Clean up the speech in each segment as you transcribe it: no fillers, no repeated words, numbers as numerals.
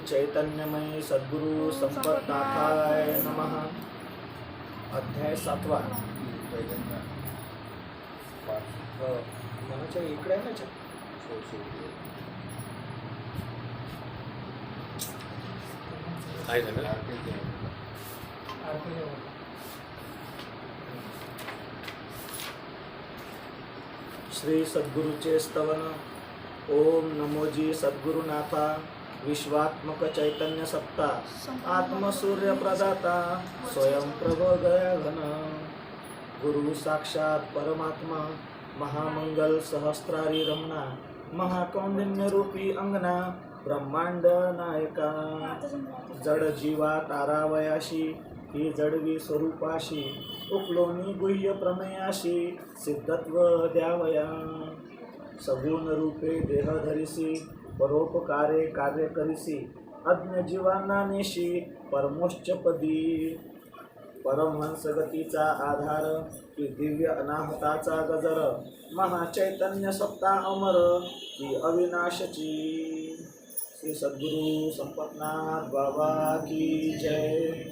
चैतन्यमय सद्गुरु संपतनाथाय नमः। अध्याय 7वा। मनाच्या इकडे आहे ना श्री सद्गुरुचे स्तवन। ओम नमोजी सद्गुरुनाथा, विश्वात्मक चैतन्य सत्ता, आत्मसूर्य प्रदाता, स्वयं प्रभो गया घन, गुरु साक्षात परमात्मा, महामंगल सहस्रारी रमणा, महाकौंडिन्य रूपी अंगना, ब्रह्मांड नायका, जड जीवा तारावयाशी, ही जडवी स्वरूपाशी, उकलोनी गुह्य प्रमेयाशी, सिद्धत्व द्यावया, सगुण रूपे देह धरिसी, परोपकारे कार्य करिसी, अज्ञ जीवांना नेशी, परमोच्चपदी, परमहंस गतीचा आधार, की दिव्य अनाहताचा गजर, महाचैतन्य सत्ता अमर, की अविनाशची। श्री सद्गुरु संपतनाथ बाबा की जय।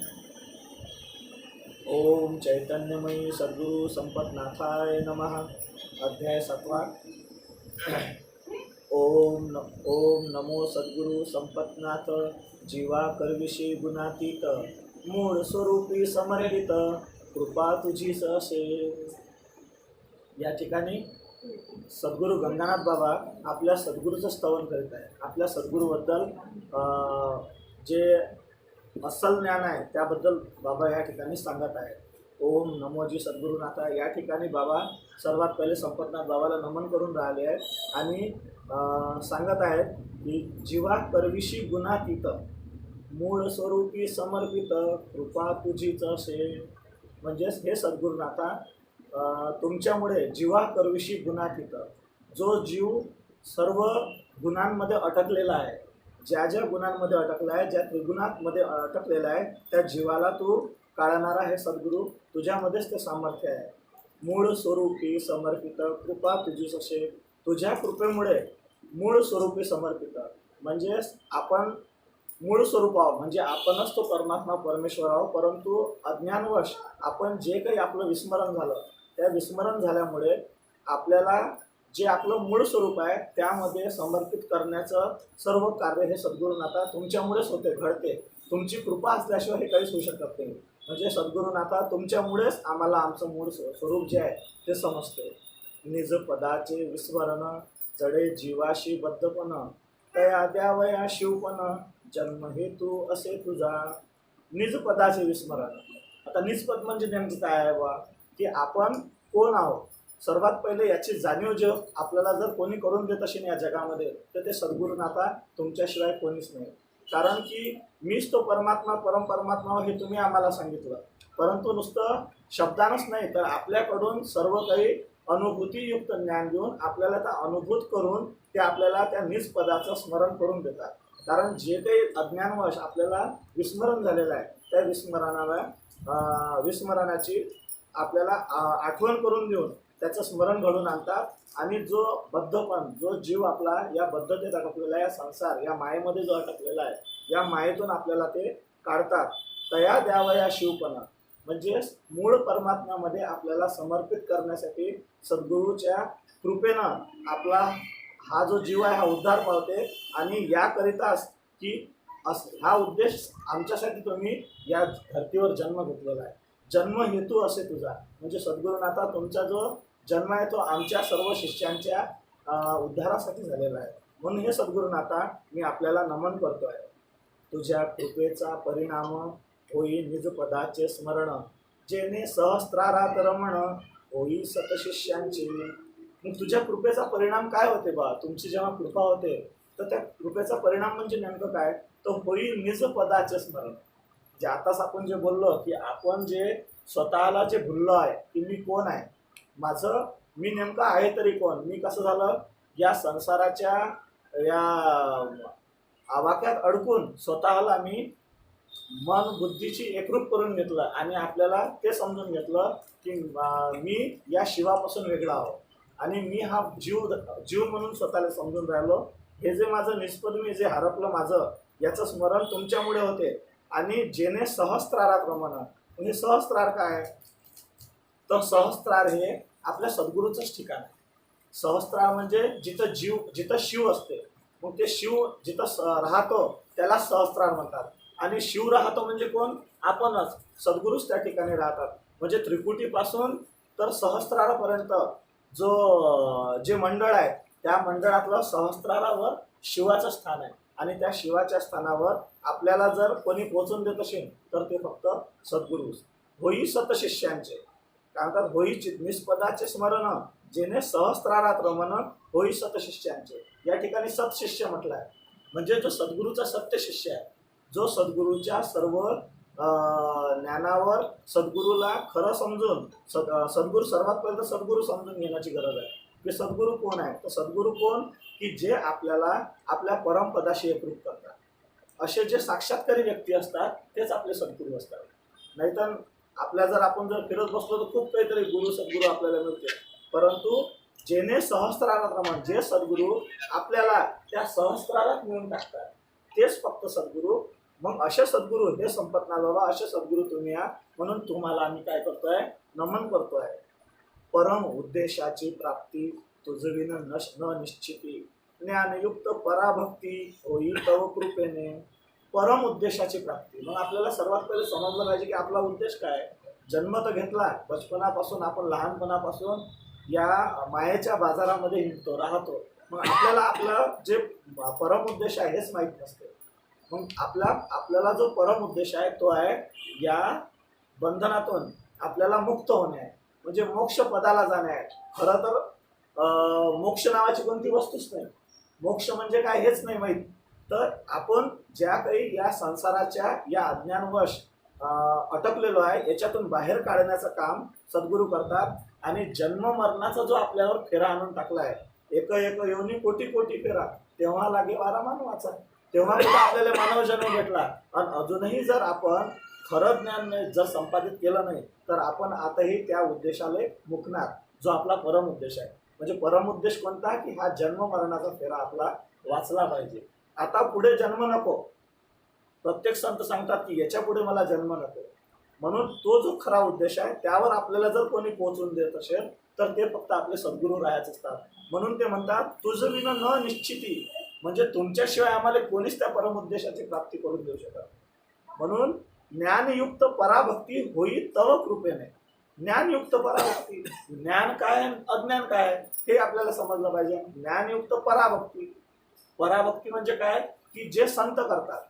ओम चैतन्यमयी सद्गुरु संपतनाथाय नमः। अध्याय 7वा। ओम नमो सद्गुरु संपतनाथ, जीवा करविषयी गुणातीत, मूळ स्वरूपी समर्पित, कृपा तुझीच असे। या ठिकाणी सद्गुरु गंगानाथ बाबा आपल्या सद्गुरूचं स्तवन करीत आहे। आपल्या सद्गुरूबद्दल जे अस्सल ज्ञान आहे त्याबद्दल बाबा या ठिकाणी सांगत आहे। ओम नमोजी सद्गुरुनाथा। या ठिकाणी बाबा सर्वात पहिले संपतनाथ बाबाला नमन करून राहिले आहेत आणि सांगत आहेत की जीवा करविषी गुणातीत, मूळ स्वरूपी समर्पित, कृपा तुझीच असे। म्हणजेच हे सद्गुरुनाथा, तुमच्यामुळे जीवा करविषी गुणातीत, जो जीव सर्व गुणांमध्ये अटकलेला आहे, ज्या ज्या गुणांमध्ये अटकला आहे, ज्या त्रिगुणांमध्ये अटकलेला आहे, त्या जीवाला तू काढणारा हे सद्गुरू, तुझ्यामध्येच ते सामर्थ्य आहे। मूळ स्वरूपी समर्पित, कृपा तुझीच असे। तुझ्या कृपेमुळे मूळ स्वरूपी समर्पित, म्हणजे आपण मूळ स्वरूप आहोत, म्हणजे आपणच तो परमात्मा परमेश्वर आहोत, परंतु अज्ञानवश आपण जे काही आपलं विस्मरण झालं, त्या विस्मरण झाल्यामुळे आपल्याला जे आपलं मूळ स्वरूप आहे त्यामध्ये समर्पित करण्याचं सर्व कार्य हे सद्गुरुनाथा तुमच्यामुळेच होते, घडते। तुमची कृपा असल्याशिवाय हे काहीच होऊ शकत नाही। म्हणजे सद्गुरुनाथा तुमच्यामुळेच आम्हाला आमचं मूळ स्वरूप जे आहे ते समजते। निज पदाचे विस्मरण, जडे जीवाशी बद्धपण, तया द्यावया शिवपण, जन्म हेतू असे तुझा। निज पदाचे विस्मरण। आता निजपद म्हणजे नेमकं काय आहे बा, की आपण कोण आहोत। सर्वात पहिले याची जाणीव जे आपल्याला जर कोणी करून देत असेल या जगामध्ये, तर ते सद्गुरुनाथा तुमच्याशिवाय कोणीच नाही। कारण की मीच तो परमात्मा, परमपरमात्मा हे तुम्ही आम्हाला सांगितलं, परंतु नुसतं शब्दानच नाही, तर आपल्याकडून सर्व काही अनुभूतीयुक्त ज्ञान देऊन आपल्याला त्या अनुभूत करून ते आपल्याला त्या निज पदाचं स्मरण करून देतात। कारण जे काही अज्ञानवश आपल्याला विस्मरण झालेलं आहे, त्या विस्मरणाची आपल्याला आठवण करून देऊन त्याचं स्मरण घडून आणतात। आणि जो बद्धपण, जो जीव आपला या बद्धतेत अटकलेला आहे, या संसार या मायेमध्ये जो अटकलेला आहे, या मायेतून आपल्याला ते काढतात। तया द्यावया शिवपणा, म्हणजे मूळ परमात्म्यामध्ये आपल्याला समर्पित करण्यासाठी सद्गुरूच्या कृपेनं आपला हा जो जीव आहे हा उद्धार पावते। आणि याकरिताच की हा उद्देश आमच्यासाठी तुम्ही या धर्तीवर जन्म घेतलेला आहे। जन्म हेतू असे तुझा, म्हणजे सद्गुरुनाथा तुमचा जो जन्म आहे तो आमच्या सर्व शिष्यांच्या उद्धारासाठी झालेला आहे। म्हणून हे सद्गुरुनाथा मी आपल्याला नमन करतो आहे। तुझ्या कृपेचा परिणाम होई निज पदाचे स्मरण, जेणे सहस्रारात रमण, होई सतशिष्यांची। मग तुझ्या कृपेचा परिणाम काय होते बा, तुमची जेव्हा कृपा होते तर त्या कृपेचा परिणाम म्हणजे नेमकं काय, तर होई निज पदाचे स्मरण। जे आताच आपण जे बोललो की आपण जे स्वतःला जे भुललो आहे की मी कोण आहे, मी नेमकं आहे तरी कोण, मी कसं झालं या संसाराच्या या आवाक्यात अडकून स्वतःला मी मन बुद्धीची एकरूप करून घेतलं आणि आपल्याला ते समजून घेतलं की मी या शिवापासून वेगळा आहो आणि मी हा जीव म्हणून स्वतःला समजून राहिलो। हे जे माझं निष्पद मी जे हरपलं माझं याचं स्मरण तुमच्यामुळे होते. आणि जेणे सहस्त्रारात रमण, म्हणजे सहस्त्रार काय आहे? तर सहस्त्रार हे आपल्या सद्गुरूचंच ठिकाण आहे. सहस्त्रार म्हणजे जिथं शिव असते, मग ते शिव जिथं राहतो त्याला सहस्त्रार म्हणतात. आणि शिव राहतो म्हणजे कोण? आपणच. सद्गुरूच त्या ठिकाणी राहतात. म्हणजे त्रिकुटीपासून तर सहस्त्रारापर्यंत जे मंडळ आहे त्या मंडळातलं सहस्त्रारावर शिवाचं स्थान आहे. आणि त्या शिवाच्या स्थानावर आपल्याला जर कोणी पोचून देत असेल तर ते फक्त सद्गुरूच. होई सतशिष्यांचे, काय म्हणतात? होई निष्पदाचे स्मरण, जेणे सहस्त्रारात रमण, होई सतशिष्यांचे. या ठिकाणी सतशिष्य म्हटलं आहे. म्हणजे जो सद्गुरूचा सत्य शिष्य आहे, जो सद्गुरूच्या सर्व ज्ञानावर सद्गुरूला खरं समजून, सद्गुरू सर्वात पहिलं सद्गुरू समजून घेण्याची गरज आहे की सद्गुरू कोण आहे. तर सद्गुरू कोण? की जे आपल्याला आपल्या परमपदाशी एकरूप करतात. असे जे साक्षात्कारी व्यक्ती असतात तेच आपले सद्गुरू असतात. नाहीतर आपण जर फिरत बसलो तर खूप काहीतरी गुरु सद्गुरू आपल्याला मिळते, परंतु जेणे सहस्त्रारात रमण, जे सद्गुरू आपल्याला त्या सहस्त्रारात मिळून टाकतात तेच फक्त सद्गुरू. मग असे सद्गुरू हे संपत नाही बाबा, असे सद्गुरू तुम्ही या. म्हणून तुम्हाला आम्ही काय करतोय? नमन करतोय. परम उद्देशाची प्राप्ती तुझविन न निश्चिती, ज्ञानयुक्त पराभक्ती होई तव कृपेने. परम उद्देशाची प्राप्ती. मग आपल्याला सर्वात पहिले समजलं पाहिजे की आपला उद्देश काय. जन्म तर घेतला, बचपनापासून आपण लहानपणापासून या मायेच्या बाजारामध्ये हिंडतो राहतो. मग आपल्याला आपला जे परम उद्देश आहे हेच माहीत नसते. मग आपल्याला जो परम उद्देश आहे तो आहे या बंधनातून आपल्याला मुक्त होणे आहे, म्हणजे मोक्ष पदाला जाणे आहे. खरं तर मोक्ष नावाची कोणती वस्तूच नाही. मोक्ष म्हणजे काय हेच नाही माहीत. तर आपण ज्या काही या संसाराच्या या अज्ञानवश अटकलेलो आहे याच्यातून बाहेर काढण्याचं काम सद्गुरू करतात. आणि जन्म मरणाचा जो आपल्यावर फेरा आणून टाकला आहे, एक योनी कोटी कोटी फेरा, तेव्हा लागे वारा मानवाचा. तेव्हा कुठं आपल्याला मानव जन्म भेटला. आणि अजूनही जर आपण खरं ज्ञान जर संपादित केलं नाही तर आपण आताही त्या उद्देशाला मुकणार, जो आपला परम उद्देश आहे. म्हणजे परम उद्देश कोणता? की हा जन्म मरणाचा फेरा आपला वाचला पाहिजे. आता पुढे जन्म नको. प्रत्येक संत सांगतात की याच्या पुढे मला जन्म नको. म्हणून तो जो खरा उद्देश आहे त्यावर आपल्याला जर कोणी पोहोचून देत असेल तर ते फक्त आपले सद्गुरू राहायचे असतात. म्हणून ते म्हणतात तुझविन न निश्चिती, म्हणजे तुमच्याशिवाय आम्हाला कोणीच त्या परम उद्देशाची प्राप्ती करून देऊ शकत. म्हणून ज्ञानयुक्त पराभक्ती होई तव कृपेने. ज्ञानयुक्त पराभक्ती, ज्ञान काय अज्ञान काय हे आपल्याला समजलं पाहिजे. ज्ञानयुक्त पराभक्ती, पराभक्ती म्हणजे काय? की जे संत करतात,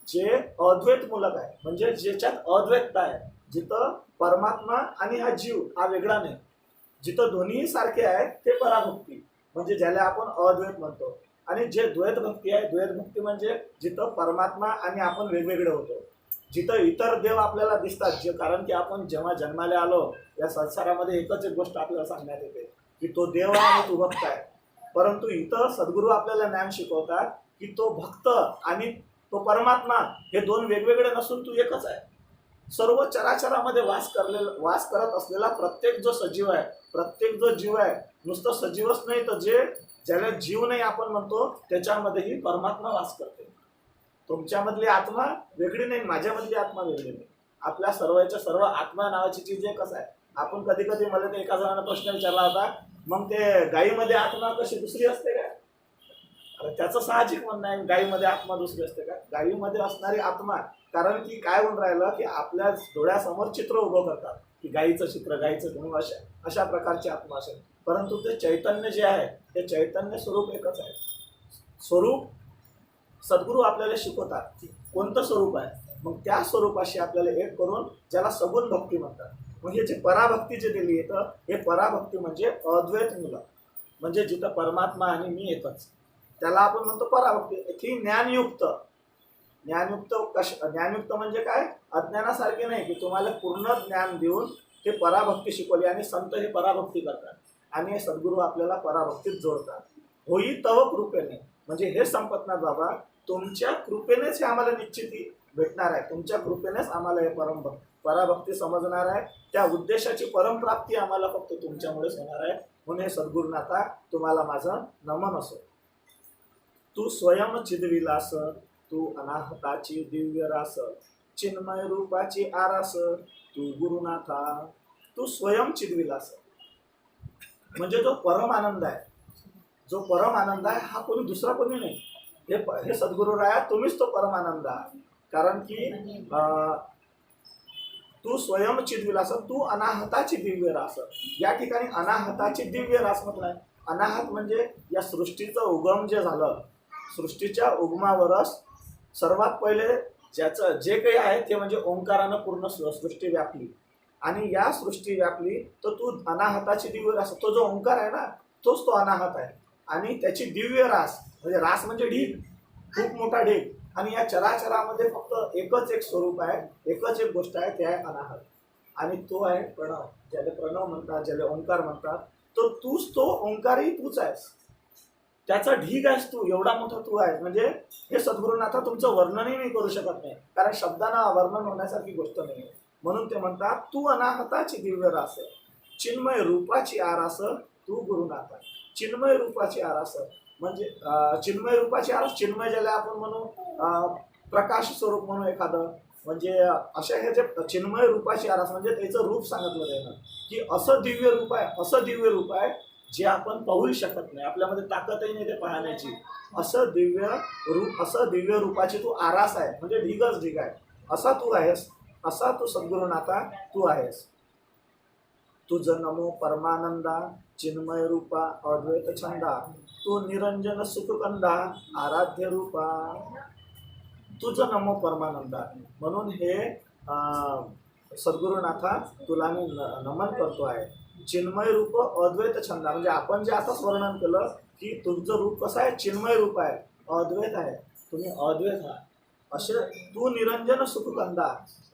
जे अद्वैत मूलक आहे, म्हणजे ज्याच्यात अद्वैतता आहे, जिथं परमात्मा आणि हा जीव हा वेगळा नाही, जिथं दोन्ही सारखे आहे ते पराभक्ती, म्हणजे ज्याला आपण अद्वैत म्हणतो. आणि जे द्वैत भक्ती आहे, द्वैत भक्ती म्हणजे जिथं परमात्मा आणि आपण वेगवेगळे होतो, जिथं इतर देव आपल्याला दिसतात. जे कारण की आपण जेव्हा जन्माला आलो या संसारामध्ये एकच एक गोष्ट आपल्याला सांगण्यात येते की तो देव आहे आणि तू भक्त आहे. परंतु इथं सद्गुरू आपल्याला ज्ञान शिकवतात की तो भक्त आणि तो परमात्मा हे दोन वेगवेगळे नसून तू एकच आहे. सर्व चराचरामध्ये वास करत असलेला प्रत्येक जो सजीव आहे, प्रत्येक जो जीव आहे, नुसतं सजीवच नाही तर ज्याला जीव नाही आपण म्हणतो त्याच्यामध्येही परमात्मा वास करते. तुमच्यामधली आत्मा वेगळी नाही, माझ्यामधली आत्मा वेगळी नाही. आपल्या सर्वांच्या सर्व आत्मा नावाची चीज एकच आहे. आपण कधी कधी मला ते एका जणांना प्रश्न विचारला होता, मग ते गायीमध्ये आत्मा कशी दुसरी असते का? अरे त्याचं साहजिक म्हणणं आहे, गायीमध्ये आत्मा दुसरी असते का? गायीमध्ये असणारी आत्मा, कारण की काय होऊन राहिलं की आपल्या डोळ्यासमोर चित्र उभं करतात की गायीचं चित्र, गायीचं अशा प्रकारची आत्मा असेल. परंतु ते चैतन्य जे आहे ते चैतन्य स्वरूप एकच आहे. स्वरूप सद्गुरू आपल्याला शिकवतात की कोणतं स्वरूप आहे, मग त्या स्वरूपाशी आपल्याला एक करून ज्याला सगुण भक्ती म्हणतात. मग हे जे पराभक्ती जे दिली येतं, हे पराभक्ती म्हणजे अद्वैत मूलक, म्हणजे जिथं परमात्मा आणि मी एकच, त्याला आपण म्हणतो पराभक्ती. ही ज्ञानयुक्त. ज्ञानयुक्त म्हणजे काय? अज्ञानासारखे नाही की तुम्हाला पूर्ण ज्ञान देऊन ते पराभक्ती शिकवली. आणि संत हे पराभक्ती करतात आणि सद्गुरू आपल्याला पराभक्तीत जोडतात. होई तव कृपेने, म्हणजे हे संपत ना बाबा, तुमच्या कृपेनेच हे आम्हाला निश्चिती भेटणार आहे. तुमच्या कृपेनेच आम्हाला हे पराभक्ती समजणार आहे. त्या उद्देशाची परमप्राप्ती आम्हाला फक्त तुमच्यामुळेच होणार आहे. म्हणून हे सद्गुरुनाथा तुम्हाला माझं नमन असो. तू स्वयं चिदविलास तू अनाहताची दिव्य रास, चिन्मय रूपाची आरास, तू गुरुनाथा, तू स्वयं चिद्विलास. म्हणजे जो परम आनंद आहे, जो परम आनंद आहे हा कोणी दुसरा कोणी नाही. हे सद्गुरू राया तुम्हीच तो परम आनंद आहे. कारण की तू स्वयं चिद्विलास, तू अनाहताची दिव्य रास. या ठिकाणी अनाहताची दिव्य रास म्हटलंय. अनाहत म्हणजे या सृष्टीचं उगम जे झालं, सृष्टीच्या उगमावरच सर्वात पहिले ज्याचं जे काही आहे ते म्हणजे ओंकारानं पूर्ण सृष्टी व्यापली. आणि या सृष्टी व्यापली तर तू अनाहताची दिव्य रास, तो जो ओंकार आहे ना तोच तो अनाहत आहे. आणि त्याची दिव्य रास म्हणजे रास म्हणजे ढीग, खूप मोठा ढीग. आणि या चराचरामध्ये फक्त एकच एक स्वरूप आहे, एकच एक गोष्ट आहे, ते आहे अनाहत. आणि तो आहे प्रणव. ज्याला प्रणव म्हणतात, ज्याला ओंकार म्हणतात, तो तूच, तो ओंकारही तूच आहेस. त्याचा ढीग आहेस तू, एवढा मोठा तू आहेस. म्हणजे हे सद्गुरुनाथा तुमचं वर्णनही नाही करू शकत नाही, कारण शब्दांना वर्णन होण्यासारखी गोष्ट नाही आहे. म्हणून ते म्हणतात तू अनाहताची दिव्य रास, चिन्मय रूपाची आरास, तू गुरुनाथा. चिन्मय रूपाची आरास म्हणजे चिन्मय रूपाची आरास, चिन्मय ज्याला आपण म्हणू प्रकाश स्वरूप म्हणू एखादं, म्हणजे अशा हे जे चिन्मय रूपाची आरास म्हणजे त्याचं रूप सांगितलं त्यानं की असं दिव्य रूप आहे, असं दिव्य रूप आहे जे आपण पाहूही शकत नाही, आपल्यामध्ये ताकदही नाही ते पाहण्याची. असं दिव्य रूप, असं दिव्य रूपाची तू आरास आहे, म्हणजे ढिगच ढिग आहे. असा तू आहेस, असा तू सद्गुरुनाथा तू आहेस. तुझ नमो परमानंदा, चिन्मय रूपा अद्वैत छंदा, तू निरंजन सुखकंदा, आराध्य रूपा. तुझं नमो परमानंदा. म्हणून हे सद्गुरुनाथा तुला मी नमन करतो आहे. चिन्मय रूप अद्वैत छंदा म्हणजे आपण जे आताच वर्णन केलं की तुमचं रूप कसं आहे, चिन्मय रूप आहे, अद्वैत आहे, तुम्ही अद्वैत आहात. असे तू निरंजन सुखकंदा,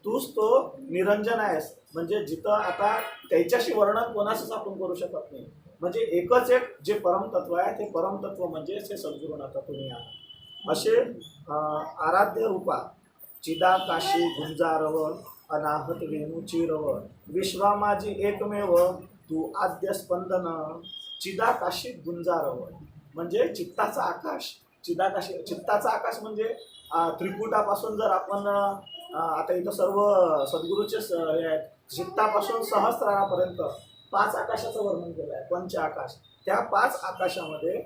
तूच तो निरंजन आहेस. म्हणजे जिथं आता त्याच्याशी वर्णन कोणाचंच आपण करू शकत नाही. म्हणजे एकच एक जे परमतत्व आहे ते परमतत्व म्हणजे हे सद्गुरुनाथा तुम्ही आहात. असे आराध्य रूपा, चिदाकाशी गुंजारव, अनाहत वेणूची रव, विश्वा माझी एकमेव, तू आद्य स्पंदन. चिदाकाशी गुंजारव म्हणजे चित्ताचा आकाश. चिदाकाशी, चित्ताचा आकाश म्हणजे त्रिकुटापासून जर आपण आता इथं सर्व सद्गुरूचे हे आहेत, चित्तापासून सहस्रारापर्यंत 5 आकाशाचं वर्णन केलं आहे, पंच आकाश. त्या 5 आकाशामध्ये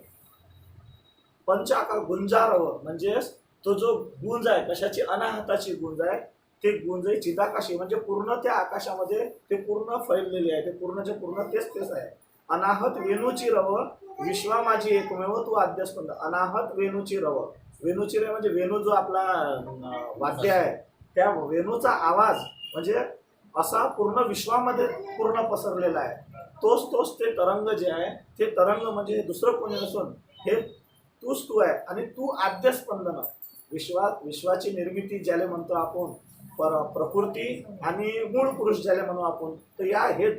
पंच आकाश गुंजारव म्हणजे तो जो गुंज आहे, कशाची, अनाहताची गुंज आहे, ते गुंज आहे. चिदाकाशी म्हणजे पूर्ण त्या आकाशामध्ये ते पूर्ण फैललेले आहे, ते पूर्णचे पूर्ण तेच आहे. अनाहत वेणूची रव, विश्वा माझी एकमेव, तू आद्यस्पंद. अनाहत वेणूची रव, वेणूची रव म्हणजे वेणू जो आपला वाद्य आहे, त्या वेणूचा आवाज म्हणजे असा पूर्ण विश्वामध्ये पूर्ण पसरलेला आहे. तोच ते तरंग जे आहे, ते तरंग म्हणजे दुसरं कोणी नसून हे तूच तू आहे. आणि तू आद्यस्पंदन, विश्वाची निर्मिती ज्याला म्हणतो आपण, प्रकृती आणि मूळ पुरुष ज्याला म्हणू आपण, तर या हे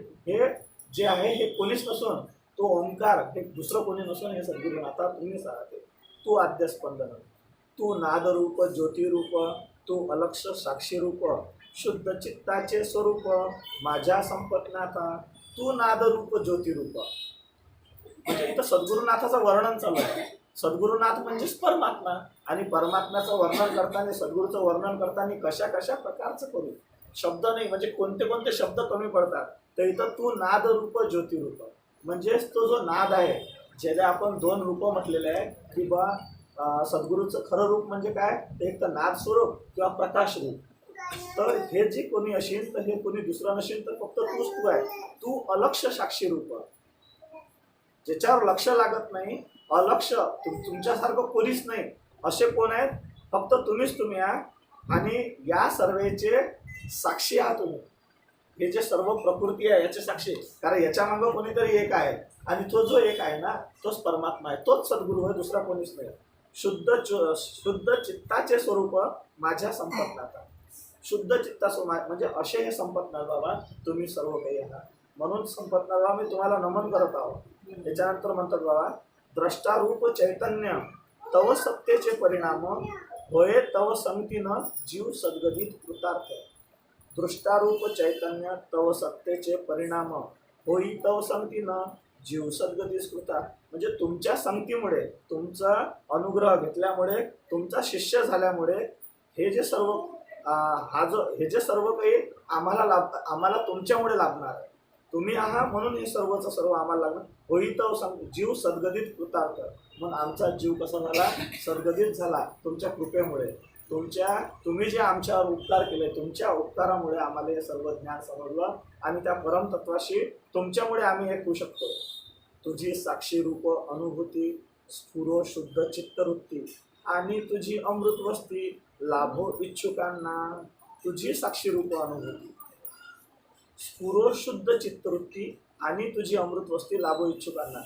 जे आहे हे कोणीच नसून तो ओंकार, हे दुसरं कोणी नसून हे सद्गुरुनाथा तुम्हीच आहात. तू आद्यस्पंदन, तू नादरूप ज्योतिरूप, तू अलक्ष साक्षीरूप, शुद्ध चित्ताचे स्वरूप, माझ्या संपतनाथा, तू नादरूप ज्योतिरूप. म्हणजे इथं सद्गुरुनाथाचं वर्णन चालू आहे. सद्गुरुनाथ म्हणजेच परमात्मा, आणि परमात्म्याचं वर्णन करताना, सद्गुरूचं वर्णन करताना कशा कशा प्रकारचं करू, शब्द नाही म्हणजे कोणते शब्द कमी पडतात. तर इथं तू नादरूप ज्योतिरूप म्हणजेच तो जो नाद आहे, ज्याला आपण 2 रूप म्हटलेले आहे की बा सद्गुरूचं खरं रूप म्हणजे काय, एक तर नाद स्वरूप किंवा प्रकाश रूप. तर हे जे कोणी असेल तर हे कोणी दुसरं नसेल, तर फक्त तूच तू आहे. तू अलक्ष साक्षी रूप, ज्याच्यावर लक्ष लागत नाही, अलक्ष, तुमच्यासारखं कोणीच नाही. असे कोण आहेत, फक्त तुम्हीच तुम्ही आहात. आणि या सर्वेचे साक्षी आहात तुम्ही. हे जे सर्व प्रकृती आहे याचे साक्षी, कारण याच्या मागं कोणीतरी एक आहे, आणि तो जो एक आहे ना तोच परमात्मा आहे, तोच सद्गुरू आहे, दुसरा कोणीच नाही. शुद्ध चित्ताचे स्वरूप माझ्या संपतनाथा. शुद्ध चित्तास्वरूप म्हणजे असे हे संपतनाथ बाबा तुम्ही सर्व काही आहात. म्हणून संपतनाथ बाबा मी तुम्हाला नमन करत आहोत. त्याच्यानंतर म्हणतात बाबा, द्रष्टारूप चैतन्य तव सत्तेचे परिणाम, होय तव संगतीनं जीव सद्गतीत कृतार्थ. दृष्टारूप चैतन्य तव सत्तेचे परिणाम, होई तव संगतीनं जीव सद्गतीस कृता, म्हणजे तुमच्या संगतीमुळे, तुमचा अनुग्रह घेतल्यामुळे, तुमचा शिष्य झाल्यामुळे हे जे सर्व हे जे सर्व काही आम्हाला तुमच्यामुळे लाभणार आहे. तुम्ही आहात म्हणून हे सर्वच सर्व आम्हाला लागणार. होईत जीव सद्गतीत कृतार्थ. मग आमचा जीव कसा झाला? सद्गतीत झाला तुमच्या कृपेमुळे. तुम्ही जे आमच्यावर उपकार केले, तुमच्या उपकारामुळे आम्हाला हे सर्व ज्ञान समजलं आणि त्या परमतत्वाशी तुमच्यामुळे आम्ही एक होऊ शकतो. तुझी साक्षी रूप अनुभूती, स्फुरो शुद्ध चित्तवृत्ती आणि तुझी अमृत वस्ती लाभो इच्छुकांना. तुझी साक्षी रूप अनुभूती, स्फुरो शुद्ध चित्तवृत्ती आणि तुझी अमृत वस्ती लाभो इच्छुकांना.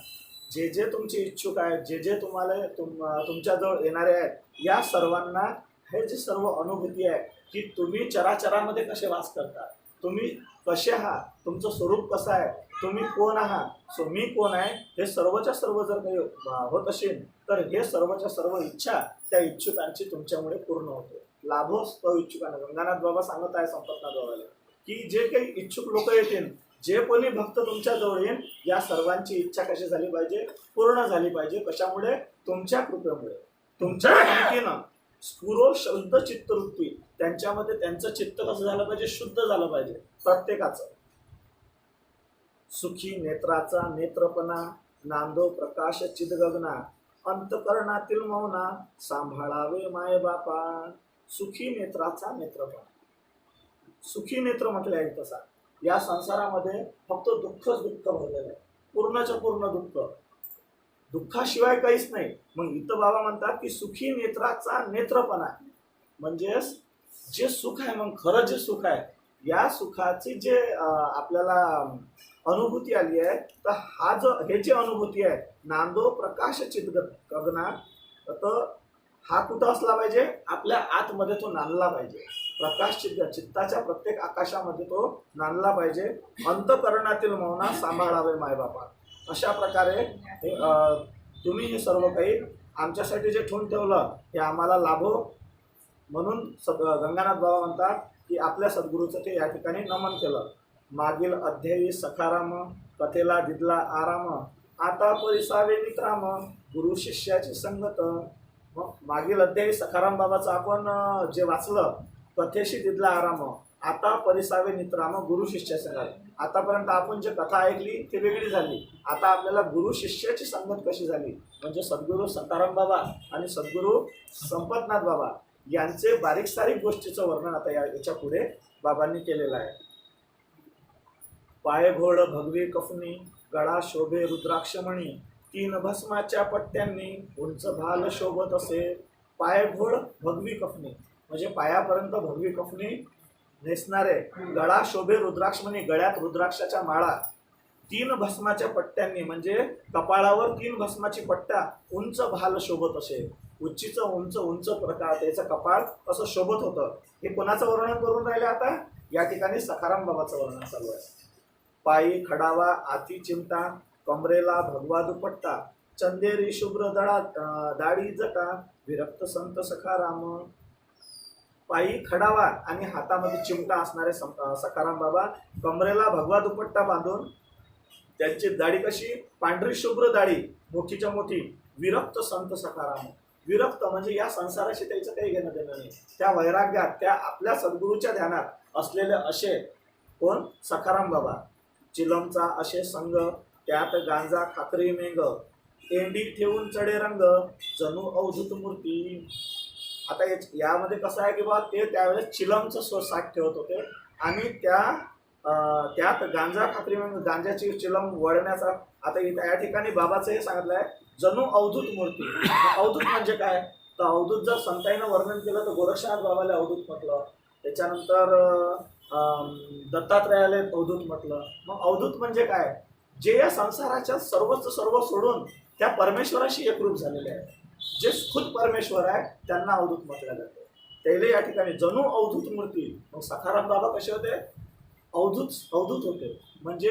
जे जे तुमचे इच्छुक आहेत, जे जे तुम्हाला तुमच्याजवळ येणारे आहेत, या सर्वांना हे जे सर्व अनुभूती आहे की तुम्ही चराचरामध्ये कसे वास करता, तुम्ही कसे आहात, तुमचं स्वरूप कसं आहे, तुम्ही कोण आहात, सो मी कोण आहे, हे सर्वच्या सर्व जर काही होत असेल तर हे सर्वच्या सर्व इच्छा त्या इच्छुकांची तुमच्यामुळे पूर्ण होते. लाभोस तो इच्छुकांना. गंगानाथ बाबा सांगत आहे संपतनाथ बाबाला की जे काही इच्छुक लोक येतील, जे कोणी भक्त तुमच्या जवळ येईल, या सर्वांची इच्छा कशी झाली पाहिजे? पूर्ण झाली पाहिजे. कशामुळे? तुमच्या कृपेमुळे, तुमच्या संगतीनं. स्फुरो शुद्ध चित्तवृत्ती, त्यांच्यामध्ये त्यांचं चित्त कसं झालं पाहिजे? शुद्ध झालं पाहिजे प्रत्येकाचं. सुखी नेत्राचा नेत्रपणा, नांदो प्रकाश चिदगगना, अंतकरणातील मौना, सांभाळावे माय बापा. सुखी नेत्राचा नेत्रपणा. सुखी नेत्र म्हटले आहे तसा. या संसारामध्ये फक्त दुःखच दुःख भरलेलं आहे, पूर्णच्या पूर्ण दुःख, दुःखाशिवाय काहीच नाही. मग इथं बाबा म्हणतात की सुखी नेत्राचा नेत्रपणा, म्हणजे जे सुख आहे, मग खरं जे सुख आहे, या सुखाची जे आपल्याला अनुभूती आली आहे, तर हे जे अनुभूती आहे, नांदो प्रकाश चिदगगना, तर हा कुठं असला पाहिजे? आपल्या आतमध्ये तो नांदला पाहिजे. प्रकाश चित्ताच्या प्रत्येक आकाशामध्ये तो नांदला पाहिजे. अंतकरणातील मौना, सांभाळावे मायबापा. अशा प्रकारे तुम्ही हे सर्व काही आमच्यासाठी जे ठेवून ठेवलं हे आम्हाला लाभो. म्हणून गंगानाथ बाबा म्हणतात की आपल्या सद्गुरूचं ते या ठिकाणी नमन केलं. मागील अध्यायी सखाराम, कथेला दिदला आराम, आता परिसावे नित्राम, गुरु शिष्याची संगत. मग मागील अध्यायी सखाराम बाबाचं आपण जे वाचलं, कथेशी दिदला आराम, आता परिसावे नित्राम, गुरु शिष्याची संगत. आतापर्यंत आपण जे कथा ऐकली ती वेगळी झाली. आता आपल्याला गुरु शिष्याची संगत कशी झाली, म्हणजे सद्गुरू सखाराम बाबा आणि सद्गुरू संपतनाथ बाबा यांचे बारीक सारीक गोष्टीचं वर्णन आता याच्या पुढे बाबांनी केलेलं आहे. पाय घोड भगवी कफनी, गळा शोभे रुद्राक्षमणी, तीन भस्माच्या पट्ट्यांनी उंच भाल शोभत असे. पाय घोड भगवी कफनी, म्हणजे पायापर्यंत भगवी कफनी नेसणारे, गळा शोभे रुद्राक्षमणी, गळ्यात रुद्राक्षाच्या माळा, तीन भस्माच्या पट्ट्यांनी, म्हणजे कपाळावर तीन भस्माची पट्ट्या, उंच भाल शोभत असे. उंचीचं उंच उंच प्रकार त्याचं कपाळ असं शोभत होतं. हे कोणाचं वर्णन करून राहिले आता? या ठिकाणी सखाराम बाबाचं वर्णन चालू आहे. पायी खडावा आती चिमटा, कमरेला भगवा दुपट्टा, चंदेरी शुभ्र दाढी जटा, विरक्त संत सखाराम. पायी खडावा आणि हातामध्ये चिमटा असणारे सखाराम बाबा, कमरेला भगवा दुपट्टा बांधून, त्यांची दाढी कशी? पांढरी शुभ्र दाढी, मोठीच्या मोठी, विरक्त संत सखाराम. विरक्त म्हणजे या संसाराशी त्याचं काही घेणं देणं नाही, त्या वैराग्यात, त्या आपल्या सद्गुरूच्या ध्यानात असलेले असे कोण? सखाराम बाबा. चिलमचा असे संग, त्यात गांजा खाकरी मेंग, एंडी ठेवून चढे रंग, जणू अवधूत मूर्ती. आता यामध्ये कसं आहे की बा ते त्यावेळेस चिलमचं साठ ठेवत होते आणि त्यात गांजा खाकरी मेंग, गांजाची चिलम वळण्याचा. आता या ठिकाणी बाबाचं हे सांगितलं आहे, जणू अवधूत मूर्ती. अवधूत म्हणजे काय? तर अवधूत जर संताईनं वर्णन केलं तर गोरक्षनाथ बाबाला अवधूत म्हटलं, त्याच्यानंतर दत्तात्रयाला अवधूत म्हटलं. मग अवधूत म्हणजे काय? जे या संसाराच्या सर्वच सर्व सोडून त्या परमेश्वराशी एकरूप झालेले आहे, जे खुद परमेश्वर आहे, त्यांना अवधूत म्हटलं जाते. त्याला या ठिकाणी जणू अवधूत मूर्ती. मग सखाराम बाबा कसे होते? अवधूत होते, म्हणजे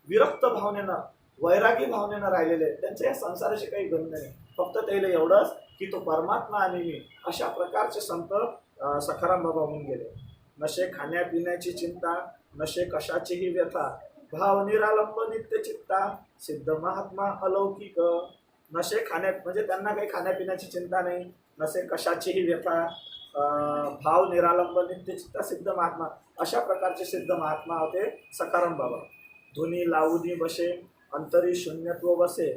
विरक्त भावनेनं, वैरागी भावनेनं राहिलेले. त्यांच्या या संसाराशी काही गंध नाही, फक्त त्याला एवढंच की तो परमात्मा आणि मी, अशा प्रकारचे संत सखाराम बाबा होऊन गेले. नशे खाण्यापिण्याची चिंता, नशे कशाचीही व्यथा, भाव निरालंब नित्य चित्ता सिद्ध महात्मा अलौकिक. नशे खाण्यात म्हणजे त्यांना काही खाण्यापिण्याची चिंता नाही, नसे कशाचीही व्यथा. भाव निरालंब नित्य चित्ता सिद्ध महात्मा, अशा प्रकारचे सिद्ध महात्मा होते सखाराम बाबा. धुनी लावुनी बसे अंतरी शून्यत्व बसे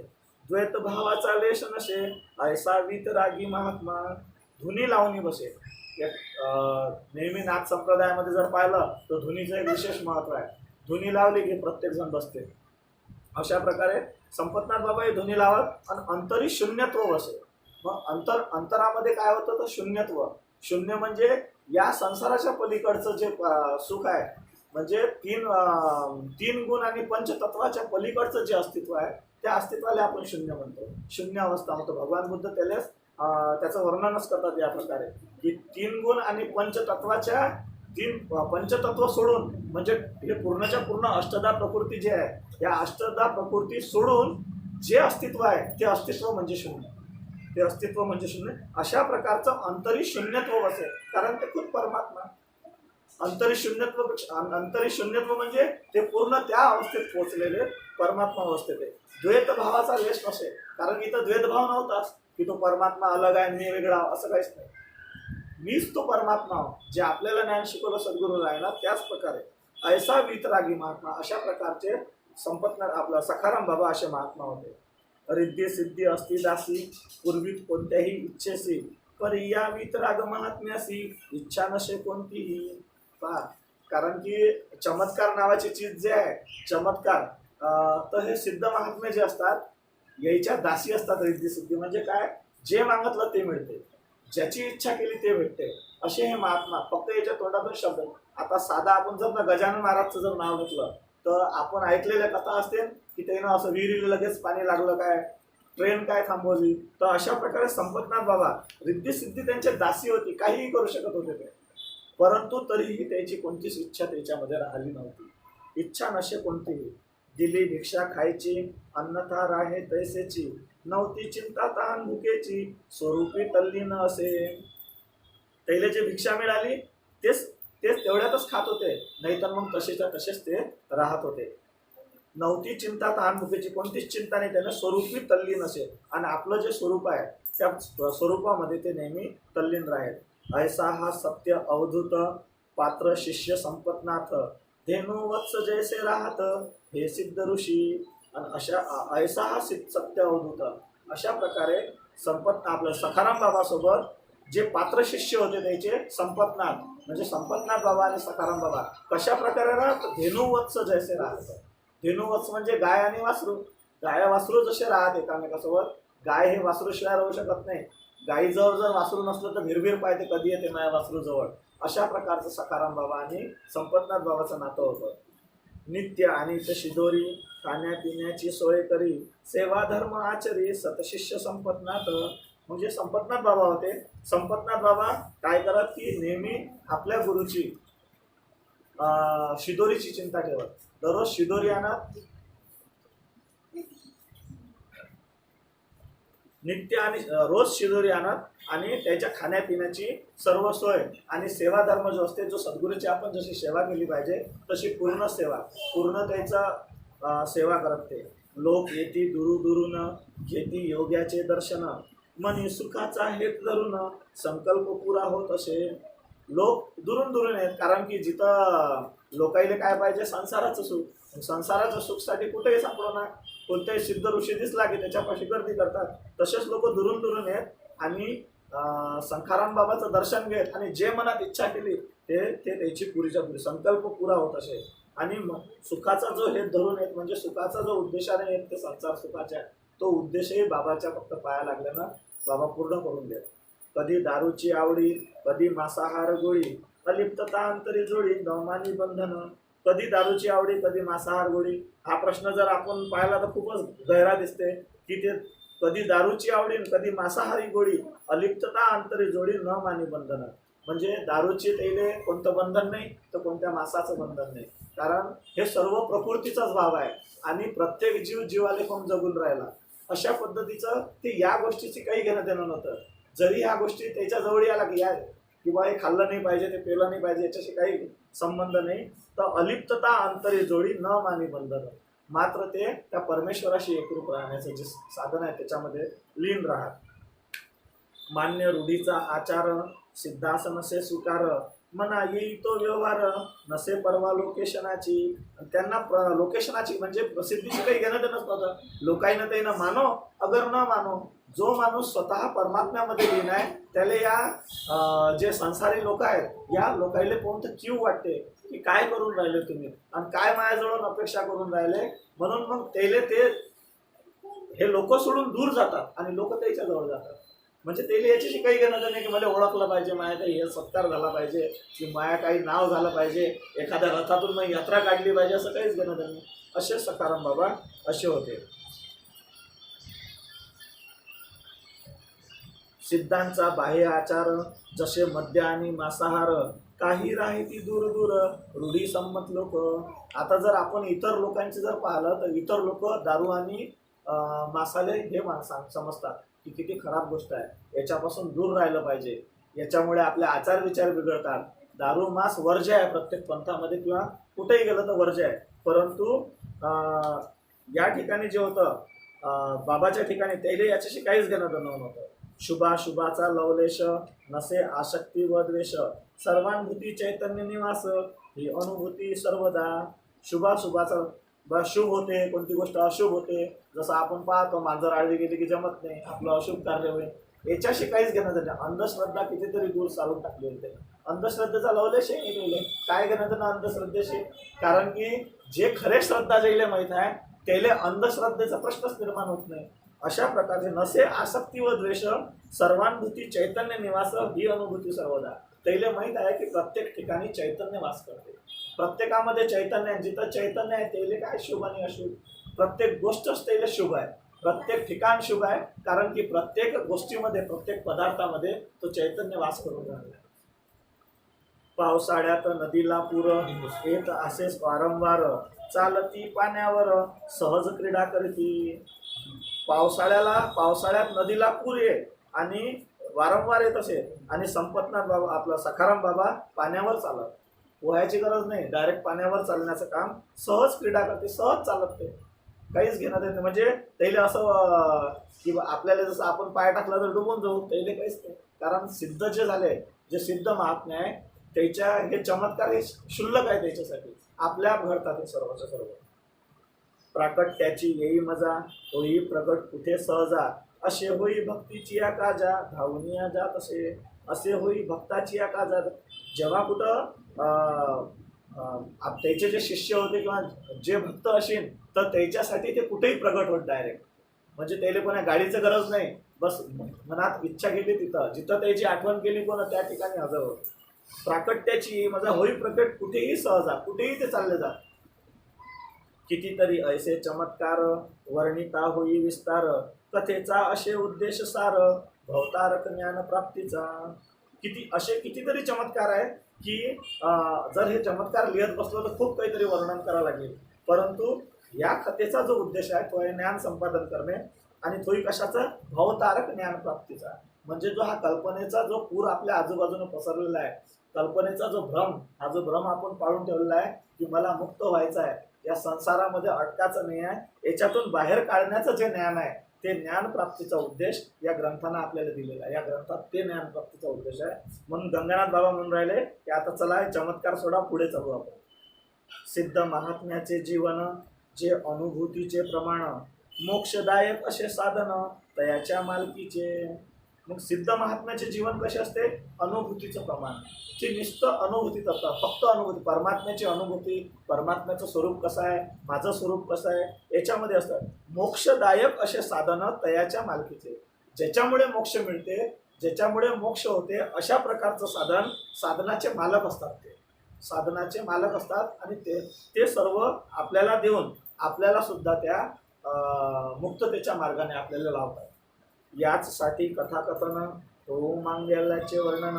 द्वैत भावाचा लेश नशे ऐसा वीतरागी महात्मा. धुनी लावणी बसे. नेहमी नाथ संप्रदायामध्ये जर पाहिलं तर धुनीचं एक विशेष महत्त्व आहे. धुनी लावली की प्रत्येक जण बसते. अशा प्रकारे संपतनाथ बाबा हे धुनी लावत आणि अंतरी शून्यत्व बसे. मग अंतरामध्ये काय होतं तर शून्यत्व. शून्य म्हणजे या संसाराच्या पलीकडचं जे सुख आहे, म्हणजे तीन गुण आणि पंचतत्वाच्या पलीकडचं जे अस्तित्व आहे त्या अस्तित्वाला आपण शून्य म्हणतो, शून्य अवस्था म्हणतो. भगवान बुद्ध त्याचं वर्णनच करतात या प्रकारे की 3 गुण आणि पंचतत्वाच्या पंचतत्व सोडून, म्हणजे हे पूर्णच्या पूर्ण अष्टधा प्रकृती जे आहे, या अष्टधा प्रकृती सोडून जे अस्तित्व आहे ते अस्तित्व म्हणजे शून्य, ते अस्तित्व म्हणजे शून्य. अशा प्रकारचं अंतरी शून्यत्व असेल, कारण ते खूप परमात्मा. अंतरी शून्यत्व म्हणजे ते पूर्ण त्या अवस्थेत पोहोचलेले परमात्मा अवस्थेत आहे. द्वैत भावाचा लेश नसेल, कारण इथं द्वैतभाव नव्हताच की तो परमात्मा अलग आहे मी वेगळा, असं काहीच नाही. मीच तो परमात्मा जे आपल्याला ज्ञान शिकवलं सद्गुरू आहे ना, त्याच प्रकारे ऐसा वीतरागी महात्मा, अशा प्रकारचे संपतनाथ आपला सखाराम बाबा असे महात्मा होते. रिद्धी सिद्धी असती दासी पूर्वीत कोणत्याही इच्छेसी परिया वीतराग महात्म्यासी इच्छा नशे कोणतीही. कारण की चमत्कार नावाची चीज जे आहे, चमत्कार, तर हे सिद्ध महात्मे जे असतात याच्या दासी असतात. रिद्धी सिद्धी म्हणजे काय, जे मागितलं ते मिळते, ज्याची इच्छा केली ते भेटते, असे हे महात्मा. फक्त याच्या तोंडातून शब्द. आता साधा आपण जर ना गजानन महाराजचं जर नाव घेतलं तर आपण ऐकलेल्या कथा असते की त्यानं असं विहिरीला लगेच पाणी लागलं काय, ट्रेन काय थांबवली. तर अशा प्रकारे संपतनाथ बाबा रिद्धी सिद्धी त्यांच्या दासी होती, काहीही करू शकत होते ते, परंतु तरीही त्याची कोणतीच इच्छा त्याच्यामध्ये राहिली नव्हती. इच्छा नशे कोणतीही. दिली भिक्षा खायची अन्नथा राहे तैसेची नव्हती चिंता तान भुकेची स्वरूपी तल्लीन असे. त्याला जे भिक्षा मिळाली तेच तेवढ्यातच खात होते, नाहीतर मग तसेच्या तसेच ते राहत होते. नव्हती चिंता तान भुकेची, कोणतीच चिंता नाही, त्याने स्वरूपी तल्लीन असे. आणि आपलं जे स्वरूप आहे त्या स्वरूपामध्ये ते नेहमी तल्लीन राहील. ऐसा हा सत्य अवधूत पात्र शिष्य संपतनाथ धेनू वत्स जैसे राहत हे सिद्ध ऋषी. आणि अशा ऐसा हा सत्य अवधूत, अशा प्रकारे आपलं सखाराम बाबासोबत जे पात्र शिष्य होते त्याचे संपतनाथ, म्हणजे संपतनाथ बाबा आणि सखाराम बाबा कशा प्रकारे राहत, धेनू वत्स जैसे राहत. धेनू वत्स म्हणजे गाय आणि वासरू. गाय वासरू जसे राहत एकामेकासोबत, गाय हे वासरूशिवाय राहू शकत नाही. गाईजवळ जर वासरू नसलं तर भिरभीर पाहिजे कधी येते माझ्या वासरू जवळ. अशा प्रकारचं सखाराम बाबा आणि संपतनाथ बाबाचं नातं होतं. नित्य आणि शिदोरी खाण्यापिण्याची सोय करी सेवा धर्म आचरी सतशिष्य संपतनाथ. म्हणजे संपतनाथ बाबा होते. संपतनाथ बाबा काय करत की नेहमी आपल्या गुरुची शिदोरीची चिंता ठेवत. दररोज शिदोरी आणत, नित्य आणि रोज शिदोरी आणत आणि त्याच्या खाण्यापिण्याची सर्व सोय आणि सेवा धर्म जो असते, जो सद्गुरूची आपण जशी सेवा केली पाहिजे तशी पूर्ण सेवा, पूर्ण त्याचा सेवा करत ते. लोक येती दुरून घेती योग्याचे दर्शन मनी सुखाचा हेत धरून संकल्प पुरा होत असे. लोक दुरून आहेत, कारण की जिथं लोकाईले काय पाहिजे, संसाराचं सुख. संसाराचं सुखसाठी कुठेही सापडो ना, कोणत्याही सिद्ध ऋषी दिसला की त्याच्यापाशी गर्दी करतात. तसेच लोक दुरून आहेत आणि सखाराम बाबाचं दर्शन घेत आणि जे मनात इच्छा केली ते त्याची पुरीच्या पुरी संकल्प पुरा होत असे. आणि सुखाचा जो हेत धरून येत, म्हणजे सुखाचा जो उद्देशाने येत ते संसार सुखाच्या, तो उद्देशही बाबाच्या फक्त पाया लागल्यानं बाबा पूर्ण करून देत. कधी दारूची आवडी, कधी मांसाहार गोळी, अलिप्तता अंतरी जोडी नवमानी बंधन. कधी दारूची आवडी, कधी मांसाहार गोळी. हा प्रश्न जर आपण पाहिला तर खूपच गहरा दिसते की ते कधी दारूची आवडी, कधी मांसाहारी गोळी, अलिप्तता अंतरी जोडी न मानी बंधन. म्हणजे दारूची त्याले कोणतं बंधन नाही तर कोणत्या मांसाचं बंधन नाही, कारण हे सर्व प्रकृतीचाच भाव आहे आणि प्रत्येक जीव जीवाले कोण जगून राहिला. अशा पद्धतीचं ते या गोष्टीची काही घेणं देणं नव्हतं. जरी ह्या गोष्टी त्याच्या जवळ आला की या किंवा हे खाल्लं नाही पाहिजे, ते पेलं नाही पाहिजे, याच्याशी काही संबंध नाही. तर अलिप्तता अंतरी जोडी न मानी बंधन. मात्र ते त्या परमेश्वराशी एकरूप राहण्याचं जे साधन आहे त्याच्यामध्ये लीन राहत. मान्य रूढीचा आचार सिद्धासन नसे स्वीकार. म्हणा येई तो व्यवहार नसे परवा लोकेशनाची. त्यांना लोकेशनाची म्हणजे प्रसिद्धीची काही घेणं देणंच नव्हतं. लोकांना त्यानं मानो अगर न मानो, जो माणूस स्वतः परमात्म्यामध्ये लीन आहे त्याला या जे संसारी लोक आहेत या लोकांना पाहून तर कीव वाटते की काय करून राहिले तुम्ही आणि काय माझ्याजवळ अपेक्षा करून राहिले. म्हणून मग त्याला ते हे लोक सोडून दूर जातात आणि लोक त्याच्या जवळ जातात. म्हणजे त्याला याच्याशी काही घेणं नाही की मला ओळखलं पाहिजे, माया काही हे सत्कार झाला पाहिजे, की माया काही नाव झालं पाहिजे, एखाद्या रथातून मग यात्रा काढली पाहिजे, असं काहीच घेणं नाही. असे सखाराम बाबा असे होते. सिद्धांचा बाह्य आचार जसे मद्य आणि मांसाहार काही राहिती दूर दूर रूढी संमत लोक. आता जर आपण इतर लोकांचे जर पाहिलं तर इतर लोक दारू आणि मसाले हे समजतात की किती खराब गोष्ट आहे, याच्यापासून दूर राहिलं पाहिजे, याच्यामुळे आपले आचार विचार बिघडतात. दारू मांस वर्ज्य आहे प्रत्येक पंथामध्ये किंवा कुठेही गेलं तर वर्ज्य आहे. परंतु या ठिकाणी जे होतं बाबाच्या ठिकाणी त्याला याच्याशी काहीच घेणं देणं नव्हतं. शुभाशुभाचा लवलेश नसे आसक्ती व द्वेष. सर्वानुभूती चैतन्य निवास ही अनुभूती सर्वदा. शुभाशुभाचा शुभ होते, कोणती गोष्ट अशुभ होते. जसं आपण पाहतो मांजर आळवी गेली की जमत नाही, आपलं अशुभ कार्य होईल. याच्याशी काहीच घेणं देणं. अंधश्रद्धा कितीतरी दूर सारून टाकली होते. अंधश्रद्धेचा लवलेश आहे काय घेणं देणं अंधश्रद्धेशी. कारण की जे खरे श्रद्धा ज्याला माहीत आहे त्याला अंधश्रद्धेचा प्रश्नच निर्माण होत नाही. अशा प्रकारचे नसे आसक्ती व द्वेष सर्वानुभूती चैतन्य निवास ही अनुभूती सर्वदा. त्याला माहीत आहे की प्रत्येक ठिकाणी चैतन्य वास करते, प्रत्येकामध्ये चैतन्य आहे. जिथं चैतन्य आहे त्याला काय शुभ आणि अशुभ, प्रत्येक गोष्टच त्याला शुभ आहे, प्रत्येक ठिकाण शुभ आहे. कारण की प्रत्येक गोष्टीमध्ये प्रत्येक पदार्थामध्ये तो चैतन्य वास करून राहिला. पावसाळ्यात नदीला पूर येत असेच वारंवार चालती पाण्यावर सहज क्रीडा करती. पावसाळ्यात नदीला पूर ये आणि वारंवार येत असे आणि संपतनाथ बाबा आपला सखाराम बाबा पाण्यावर चालत. पोहायची गरज नाही, डायरेक्ट पाण्यावर चालण्याचं काम. सहज क्रीडा करते, सहज चालत ते, काहीच घेणं देत नाही. म्हणजे त्याला असं की आपल्याला जसं आपण पाय टाकला तर डुबून जाऊ, त्याला काहीच नाही. कारण सिद्ध जे झाले, जे सिद्ध महात्मे आहे त्याच्या हे चमत्कार हे क्षुल्लक आहे त्याच्यासाठी. आपल्या घडतात हे सर्वच्या सर्व. प्राकट्याची येई मजा होई प्रगट कुठे सहजा. असे होई भक्तीची या काजा धावनिया जात असे. असे होई भक्ताची या काजा. जेव्हा कुठं त्याचे जे शिष्य होते किंवा जे भक्त असेल तर त्याच्यासाठी ते कुठेही प्रगट होत डायरेक्ट. म्हणजे त्याला कोणा गाडीचं गरज नाही, बस मनात इच्छा केली तिथं, जिथं त्याची आठवण केली कोणा त्या ठिकाणी हजर होत. प्राकट्याची मजा होई प्रकट कुठेही सहजा, कुठेही ते चालले जात. कितीतरी ऐसे चमत्कार वर्णिता होई विस्तार. कथेचा असे उद्देश सार भवतारक ज्ञान प्राप्तीचा. कितीतरी चमत्कार आहे की जर हे चमत्कार लिहित बसलो तर खूप काहीतरी वर्णन करावं लागेल. परंतु या कथेचा जो उद्देश आहे तो आहे ज्ञान संपादन करणे. आणि तोही कशाचा? भवतारक ज्ञान प्राप्तीचा. म्हणजे जो हा कल्पनेचा जो पूर आपल्या आजूबाजूने पसरलेला आहे, कल्पनेचा जो भ्रम, हा जो भ्रम आपण पाळून ठेवलेला आहे की मला मुक्त व्हायचं आहे, या संसारामध्ये अटकाचं नाही आहे, याच्यातून बाहेर काढण्याचं जे ज्ञान आहे ते ज्ञान प्राप्तीचा उद्देश या ग्रंथानं आपल्याला दिलेला आहे. या ग्रंथात ते ज्ञान प्राप्तीचा उद्देश आहे. म्हणून गंगानाथ बाबा म्हणून राहिले की आता चला चमत्कार सोडा, पुढे चालू आपण. सिद्ध महात्म्याचे जीवन जे अनुभूतीचे प्रमाण मोक्षदायक असे साधन तयाच्या मालकीचे. मग सिद्ध महात्म्याचे जीवन कसे असते? अनुभूतीचं प्रमाण, जे नुसतं अनुभूतीत असतं, फक्त अनुभूती, परमात्म्याची अनुभूती, परमात्म्याचं स्वरूप कसं आहे, माझं स्वरूप कसं आहे, याच्यामध्ये असतं. मोक्षदायक असे साधन तयाच्या मालकीचे, ज्याच्यामुळे मोक्ष मिळते, ज्याच्यामुळे मोक्ष होते, अशा प्रकारचं साधन साधनाचे मालक असतात. ते साधनाचे मालक असतात आणि ते सर्व आपल्याला देऊन आपल्याला सुद्धा त्या मुक्ततेच्या मार्गाने आपल्याला लावतात. याचसाठी कथाकथन हो मांगल्याचे वर्णन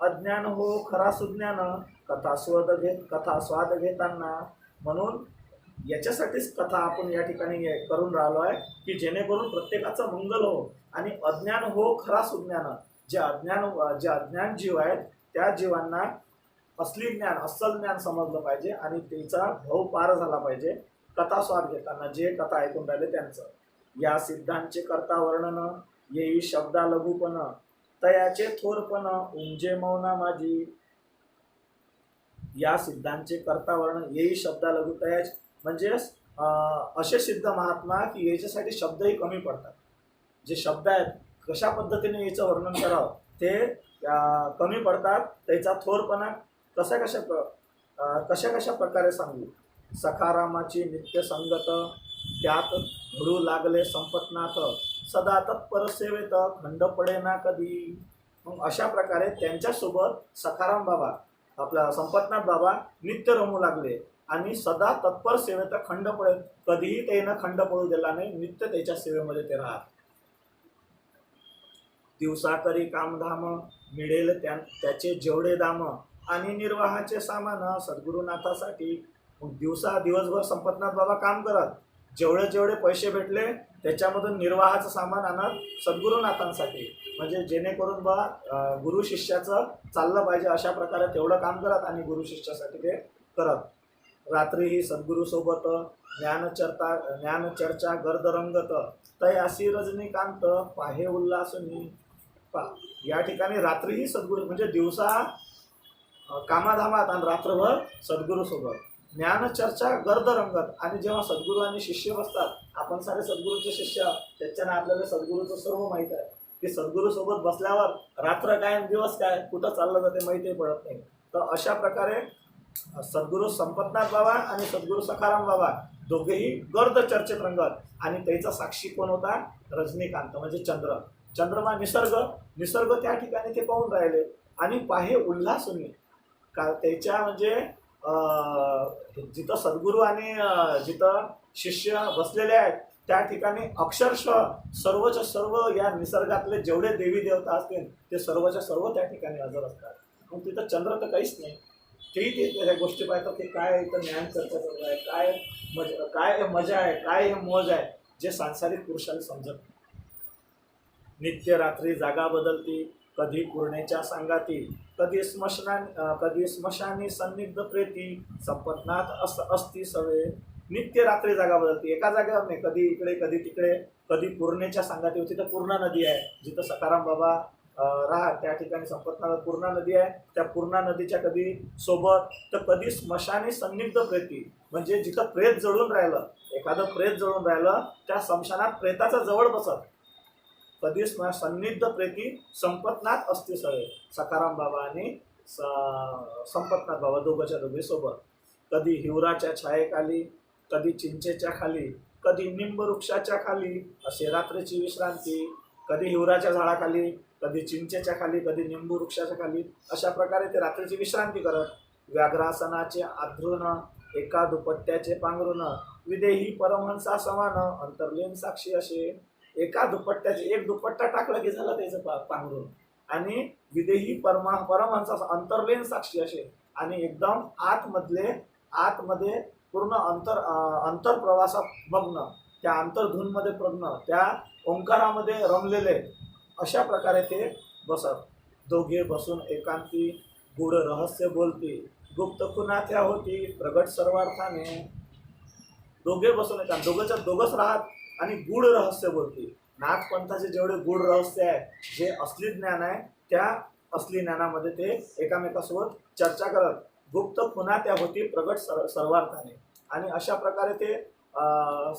अज्ञान हो खरा सुज्ञान कथा स्वाद घेताना. म्हणून याच्यासाठीच कथा आपण या ठिकाणी करून राहिलो आहे की जेणेकरून प्रत्येकाचं मंगल हो आणि अज्ञान हो खरा सुज्ञान. जे अज्ञान जीव आहेत त्या जीवांना असली ज्ञान अस्सल ज्ञान समजलं पाहिजे आणि त्याचा भाव पार झाला पाहिजे. कथा स्वाद घेताना जे कथा ऐकून राहिले त्यांचं. या सिद्धांचे करता वर्णन येई शब्दा लघुपण तयाचे थोरपण उमजे मौना माझी. या सिद्धांचे करता वर्णन येई शब्दा लघु तयाचे म्हणजे असे सिद्ध महात्मा की याच्यासाठी शब्दही कमी पडतात. जे शब्द आहेत कशा पद्धतीने याचं वर्णन करावं ते कमी पडतात. त्याचा थोरपणा कशा कशा प्रकारे सांगू. सखारामाची नित्य संगत त्यात घडू लागले संपतनाथ सदा तत्पर सेवेत खंड पडे ना कधी. मग अशा प्रकारे त्यांच्यासोबत सखाराम बाबा आपला संपतनाथ बाबा नित्य रमू लागले आणि सदा तत्पर सेवेत खंड पडे कधीही त्यानं खंड पडू दिला नाही. नित्य त्याच्या सेवेमध्ये ते राहत. दिवसा करी कामधाम मिळेल त्याचे जेवढे दाम आणि निर्वाहाचे सामान सद्गुरुनाथासाठी. दिवसभर संपतनाथ बाबा काम करत. जेवढे पैसे भेटले त्याच्यामधून निर्वाहाचं सामान आणत सद्गुरुनाथांसाठी. म्हणजे जेणेकरून गुरु शिष्याचं चाललं पाहिजे अशा प्रकारे तेवढं काम करत आणि गुरु शिष्यासाठी ते करत. रात्रीही सद्गुरूसोबत ज्ञानचर्चा गर्द रंगत तयासी रजनीकांत पाहे उल्हासनी. या ठिकाणी रात्रीही सद्गुरू म्हणजे दिवसा कामाधामात आणि रात्रभर सद्गुरूसोबत ज्ञानचर्चा गर्द रंगत. आणि जेव्हा सद्गुरू आणि शिष्य बसतात आपण सारे सद्गुरूचे शिष्य त्याच्यानं आपल्याला सद्गुरूचं सर्व माहीत आहे की सद्गुरूसोबत बसल्यावर रात्र काय आणि दिवस काय कुठं चाललं जाते माहिती पडत नाही. तर अशा प्रकारे सद्गुरू संपतनाथ बाबा आणि सद्गुरू सखाराम बाबा दोघेही गर्द चर्चेत रंगत. आणि त्याचा साक्षी कोण होता. रजनीकांत म्हणजे चंद्रमा निसर्ग त्या ठिकाणी ते पाहून राहिले. आणि पाहे उल्हासुनी का त्याच्या म्हणजे जिथं सद्गुरू आणि जिथं शिष्य बसलेले आहेत त्या ठिकाणी अक्षरशः सर्वच्या सर्व या निसर्गातले जेवढे देवी देवता असतील ते सर्वच्या सर्व त्या ठिकाणी हजर असतात. मग तिथं चंद्र तर काहीच नाही. तेही ते त्या गोष्टी पाहतात की काय इथं ज्ञान चर्चा चालू आहे, काय मजा आहे, काय हे मौज आहे जे सांसारिक पुरुषाला समजत. नित्य रात्री जागा बदलती कधी पूर्णेच्या सांगाती कधी स्मशानी सन्निग्ध प्रेती संपतनाथ असती सवे. नित्य रात्री जागा बदलती एका जागेवर नाही. कधी इकडे कधी तिकडे. कधी पूर्णेच्या सांगाती होती तर पूर्णा नदी आहे जिथं सखाराम बाबा राहत त्या ठिकाणी संपतनाथ पूर्णा नदी आहे. त्या पूर्णा नदीच्या कधी सोबत तर कधी स्मशानी सन्निग्ध प्रेती म्हणजे जिथं प्रेत जळून राहिलं एखादं प्रेत जळून राहिलं त्या स्मशानात प्रेताचा जवळ बसत. कधी सन्निग्ध प्रेती संपतनाथ असते सगळे सखाराम बाबा आणि संपतनाथ बाबा दोघे सोबत. कधी हिवराच्या छायेखाली कधी चिंचेच्या खाली कधी निंब वृक्षाच्या खाली असे रात्रीची विश्रांती. कधी हिवराच्या झाडाखाली कधी चिंचेच्या खाली कधी निंबू वृक्षाच्या खाली अशा प्रकारे ते रात्रीची विश्रांती करत. व्याघ्रासनाचे आधृण एका दुपट्ट्याचे पांघरून विदेही परमहंसा समान अंतर्लीन साक्षी असे. एका दुपट्ट्याचे एक दुपट्टा टाकला की झालं त्याचं पांघरून. आणि विदेही परमहंसा अंतर्लीन साक्षी असे. आणि एकदम आतमध्ये पूर्ण अंतरप्रवासात मग्न त्या अंतर्धूनमध्ये प्रज्ञ त्या ओंकारामध्ये रमलेले अशा प्रकारे ते बसत. दोघे बसून एकांती गूढ रहस्य बोलती गुप्त खुना त्या होती प्रगट सर्वार्थाने. दोघे बसून दोघंच राहत आणि गूढ रहस्य बोलती. नाथपंथाचे जेवढे गूढ रहस्य आहे जे असली ज्ञान आहे त्या असली ज्ञानामध्ये ते एकामेकासोबत चर्चा करत. गुप्त खुना त्या होती प्रगट सर्वार्थाने. आणि अशा प्रकारे ते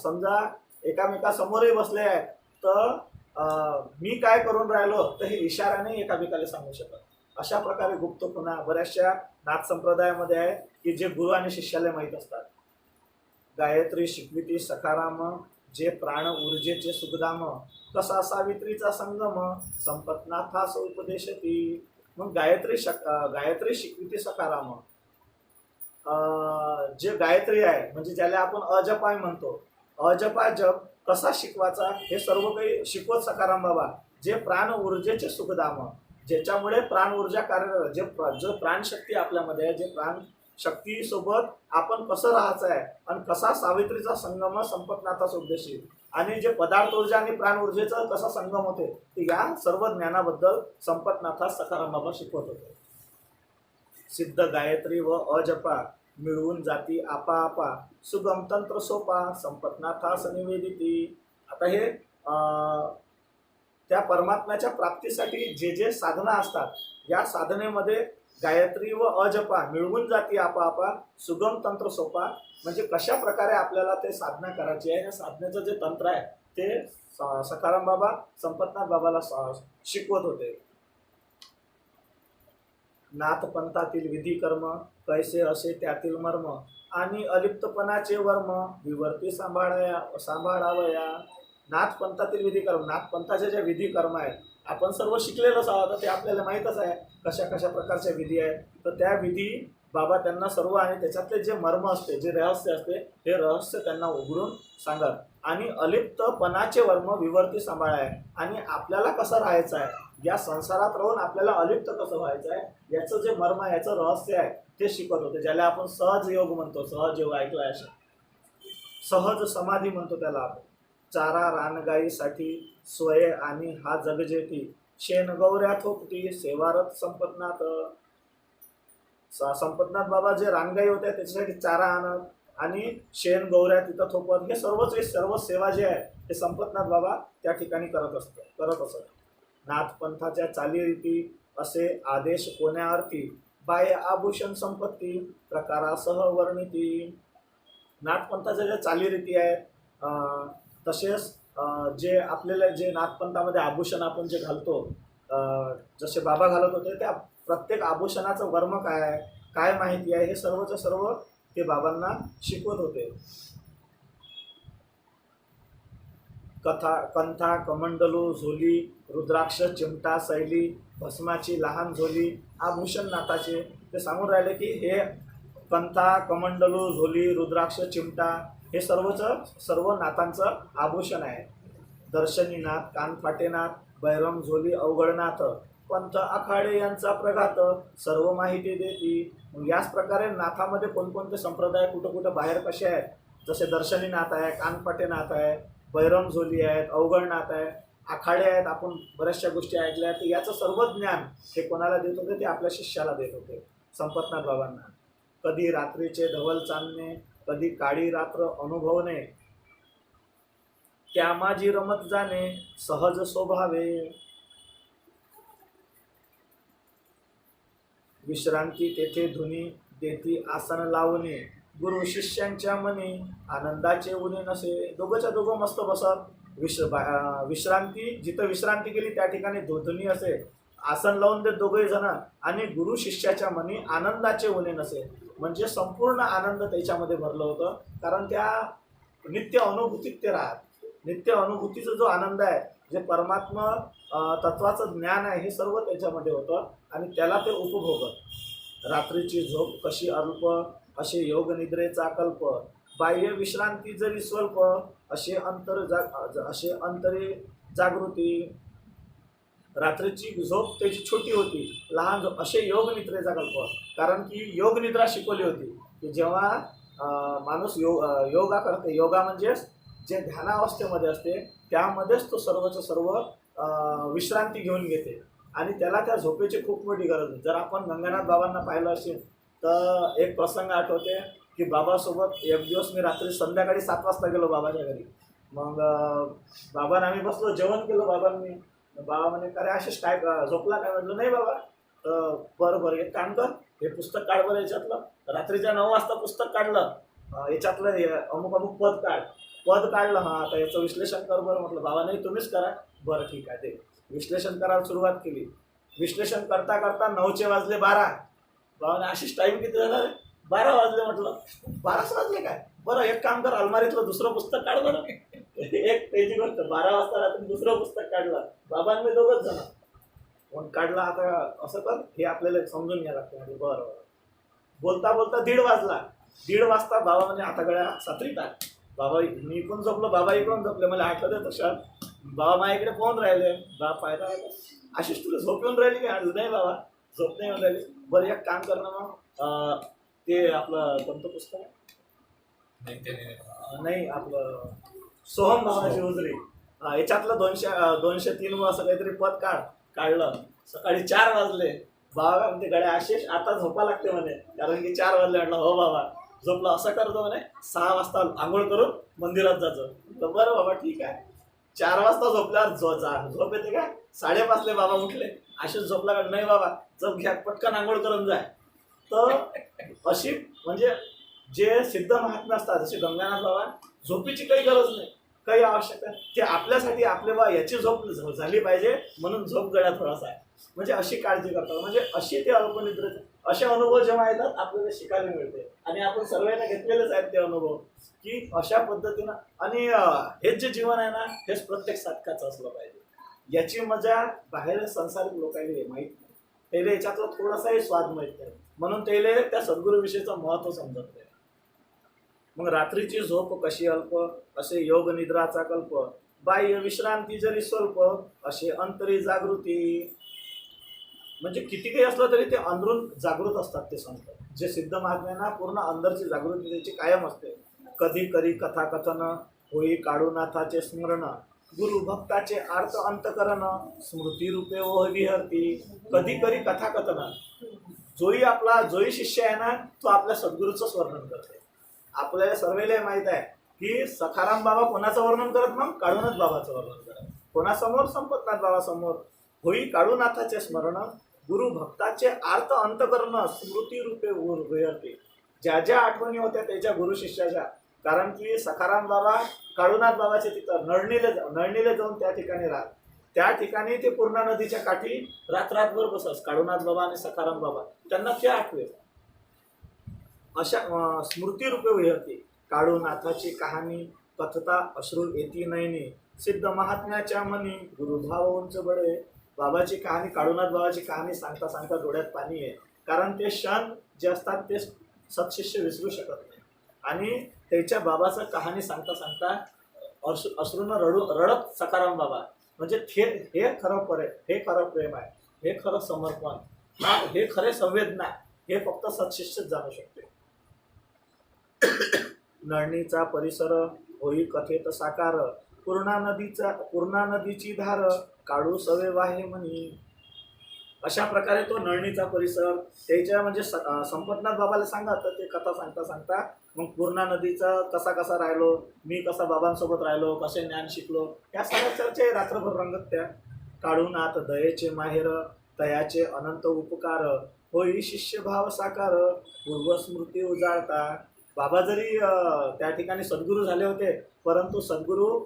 समजा एकामेकासमोरही बसले आहेत तर मी काय करून राहिलो तर हे इशाऱ्याने एकामेकाला सांगू शकत. अशा प्रकारे गुप्त खुना बऱ्याचशा नाथ संप्रदायामध्ये आहे की जे गुरु आणि शिष्याला माहीत असतात. गायत्री शिकविती सखाराम जे प्राण ऊर्जेचे सुखधाम कसा सावित्रीचा संगम संपतनाथास उपदेशती. मग गायत्री शिकविती सखाराम जे गायत्री आहे म्हणजे ज्याला आपण अजपाय म्हणतो. अजपा जप कसा शिकवायचा हे सर्व काही शिकवत सखाराम बाबा. जे प्राण ऊर्जेचे सुखधाम ज्याच्यामुळे प्राण ऊर्जा कार्यरत जो प्राणशक्ती आपल्यामध्ये आहे जे प्राणशक्तीसोबत आपण कसं राहायचं आहे आणि कसा सावित्रीचा संगम संपतनाथाचा उपदेशी. आणि जे पदार्थ ऊर्जा आणि प्राण ऊर्जेचा कसा संगम होते या सर्व ज्ञानाबद्दल संपतनाथास सखाराम बाबा शिकवत होते. सिद्ध गायत्री व अजपा मिळवून जाती आपा आपा सुगम तंत्र सोपा संपतनाथास निवेदिती. आता हे त्या परमात्म्याच्या प्राप्तीसाठी जे जे साधना असतात या साधनेमध्ये गायत्री व अजपा मिळवून जाती आपा आपा सुगम तंत्र सोपा, म्हणजे कशा प्रकारे आपल्याला ते साधना करायची आहे. या साधनेचं जे तंत्र आहे ते सखाराम बाबा संपतनाथ बाबाला शिकवत होते. नाथ पंथातील विधी कर्म कैसे असे त्यातील मर्म आणि अलिप्तपणाचे वर्म विवर्ती सांभाळावया. नाथ पंथातील विधी कर्म, नाथ पंथाचे जे विधी कर्म आहेत आपण सर्व शिकलेलोच आहोत, ते आपल्याला माहीतच आहे कशा कशा प्रकारच्या विधी आहेत. तर त्या विधी बाबा त्यांना सर्व आणि त्याच्यातले जे मर्म असते जे रहस्य असते हे रहस्य त्यांना उघडून सांगत. आणि अलिप्तपणाचे वर्म विवर्ती सांभाळाय, आणि आपल्याला कसं राहायचं आहे या संसारात राहून आपल्याला अलिप्त कसं व्हायचं आहे याचं जे मर्म आहे याचं रहस्य आहे ते शिकवत होते, ज्याला आपण सहज योग म्हणतो. सहज योग ऐकलाय असं, सहज समाधी म्हणतो त्याला आपण. चारा रानगाईसाठी स्वय आणि हा जगजेती शेण गौऱ्या थोपटी सेवारत संपतनाथ. संपतनाथ बाबा जे रानगाई होत्या त्याच्यासाठी चारा आणत आणि शेण गौऱ्या तिथं थोपत, हे सर्व सेवा जे आहे ते संपतनाथ बाबा त्या ठिकाणी करत असत. नाथ पंथाच्या चालीरीती असे आदेश कोण्या अर्थी बाह्य आभूषण संपत्ती प्रकारासह वर्णिती. नाथ पंथाच्या ज्या चालीरीती आहेत तसेच जे आपल्याला जे नाथपंथामध्ये आभूषण आपण जे घालतो जसे बाबा घालत होते त्या प्रत्येक आभूषणाचं वर्म काय आहे, काय माहिती आहे, हे सर्वचं सर्व ते बाबांना शिकवत होते. कंथा कमंडलू झोली रुद्राक्ष चिमटा शैली भस्माची लहान झोली आभूषण नाथाचे. ते सांगून राहिले की हे कंथा कमंडलू झोली रुद्राक्ष चिमटा हे सर्व नाथांचं आभूषण आहे. दर्शनी नाथ कानफाटेनाथ बैरम झोली अवघडनाथ पंथ आखाडे यांचा प्रघात सर्व माहिती देती. याच प्रकारे नाथामध्ये कोणकोणते संप्रदाय कुठं कुठं बाहेर कसे आहेत, जसे दर्शनी नाथ आहे, कानफाटे नाथ आहे, बैरम झोली आहेत, अवघडनाथ आहे, आखाडे आहेत. आपण बऱ्याचशा गोष्टी ऐकल्या आहेत. याचं सर्व ज्ञान हे कोणाला देत होते, ते आपल्या शिष्याला देत होते संपतनाथ बाबांना. कधी रात्रीचे धवल चांदणे कधी काळी रात्र अनुभवणे त्या माझी रमत जाणे सहज स्वभावे. विश्रांती तेथे धुनी देती आसन लावणे गुरु शिष्यांच्या मनी आनंदाचे उणे नसे. दोघंच्या दोघं मस्त बसत विश्रांती जिथं विश्रांती केली त्या ठिकाणी धुनी असे आसन लावून देत दोघे जण, आणि गुरु शिष्याच्या मनी आनंदाचे उणे नसे, म्हणजे संपूर्ण आनंद त्याच्यामध्ये भरलं होतं. कारण त्या नित्य अनुभूतीत ते राहत. नित्य अनुभूतीचा जो आनंद आहे, जे परमात्मा तत्वाचं ज्ञान आहे, हे सर्व त्याच्यामध्ये होतं आणि त्याला ते उपभोगत. रात्रीची झोप कशी अल्प असे योग निद्रेचा कल्प बाह्य विश्रांती जरी स्वल्प असे अंतरे जागृती. रात्रीची झोप त्याची छोटी होती, लहान झोप असे योग निद्रेचा कल्प. कारण की योग निद्रा शिकवली होती की जेव्हा माणूस योगा करते, योगा म्हणजे जे ध्यानावस्थेमध्ये असते त्यामध्येच तो सर्वचं सर्व विश्रांती घेऊन घेते आणि त्याला त्या झोपेची खूप मोठी गरज आहे. जर आपण गंगानाथ बाबांना पाहिलं असेल तर एक प्रसंग आठवते की बाबासोबत एक दिवस मी रात्री संध्याकाळी 7 वाजता गेलो बाबाच्या घरी. मग बाबांना आम्ही बसलो, जेवण केलं बाबांनी. बाबा म्हणे काय असेच काय झोपला काय? म्हटलं नाही बाबा. तर बरं एक काम कर, हे पुस्तक काढ बरं याच्यातलं. रात्रीच्या 9 वाजता पुस्तक काढलं, याच्यातलं अमुक अमुक पद काढलं. हां आता याचं विश्लेषण कर बरं. म्हटलं बाबा नाही तुम्हीच करा. बरं ठीक आहे. ते विश्लेषण करायला सुरुवात केली. विश्लेषण करता करता 9चे वाजले 12. बाबाने अशीच टाईम किती झाला? 12 वाजले. म्हटलं 12 वाजले काय? बरं एक काम कर, अलमारीतलं दुसरं पुस्तक काढ बरं. एक त्याची गोष्ट 12 वाजता रात्री दुसरं पुस्तक काढलं. बाबांनी दोघंच जण मग काढला. आता असं कर, हे आपल्याला समजून घ्यायला लागतं. बरं बोलता बोलता 1:30 वाजला. 1:30 वाजता बाबा म्हणजे आता गळ्या सात्री टाक. बाबा मी इकडून झोपलो, बाबा इकडून झोपले. मला आठवत आहे तशा बाबा माझ्याकडे फोन राहिले. बाबा फायदा आहे अशीच तुला झोप येऊन राहिली काय? नाही बाबा झोप नाही येऊन राहिली. बरं एक काम कर ना मग, ते आपलं कोणतं पुस्तक नाही आपलं सोहम भावाची उजरी, याच्यातलं 203 असं काहीतरी पद काढलं. सकाळी 4 वाजले. बाबा म्हणते गड्या आशिष आता झोपा लागते म्हणे, कारण की 4 वाजले. म्हटलं हो बाबा झोपलं. असं करतो म्हणे 6 वाजता आंघोळ करून मंदिरात जायचं. तर बरं बाबा ठीक आहे. 4 वाजता झोपल्यावर झोप येते का? 5:30 बाबा उठले. आशिष झोपला का? नाही बाबा झोप घ्या, पटकन आंघोळ करून जाय. तर अशी म्हणजे जे सिद्ध महात्मा असतात जसे गंगानाथ बाबा, झोपेची काही गरज नाही, काही आवश्यकता. ते आपल्यासाठी आपले बा याची झोप झाली पाहिजे म्हणून झोप गळ्यात थोडासा आहे, म्हणजे अशी काळजी करतात. म्हणजे अशी ते अल्पनिद्रेत असे अनुभव जेव्हा येतात आपल्याला शिकायला मिळते. आणि आपण सर्वांना घेतलेलेच आहेत ते अनुभव, की अशा पद्धतीनं. आणि हेच जे जीवन आहे ना, हेच प्रत्येक साधकाचं असलं पाहिजे. याची मजा बाहेर संसारिक लोकांना माहीत नाही. त्याला याच्यातला थोडासाही स्वाद माहीत नाही, म्हणून त्याला त्या सद्गुरूविषयीचं महत्त्व समजत नाही. मग रात्रीची झोप कशी अल्प, असे योग निद्राचा कल्प. बाह्य विश्रांती जरी स्वल्प, असे अंतरी जागृती. म्हणजे किती काही असलं तरी ते अंदरून जागृत असतात ते संत. जे सिद्ध महात्म्यांना पूर्ण अंदरची जागृती त्याची कायम असते. कधी करी कथाकथन, होई काळूनाथाचे स्मरण. गुरु भक्ताचे आर्त अंतकरण, स्मृती रूपे ओह विहरती. कधी करी कथाकथन. जोही शिष्य आहे ना, तो आपल्या सद्गुरूचंच वर्णन करते. आपल्याला सर्वेला माहीत आहे की सखाराम बाबा कोणाचं वर्णन करत, मग काळूनाथ बाबाचं वर्णन करत. कोणासमोर? संपतनाथ बाबा समोर. होई काळूनाथाचे स्मरण, गुरु भक्ताचे आर्त अंतकरण, स्मृती रूपे विहरते. ज्या ज्या आठवणी होत्या त्याच्या गुरु शिष्याच्या, कारण की सखाराम बाबा काळूनाथ बाबाचे तिथं नळणीला जाऊन त्या ठिकाणी राहत. त्या ठिकाणी ते पूर्णा नदीच्या काठी रात्रभर बसत. काळूनाथ बाबा आणि सखाराम बाबा त्यांना ते आठवे. अशा स्मृती रूपे विहरते. काळूनाथाची कहाणी कथता अश्रू येती नयनी. सिद्ध महात्म्याच्या मनी गुरुभाव उंच बळे. बाबाची कहाणी, काळूनाथ बाबाची कहाणी सांगता सांगता डोळ्यात पाणी आहे. कारण ते क्षण जे असतात ते सत्शिष्य विसरू शकत नाही. आणि त्याच्या बाबाचं कहाणी सांगता सांगता अश्रूनं रडत सखाराम बाबा. म्हणजे हे खरं प्रेम आहे, हे खरं समर्पण, हे खरे संवेदना, हे फक्त सत्शिष्यच जाणू शकते. नळणीचा परिसर होई कथेत साकार. पूर्णा नदीची धार, काळू सवे वाहे म्हणी. अशा प्रकारे तो नळणीचा परिसर त्याच्या म्हणजे संपतनाथ बाबाला सांगा, तर ते कथा सांगता सांगता मग पूर्णा नदीचा कसा राहिलो, मी कसा बाबांसोबत राहिलो, कसे ज्ञान शिकलो, या सगळ्या चर्चा रात्रभर रंगत त्या. काळूनाथ दयेचे माहेर, तयाचे अनंत उपकार. होई शिष्यभाव साकार, पूर्वस्मृती उजाळता. बाबा जरी त्या ठिकाणी सद्गुरू झाले होते, परंतु सद्गुरू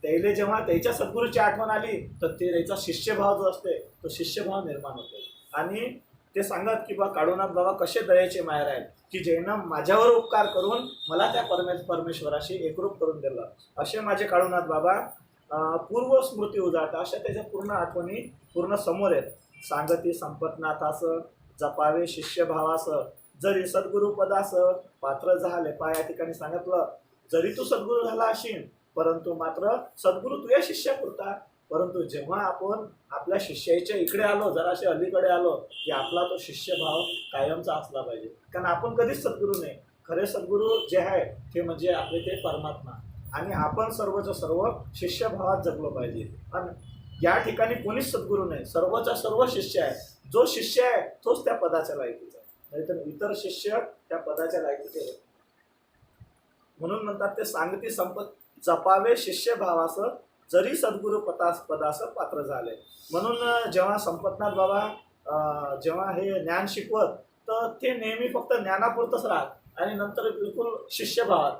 त्याला जेव्हा त्याच्या सद्गुरूची आठवण आली तर ते त्याचा शिष्यभाव जो असते तो शिष्यभाव निर्माण होतो. आणि ते सांगत की बा काळूनाथ बाबा कसे दयेचे माहेर आहेत, की ज्यानं माझ्यावर उपकार करून मला त्या परमेश्वराशी एकरूप करून दिलं. असे माझे काळूनाथ बाबा पूर्व स्मृती उजाळता. अशा त्याच्या पूर्ण आठवणी पूर्ण समोर आहेत. सांगती संपतनाथास, जपावे शिष्यभावास. जरी सद्गुरुपदास पात्र झाले. या ठिकाणी सांगितलं जरी तू सद्गुरू झाला असेल, परंतु मात्र सद्गुरू तुझ्या शिष्यापुरता. परंतु जेव्हा आपण आपल्या शिष्याच्या इकडे आलो, जराशे अलीकडे आलो, की आपला तो शिष्यभाव कायमचा असला पाहिजे. कारण आपण कधीच सद्गुरू नाही. खरे सद्गुरू जे आहे ते म्हणजे आपले ते परमात्मा. आणि आपण सर्वच्या सर्व शिष्यभावात जगलो पाहिजे. आणि या ठिकाणी कोणीच सद्गुरू नाही, सर्वच्या सर्व शिष्य आहे. जो शिष्य आहे तोच त्या पदाच्या लायकीचा, नाहीतर इतर शिष्य त्या पदाच्या लायकीचे. म्हणून म्हणतात ते सांगती संपत जपावे शिष्यभावास, जरी सद्गुरू पदास पात्र झाले. म्हणून जेव्हा संपतनाथ बाबा जेव्हा हे ज्ञान शिकवत, तर ते नेहमी फक्त ज्ञानापुरतच राहत आणि नंतर बिलकुल शिष्यभावात,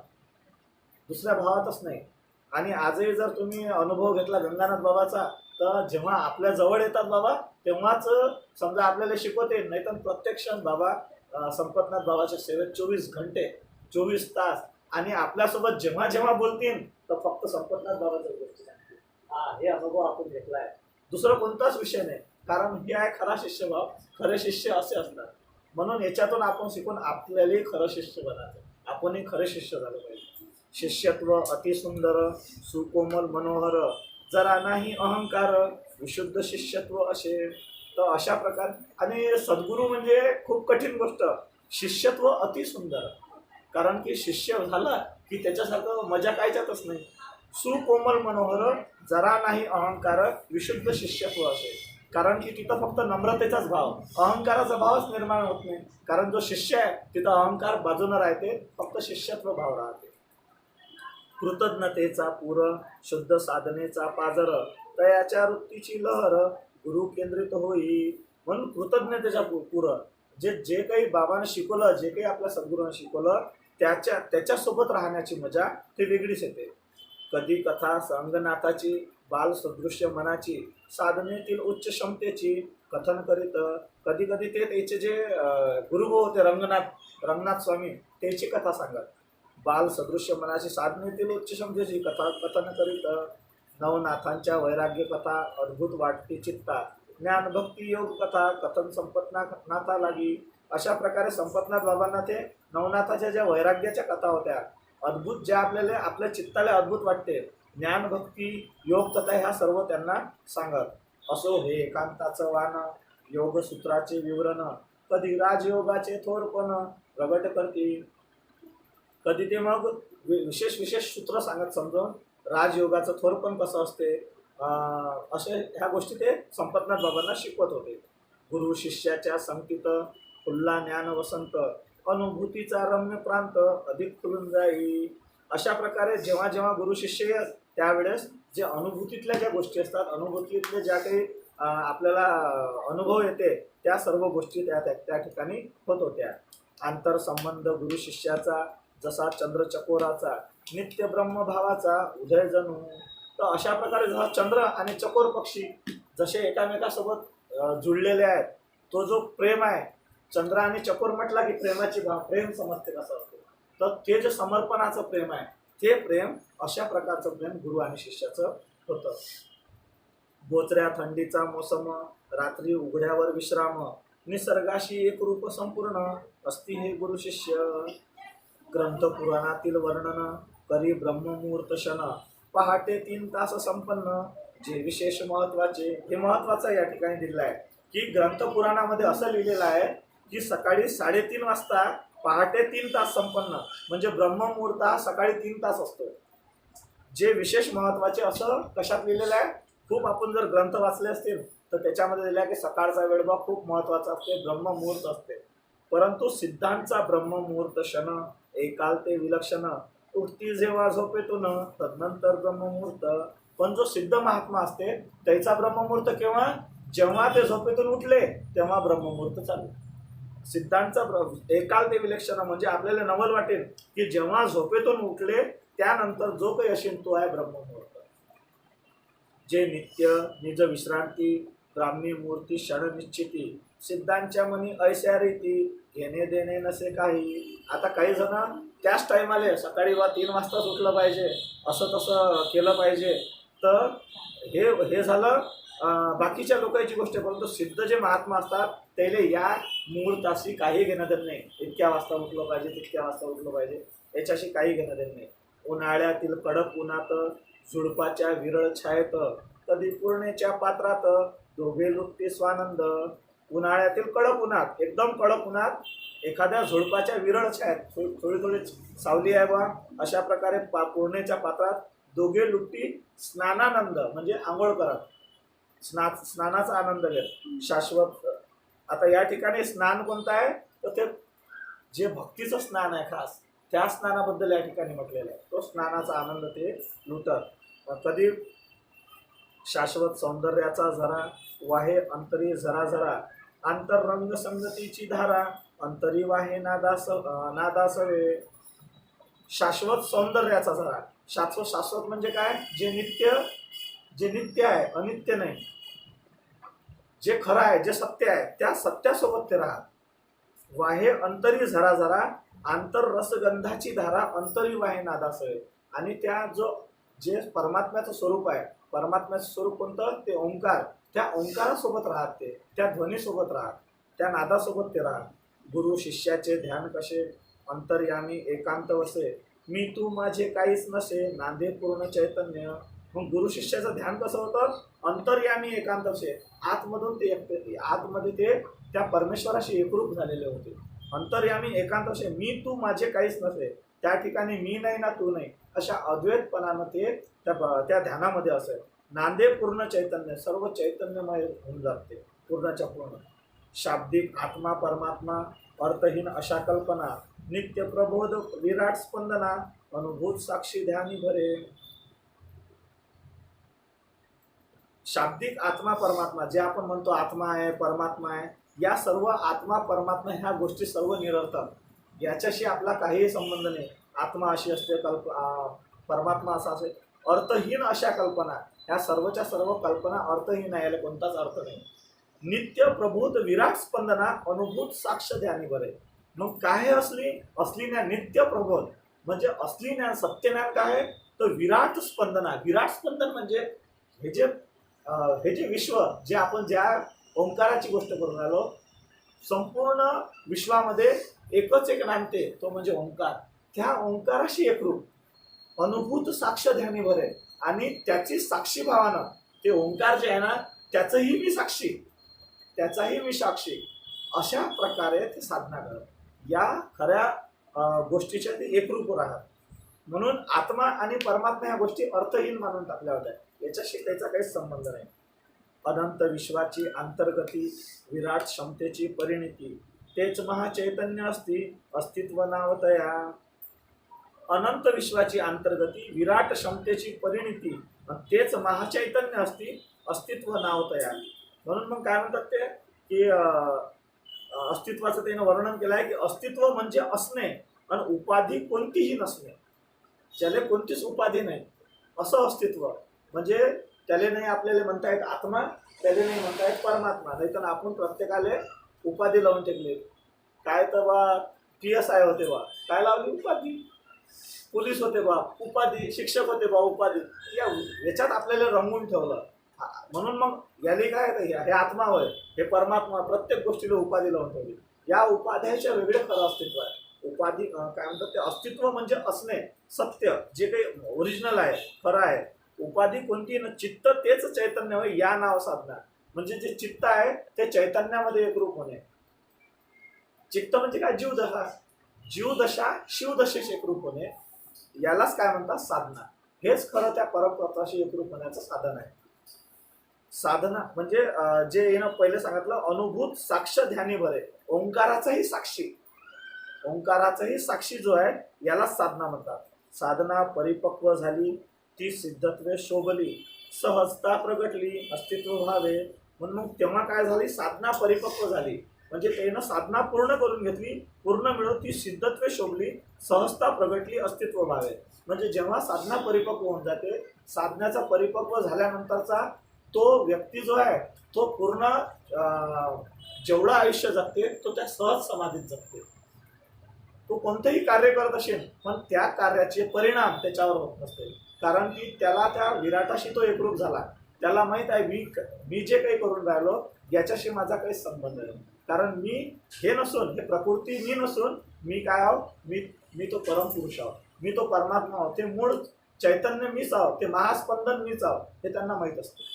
दुसऱ्या भावातच नाही. आणि आजही जर तुम्ही अनुभव घेतला गंगानाथ बाबाचा, तर जेव्हा आपल्या जवळ येतात बाबा तेव्हाच समजा आपल्याला शिकवते, नाही तर प्रत्यक्ष बाबा संपतनाथ बाबाच्या सेवेत 24 घंटे 24 तास. आणि आपल्यासोबत जेव्हा जेव्हा बोलतील तर फक्त संपतनाथ बाबाच्या गोष्टी सांगतील. हे अनुभव आपण घेतला आहे, दुसरं कोणताच विषय नाही. कारण हे आहे खरा शिष्यभाव. खरे शिष्य असे असतात. म्हणून याच्यातून आपण शिकून आपल्यालाही खरं शिष्य बनायचं, आपणही खरे शिष्य झालं पाहिजे. शिष्यत्व अतिसुंदर, सुकोमल मनोहर, जरा नाही अहंकार, विशुद्ध शिष्यत्व असे. तर अशा प्रकारे. आणि सद्गुरू म्हणजे खूप कठीण गोष्ट. शिष्यत्व अतिसुंदर, कारण की शिष्य झाला की त्याच्यासारखं मजा कायच्यातच नाही. सुकोमल मनोहर, जरा नाही अहंकार, विशुद्ध शिष्यत्व असे. कारण की तिथं फक्त नम्रतेचाच भाव, अहंकाराचा भावच निर्माण होत नाही. कारण जो शिष्य आहे तिथं अहंकार बाजूनं राहते, फक्त शिष्यत्व भाव राहते. कृतज्ञतेचा पूर, शुद्ध साधनेचा पाजर, तयाच्या वृत्तीची लहर, गुरु केंद्रित होई. म्हणून कृतज्ञतेच्या पूर, जे जे काही बाबांना शिकवलं, जे काही आपल्या सद्गुरूंना शिकवलं, त्याच्यासोबत राहण्याची मजा ती वेगळीच येते. कधी कथा संगनाथाची, बाल सदृश्य मनाची, साधनेतील उच्च क्षमतेची कथन करीत. कधी कधी ते त्याचे जे गुरुभाऊ होते रंगनाथ स्वामी, त्याची कथा सांगत. बाल सदृश्य मनाची, साधनेतील उच्च क्षमतेची कथन करीत. नवनाथांच्या वैराग्य कथा अद्भुत वाटते चित्ता, ज्ञान भक्ती योग कथा कथन संपतनाथा लागी. अशा प्रकारे संपतनाथ बाबांना ते नवनाथाच्या ज्या वैराग्याच्या कथा होत्या, अद्भुत, ज्या आपल्या चित्ताला अद्भुत वाटते, ज्ञान भक्ती योग कथा ह्या सर्व त्यांना सांगत. असो हे एकांताचं वान, योगसूत्राचे विवरण, कधी राजयोगाचे थोरपण प्रगट करते. कधी ते मग विशेष सूत्र सांगत समजून, राजयोगाचं थोरपण कसं असते, असे ह्या गोष्टी ते संपतनाथ बाबांना शिकवत होते. गुरु शिष्याच्या संगतीत खुल्ला ज्ञान वसंत, अनुभूतीचा रम्य प्रांत अधिक खुलून जाई. अशा प्रकारे जेव्हा जेव्हा गुरु शिष्य त्यावेळेस जे अनुभूतीतल्या ज्या गोष्टी असतात, अनुभूतीतल्या ज्या काही आपल्याला अनुभव येते, त्या सर्व गोष्टी त्या ठिकाणी होत होत्या. आंतरसंबंध गुरु शिष्याचा जसा चंद्रचकोराचा, नित्य ब्रह्मभावाचा उदय जणू. तर अशा प्रकारे जसा चंद्र आणि चकोर पक्षी जसे एकामेकासोबत जुळलेले आहेत, तो जो प्रेम आहे, चंद्र आणि चकोर म्हटला की प्रेमाची प्रेम समजते कसं असते, तर ते जे समर्पणाचं प्रेम आहे, ते प्रेम, अशा प्रकारचं प्रेम गुरु आणि शिष्याचं होतं. बोचऱ्या थंडीचा मोसम, रात्री उघड्यावर विश्राम, निसर्गाशी एक रूप संपूर्ण असती हे गुरु शिष्य. ग्रंथ पुराणातील वर्णन करी ब्रह्ममुहूर्त क्षण, पहाटे 3 तास संपन्न जे विशेष महत्वाचे. हे महत्वाचं या ठिकाणी दिलेलं आहे की ग्रंथ पुराणामध्ये असं लिहिलेलं आहे की सकाळी 3:30 वाजता पहाटे 3 तास संपन्न, म्हणजे ब्रह्ममुहूर्त हा सकाळी 3 तास असतो. जे विशेष महत्वाचे असं कशात लिहिलेलं आहे, खूप आपण जर ग्रंथ वाचले असतील तर त्याच्यामध्ये दिलं आहे की सकाळचा वेळ बा खूप महत्वाचा असते, ब्रह्ममुहूर्त असते. परंतु सिद्धांचा ब्रह्ममुहूर्त क्षण एकालते विलक्षण, उठती जेव्हा झोपेतून तदनंतर ब्रह्ममुहूर्त. पण जो सिद्ध महात्मा असते त्याचा ब्रह्ममुहूर्त केव्हा, जेव्हा ते झोपेतून उठले तेव्हा ब्रह्ममुहूर्त चालू. सिद्धांचा एकालते विलक्षण म्हणजे आपल्याला नवल वाटेल की जेव्हा झोपेतून उठले त्यानंतर जो काही असेल तो आहे ब्रह्ममुहूर्त. जे नित्य निज विश्रांती, ब्राह्मी मूर्ती क्षण निश्चिती, सिद्धांच्या मनी ऐशा रीती, घेणे देणे नसे काही. आता काही जण त्याच टायमाले सकाळी 3 वाजताच उठलं पाहिजे, असं तसं केलं पाहिजे, तर हे झालं बाकीच्या लोकांची गोष्ट. परंतु सिद्ध जे महात्मा असतात त्याला या मुहूर्ताशी काही घेणं देणं नाही. इतक्या वाजता उठलं पाहिजे, तितक्या वाजता उठलं पाहिजे, याच्याशी काही घेणं देणं नाही. उन्हाळ्यातील कडक उन्हात, झुडपाच्या विरळ छायेत, कधी पूर्णेच्या पात्रात दोघे लुटते स्वानंद. उन्हाळ्यातील कडक उन्हात, एकदम कडक उन्हात, एखाद्या झुडपाच्या विरळ छायेत, थोडी सावली आहे बा, अशा प्रकारे पूर्णेच्या पात्रात दोघे लुटती स्नानानंद, म्हणजे आंघोळ करत, स्नानाचा आनंद घेत शाश्वत. आता या ठिकाणी स्नान कोणतं आहे, तर ते जे भक्तीचं स्नान आहे खास, त्या स्नानाबद्दल या ठिकाणी म्हटलेलं आहे. तो स्नानाचा आनंद ते लुटत. कधी शाश्वत सौंदर्याचा झरा वाहे अंतरी झरा झरा, आंतररंग संगतीची धारा अंतरी वाहे नादासवे. शाश्वत सौंदर्याचा झरा, शाश्वत म्हणजे काय, जे नित्य आहे, अनित्य नाही, जे खरं आहे, जे सत्य आहे, त्या सत्यासोबत ते राहत. वाहे अंतरी झरा झरा, आंतर रसगंधाची धारा अंतरी वाहे नादासवे. आणि त्या जे परमात्म्याचं स्वरूप आहे, परमात्म्याचं स्वरूप कोणतं, ते ओंकार, त्या ओंकारासोबत राहत, ते त्या ध्वनीसोबत राहत, त्या नादासोबत ते राहत. गुरु शिष्याचे ध्यान कसे, अंतर्यामी एकांत वसे, मी तू माझे काहीच नसे, नांदे पूर्ण चैतन्य. मग गुरु शिष्याचं ध्यान कसं होतं, अंतर्यामी एकांत वसे, आतमध्ये ते त्या परमेश्वराशी एकरूप झालेले होते. अंतर्यामी एकांत वसे, मी तू माझे काहीच नसे, त्या ठिकाणी मी नाही ना तू नाही, अशा अद्वैतपणानं ते त्या ध्यानामध्ये असेल. नांदे पूर्ण चैतन्य, सर्व चैतन्यमय होऊन जाते पूर्णच्या पूर्ण. शाब्दिक आत्मा परमात्मा, अर्थहीन अशा कल्पना, नित्य प्रबोध विराट स्पंदना, अनुभूत साक्षी ध्यानी भरे. शाब्दिक आत्मा परमात्मा, जे आपण म्हणतो आत्मा आहे परमात्मा आहे, या सर्व आत्मा परमात्मा ह्या गोष्टी सर्व निरर्थक, याच्याशी आपला काहीही संबंध नाही. आत्मा अशी असते, परमात्मा असा असेल. अर्थहीन अशा कल्पना, ह्या सर्वच्या सर्व कल्पना अर्थहीन आहे, याला कोणताच अर्थ नाही. नित्य प्रभूत विराट स्पंदना, अनुभूत साक्ष ध्यानी बरे. मग काय असली ज्ञान? नित्य प्रबोध म्हणजे असली ज्ञान, सत्य ज्ञान काय आहे? तर विराट स्पंदना. विराट स्पंदन म्हणजे हे जे विश्व, जे आपण ज्या ओंकाराची गोष्ट करून राहिलो, संपूर्ण विश्वामध्ये एकच एक नांदते, तो म्हणजे ओंकार. त्या ओंकाराशी एकरूप, अनुभूत साक्ष ध्यानी भरे, आणि त्याची साक्षी भावानं, ते ओंकार जे आहे ना, त्याचंही मी साक्षी, त्याचाही मी साक्षी, अशा प्रकारे ते साधना करत या खऱ्या गोष्टीच्या ते एकरूप राहत. म्हणून आत्मा आणि परमात्मा ह्या गोष्टी अर्थहीन मानून टाकल्या होत्या, याच्याशी त्याचा काहीच संबंध नाही. अनंत विश्वाची अंतर्गती, विराट क्षमतेची परिणिती, तेच महाचैतन्य असती, अस्तित्व नावतया. अनंत विश्वाची अंतर्गती, विराट क्षमतेची परिणिती, तेच महाचैतन्य असती, अस्तित्व नावतया. म्हणून मग काय म्हणतात ते, की अस्तित्वाचं त्यानं वर्णन केलं आहे, की अस्तित्व म्हणजे असणे आणि उपाधी कोणतीही नसणे. ज्याला कोणतीच उपाधी नाही असं अस्तित्व. म्हणजे त्याला नाही आपल्याला म्हणता येत आत्मा, त्याला नाही म्हणता येत परमात्मा. नाही तर आपण प्रत्येकाला उपाधी लावून टेकले. काय तर बा PSI होते बा, काय लावली? उपाधी. पोलीस होते बा, उपाधी. शिक्षक होते बा, उपाधी. याच्यात आपल्याला रंगवून ठेवलं. म्हणून मग याले काय, हे आत्मा होय, हे परमात्मा, प्रत्येक गोष्टीला उपाधी लावून ठेवली. या उपाध्याच्या वेगळे खरं अस्तित्व आहे. उपाधी काय म्हणतात ते, अस्तित्व म्हणजे असणे, सत्य, जे काही ओरिजिनल आहे, खरं आहे. उपाधी कोणती न, चित्त तेच चैतन्य होय, या नाव साधना. म्हणजे जे चित्त आहे ते चैतन्यामध्ये एकरूप होणे. चित्त म्हणजे काय? जीवदशा. जीवदशा शिवदशेचे एकरूप होणे, यालाच काय म्हणतात? साधना. हेच खरं त्या परतत्वाशी एकरूप होण्याचं साधन आहे. साधना म्हणजे जे येणं पहिले सांगितलं, अनुभूत साक्ष ध्यानी भरे, ओंकाराचाही साक्षी. ओंकाराचाही साक्षी जो आहे, यालाच साधना म्हणतात. साधना परिपक्व झाली, ती सिद्धत्वे शोभली, सहजता प्रगटली, अस्तित्व व्हावे. म्हणून मग तेव्हा काय झाली? साधना परिपक्व झाली, म्हणजे त्यानं साधना पूर्ण करून घेतली, पूर्ण मिळवून ती सिद्धत्वे शोभली, सहजता प्रगटली, अस्तित्व व्हावे. म्हणजे जेव्हा साधना परिपक्व होऊन जाते, साधण्याचा परिपक्व झाल्यानंतरचा तो व्यक्ती जो आहे, तो पूर्ण जेवढं आयुष्य जगते, तो त्या सहज समाधीत जगते. तो कोणतेही कार्य करत असेल, पण त्या कार्याचे परिणाम त्याच्यावर होत नसते, कारण की त्याला त्या विराटाशी तो एकरूप झाला. त्याला माहीत आहे, मी जे काही करून राहिलो याच्याशी माझा काही संबंध नाही, कारण मी हे नसून, हे प्रकृती मी नसून, मी काय आहो, मी तो परमपुरुष आहो, मी तो परमात्मा आहो, ते मूळ चैतन्य मीच आहो, ते महास्पंदन मीच आहो, हे त्यांना माहीत असते.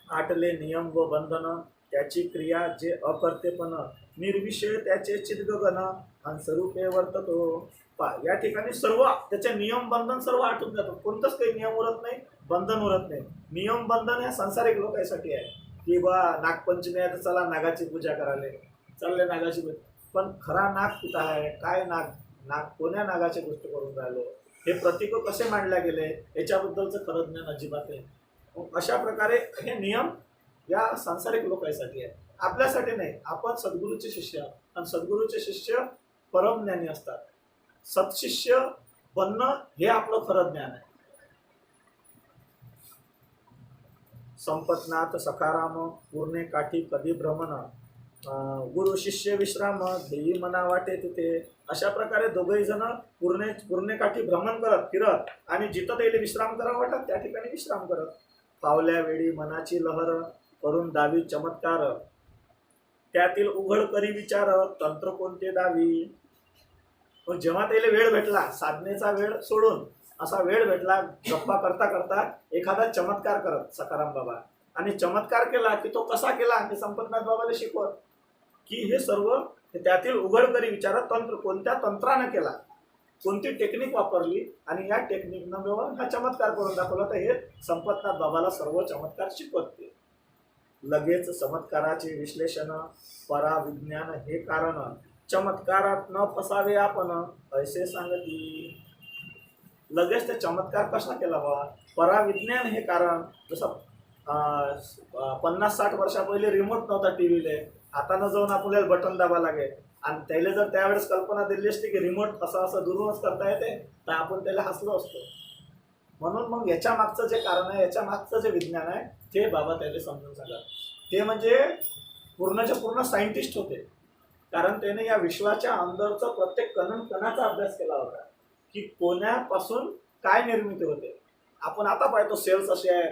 आटले नियम व बंधन, त्याची क्रिया जे अकर्तेपण, निर्विषय त्याचे चिद्गगन, आणि स्वरूपे वर्ततो. या ठिकाणी सर्व त्याचे नियम बंधन सर्व आटून जातात. कोणतंच काही नियम उरत नाही, बंधन उरत नाही. नियम बंधन ह्या सांसारिक लोकांसाठी आहे, की बा नागपंचमी आहे तर चला नागाची पूजा करायला चालले, नागाची पूजा. पण खरा नाग कुठं आहे? काय नाग कोण्या नागाची गोष्ट करून राहिलो? हे प्रतीक कसे मांडले गेले, याच्याबद्दलचं खरं ज्ञान अजिबात नाही. अशा प्रकारे हे नियम या सांसारिक लोकांसाठी आहे, आपल्यासाठी नाही. आपण सद्गुरूचे शिष्य, आणि सद्गुरूचे शिष्य परमज्ञानी असतात. सत्शिष्य बनणं हे आपलं खरं ज्ञान आहे. संपतनाथ सखाराम, पूर्णे काठी कधी भ्रमण, गुरु शिष्य विश्राम, देई मना वाटे तिथे. अशा प्रकारे दोघेही जण पूर्णे काठी भ्रमण करत फिरत, आणि जिथं त्याला विश्राम करा वाटत त्या ठिकाणी विश्राम करत. पावल्या वेळी मनाची लहर, करून दावी चमत्कार, त्यातील उघड करी विचार, तंत्र कोणते दावी. पण जेव्हा त्याला वेळ भेटला, साधनेचा वेळ सोडून असा वेळ भेटला, गप्पा करता करता एखादा चमत्कार करत सखाराम बाबा. आणि चमत्कार केला की तो कसा केला हे संपतनाथ बाबाला शिकवत, की हे सर्व त्यातील उघड करी विचार, तंत्र कोणत्या तंत्राने केला. कोणती टेक्निक वापरली आणि या टेक्निकनं बाबा हा चमत्कार करून दाखवला. तर हे संपतनाथ बाबाला सर्व चमत्कार शिकवते. लगेच चमत्काराचे विश्लेषण पराविज्ञान हे कारण चमत्कारात न फसावे आपण ऐसे सांगती. लगेच ते चमत्कार कसा केला बा, पराविज्ञान हे कारण. जसं 50-60 वर्षा पहिले रिमोट नव्हता टीव्हीले, आता न जाऊन आपल्याला बटन दाबा लागेल. आणि त्याला जर त्यावेळेस कल्पना दिली असती की रिमोट असं असं दुरूनच करता येते, तर आपण त्याला हसलो असतो. म्हणून मग याच्या मागचं जे कारण आहे, याच्या मागचं जे विज्ञान आहे, ते बाबा त्याला समजून सांगा. ते म्हणजे पूर्णच्या पूर्ण सायंटिस्ट होते. कारण त्याने या विश्वाच्या अंदरचा प्रत्येक कणाचा अभ्यास केला होता की कोणापासून काय निर्मिती होते. आपण आता पाहतो सेल्स असे आहे,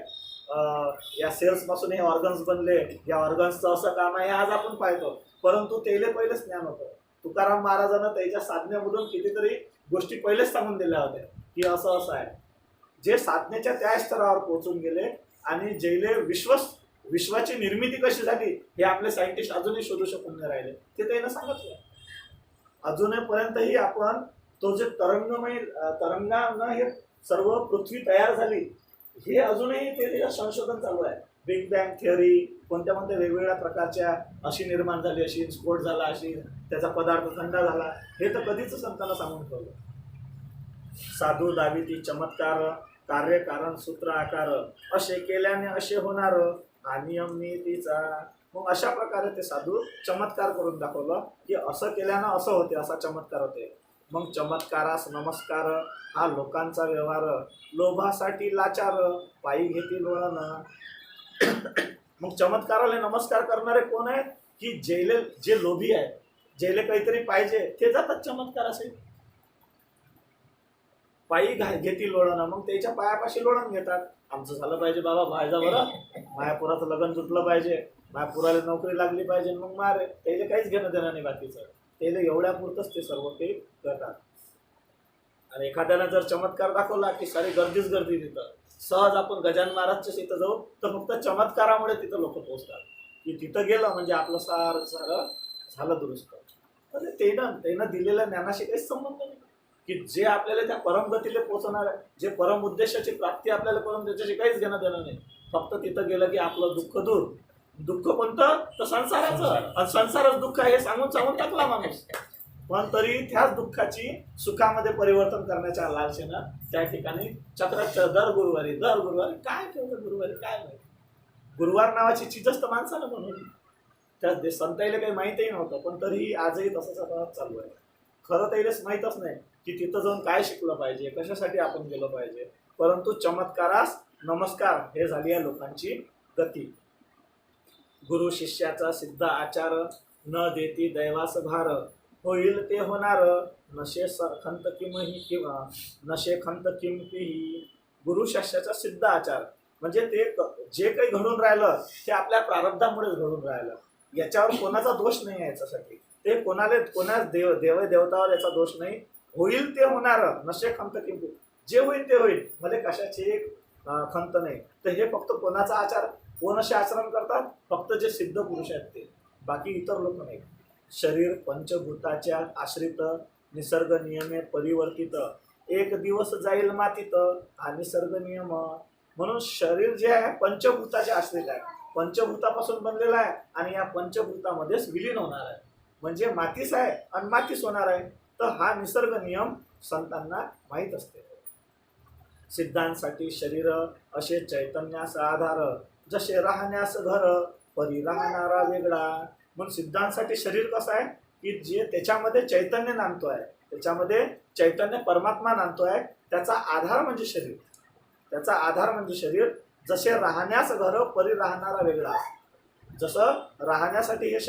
या सेल्सपासून हे ऑर्गन्स बनले, या ऑर्गन्सचं असं काम आहे, आज आपण पाहतो. परंतु त्याला पहिलेच ज्ञान होतं. तुकाराम महाराजांना त्याच्या साधनेमधून कितीतरी गोष्टी पहिलेच सांगून दिल्या होत्या की असं असं आहे. जे साधनेच्या त्या स्तरावर पोहोचून गेले आणि जेले विश्वाची निर्मिती कशी झाली हे आपले सायंटिस्ट अजूनही शोधू शकून नाही राहिले, ते त्यानं सांगितलं. अजूनपर्यंतही आपण तो जे तरंगानं हे सर्व पृथ्वी तयार झाली, हे अजूनही ते संशोधन चालू आहे. बिग बँग थिअरी, कोणत्या वेगवेगळ्या प्रकारच्या अशी निर्माण झाली, अशी स्फोट झाला, अशी त्याचा पदार्थ थंड झाला, हे तर कधीच संतांना सांगून ठेवलं. साधू दाविती चमत्कार, कार्य कारण सूत्र आकार, असे केल्याने असे होणार, हा नियम नीतीचा. मग अशा प्रकारे ते साधू चमत्कार करून दाखवलं की असं केल्यानं असं होते, असा चमत्कार होते. मग चमत्कारास नमस्कार हा लोकांचा व्यवहार, लोभासाठी लाचार, पायी घेतील वळण. मग चमत्काराला नमस्कार करणारे कोण आहेत की जे लोभी आहे, जेले काहीतरी पाहिजे, ते जातात चमत्कार असे. पायी घेतील लोळण, मग त्याच्या पायापाशी लोळण घेतात. आमचं झालं पाहिजे बाबा, व्हायचा बरं, मायापुराचं लग्न तुटलं पाहिजे, मायापुराला नोकरी लागली पाहिजे, मग मारे. त्याला काहीच घेणं देणं नाही बाकीचं, त्याला एवढ्या पुरतंच ते सर्व काही करतात. आणि एखाद्याला जर चमत्कार दाखवला की सारी गर्दीच गर्दी तिथं. सहज आपण गजानन महाराजच्या तिथं जाऊ तर फक्त चमत्कारामुळे तिथं लोक पोहोचतात की तिथं गेलं म्हणजे आपलं सारं झालं दुरुस्त. तर त्यानं दिलेल्या ज्ञानाशी काहीच संबंध नाही की जे आपल्याला त्या परमगतीला पोहोचणार आहे, जे परम उद्देशाची प्राप्ती आपल्याला करून त्याच्याशी काहीच घेणं देणं नाही. फक्त तिथं गेलं की आपलं दुःख दूर. दुःख कोणतं तर संसाराचं, आणि संसारच दुःख आहे हे सांगून टाकला माणूस. पण तरी त्याच दुःखाची सुखामध्ये परिवर्तन करण्याच्या लालसेनं त्या ठिकाणी चक्राच्या दर गुरुवारी काय ठेवलं, गुरुवारी काय नाही. गुरुवार नावाची चीजच तर माणसानं बनवली. त्या संताईला काही माहीतही नव्हतं, पण तरीही आजही तसंच आता चालू आहे. खरं त्यालाच माहीतच नाही की तिथं जाऊन काय शिकलं पाहिजे, कशासाठी आपण गेलं पाहिजे. परंतु चमत्कारास नमस्कार हे झाली या लोकांची गती. गुरु शिष्याचा सिद्ध आचार, न देती दैवास भार, होईल ते होणार, नशे खंत किमही किंवा नशे खंत किमतीही. गुरु शिष्याचा सिद्ध आचार म्हणजे ते जे काही घडून राहिलं ते आपल्या प्रारब्धामुळेच घडून राहिलं. याच्यावर कोणाचा दोष नाही आहे. याच्यासाठी ते कोणा देवतावर याचा दोष नाही. होईल ते होणार, नशे खंत किमती, जे होईल ते होईल, म्हणजे कशाची खंत नाही. तर हे फक्त कोणाचा आचार, कोण असे आचरण करतात, फक्त जे सिद्ध पुरुष आहेत ते, बाकी इतर लोक नाही. शरीर पंचभूताच्या आश्रित, निसर्ग नियमे परिवर्तित, एक दिवस जाईल मातीत, हा निसर्ग नियम. म्हणून शरीर जे आहे पंचभूताचे आश्रित आहे, पंचभूतापासून बनलेला आहे आणि या पंचभूतामध्येच विलीन होणार आहे. म्हणजे मातीच आहे आणि मातीच होणार आहे. तर हा निसर्ग नियम संतांना माहीत असते. सिद्धांसाठी शरीर असे चैतन्यास आधार, जसे राहण्यास घर परी राहणारा वेगळा. म्हणून सिद्धांसाठी शरीर कसं आहे की जे त्याच्यामध्ये चैतन्य नांदतो आहे, त्याच्यामध्ये चैतन्य परमात्मा नांदतो आहे, त्याचा आधार म्हणजे शरीर. त्याचा आधार म्हणजे शरीर. जसे राहण्यास घर परी राहणारा वेगळा. जसं राहण्यासाठी हे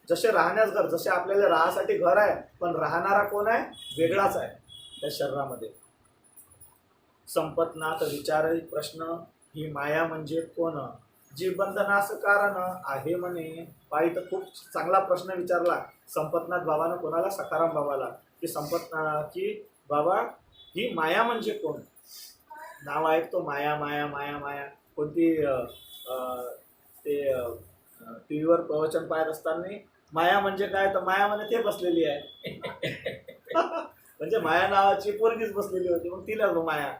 जसे राहण्यास घर, जसे आपल्याला राहासाठी घर आहे, पण राहणारा कोण आहे, वेगळाच आहे त्या शरीरामध्ये. संपतनाथ विचार प्रश्न, ही माया म्हणजे कोण, जी बंधनास कारण आहे म्हणे. पायी तर खूप चांगला प्रश्न विचारला संपतनाथ बाबानं कोणाला, सखाराम बाबाला, की बाबा ही माया म्हणजे कोण. नाव ऐकतो माया माया माया माया. कोणती ते टी व्हीवर प्रवचन पाहत असताना माया म्हणजे काय, तर माया म्हणे ते बसलेली आहे. म्हणजे माया नावाची पोरगीच बसलेली होती, मग तिला माया.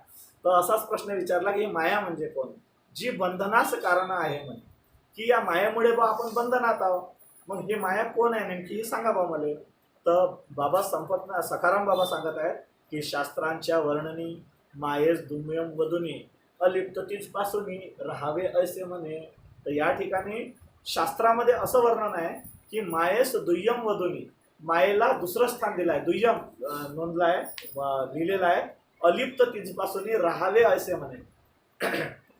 तर असाच प्रश्न विचारला की माया म्हणजे कोण, जी बंधनास कारण आहे म्हणे, की या मायेमुळे बा आपण बंधनात आहोत. मग हे माया कोण आहे नेमकी, ही सांगा बा मला. तर बाबा सखाराम बाबा सांगत आहेत की शास्त्रांच्या वर्णनी मायेस दुम्यम वदुनी अलिप्त तीच पासून राहावे असे म्हणे. तर या ठिकाणी शास्त्रामध्ये असं वर्णन आहे की मायेस दुय्यम वदुनी, मायेला दुसरं स्थान दिलं आहे, दुय्यम नोंदलं आहे, लिहिलेलं आहे, अलिप्त तिजपासून राहावे असे म्हणे.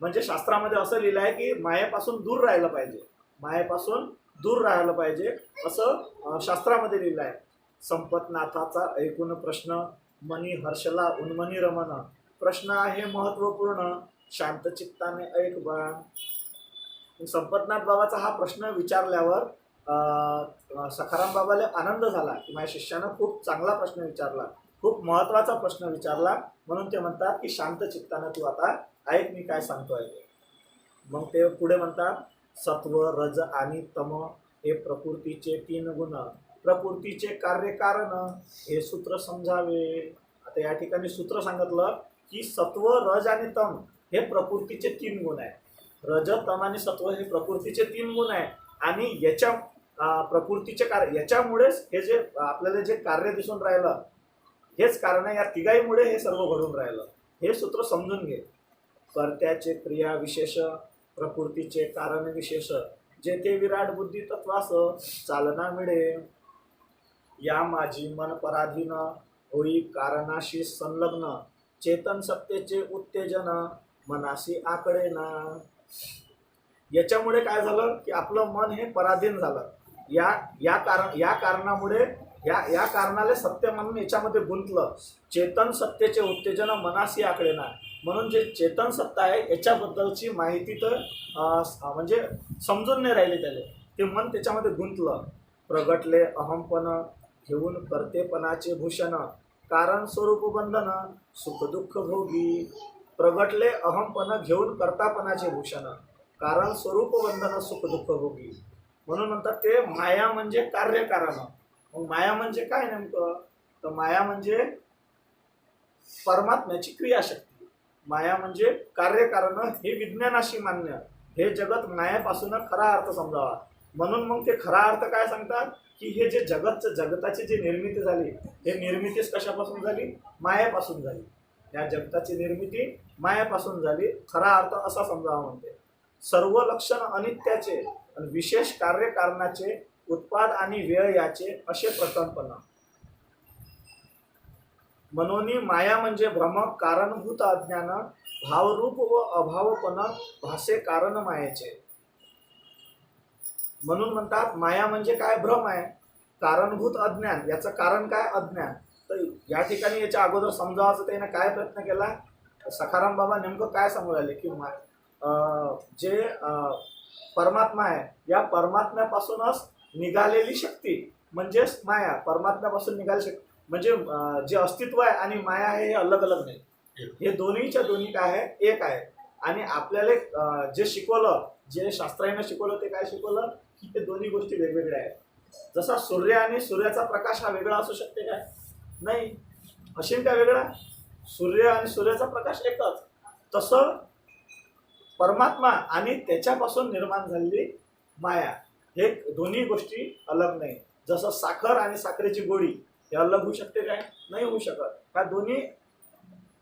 म्हणजे शास्त्रामध्ये असं लिहिलं आहे की मायेपासून दूर राहायला पाहिजे, मायेपासून दूर राहायला पाहिजे असं शास्त्रामध्ये लिहिलं आहे. संपतनाथाचा ऐकून प्रश्न मनी हर्षला उन्मनी रमन, प्रश्न आहे महत्वपूर्ण शांत चित्ताने ऐक बा. संपतनाथ बाबाचा हा प्रश्न विचारल्यावर सखाराम बाबाला आनंद झाला की माझ्या शिष्यानं खूप चांगला प्रश्न विचारला, खूप महत्त्वाचा प्रश्न विचारला, म्हणून ते म्हणतात की शांत चित्तानं तू आता ऐक मी काय सांगतोय. मग ते पुढे म्हणतात सत्व रज आणि तम हे प्रकृतीचे 3 गुण, प्रकृतीचे कार्य कारण हे सूत्र समजावे. आता या ठिकाणी सूत्र सांगितलं की सत्व रज आणि तम हे प्रकृतीचे 3 गुण आहे. रज तम आणि सत्व हे प्रकृतीचे 3 गुण आहे आणि याच्या प्रकृतीचे कार्य, याच्यामुळेच हे जे आपल्याला जे कार्य दिसून राहिलं हेच कारण आहे, या तिघाईमुळे हे सर्व घडून राहिलं. हे सूत्र समजून घे. कर्त्याचे क्रिया विशेष प्रकृतीचे कारण विशेष, जेथे विराट बुद्धी तत्वास चालना मिळे. या माझी मन पराधीन होई कारणाशी संलग्न, चेतन सत्तेचे उत्तेजन मनाशी आकडे ना. याच्यामुळे काय झालं की आपलं मन हे पराधीन झालं. या कारणामुळे या कारणाला सत्य म्हणून याच्यामध्ये गुंतलं. चेतन सत्तेचे उत्तेजन मनाशी आकडे ना, म्हणून जे चेतन सत्ता आहे याच्याबद्दलची माहिती तर म्हणजे समजून नाही राहिली त्याला, ते मन त्याच्यामध्ये गुंतलं. प्रगटले अहमपण घेऊन कर्तेपणाचे भूषण, कारण स्वरूप बंधन सुख दुःख भोगी. प्रगटले अहमपण घेऊन कर्तापणाचे भूषण, कारण स्वरूप बंधन सुख दुःख भोगी. म्हणून म्हणतात ते माया म्हणजे कार्यकारण. मग माया म्हणजे काय नेमकं, तर माया म्हणजे परमात्म्याची क्रियाशक्ती. माया म्हणजे कार्यकारण हे विज्ञानाशी मान्य, हे जगत मायापासून खरा अर्थ समजावा. म्हणून मग ते खरा अर्थ काय सांगतात की हे जे जगताची जी निर्मिती झाली, हे निर्मितीच कशापासून झाली, मायापासून झाली. या जगताची निर्मिती मायापासून झाली, खरा अर्थ असा समजावा म्हणते. सर्व लक्षण अनित्याचे आणि विशेष कार्यकारणाचे उत्पाद आणि वेळ याचे असे प्रकल्पना. म्हणून माया म्हणजे भ्रम कारणभूत अज्ञान, भावरूप व अभावपण भासे कारण मायेचे. म्हणून म्हणतात माया म्हणजे काय, भ्रम आहे, कारणभूत अज्ञान. याचं कारण काय, अज्ञान. तर या ठिकाणी याच्या अगोदर समजावायचं त्याने काय प्रयत्न केला, सखाराम बाबा नेमकं काय सांगू राहिले की जे परमात्मा आहे या परमात्म्यापासूनच निघालेली शक्ती म्हणजेच माया. परमात्म्यापासून निघालेली शक्ती म्हणजे जे अस्तित्व आहे आणि माया आहे हे अलग अलग नाही, हे दोन्हीच्या दोन्ही काय आहे, एक आहे. आणि आपल्याला जे शिकवलं, जे शास्त्राने शिकवलं ते काय शिकवलं की ते दोन्ही गोष्टी वेगवेगळ्या आहेत. जसा सूर्य आणि सूर्याचा प्रकाश हा वेगळा असू शकते काय, नाही. असेल का वेगळा, सूर्य आणि सूर्याचा प्रकाश एकच. तसं परमात्मा आणि त्याच्यापासून निर्माण झालेली माया हे दोन्ही गोष्टी अलग नाही. जसं साखर आणि साखरेची गोळी हे अलग होऊ शकते काय, नाही होऊ शकत.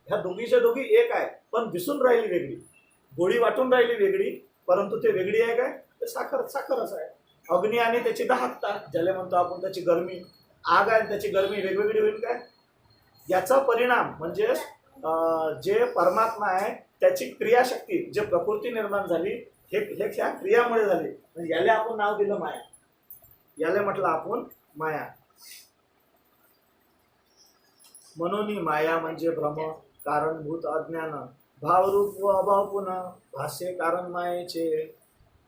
ह्या दोघीच्या दोघी एक आहे पण दिसून राहिली वेगळी. गोळी वाटून राहिली वेगळी, परंतु ते वेगळी आहे काय, ते साखरच आहे. अग्नी आणि त्याची दाहकता ज्याला म्हणतो आपण, त्याची गरमी, आग आहे त्याची गरमी वेगवेगळी होईल काय. याचा परिणाम म्हणजे जे परमात्मा आहे त्याची क्रियाशक्ती, जे प्रकृती निर्माण झाली हे ह्या क्रियामुळे झाली. म्हणजे याला आपण नाव दिलं माया, याला म्हटलं आपण माया. म्हणून माया म्हणजे भ्रम कारणभूत अज्ञान, भावरूप व अभाव पुन्हा भाष्य कारण मायेचे.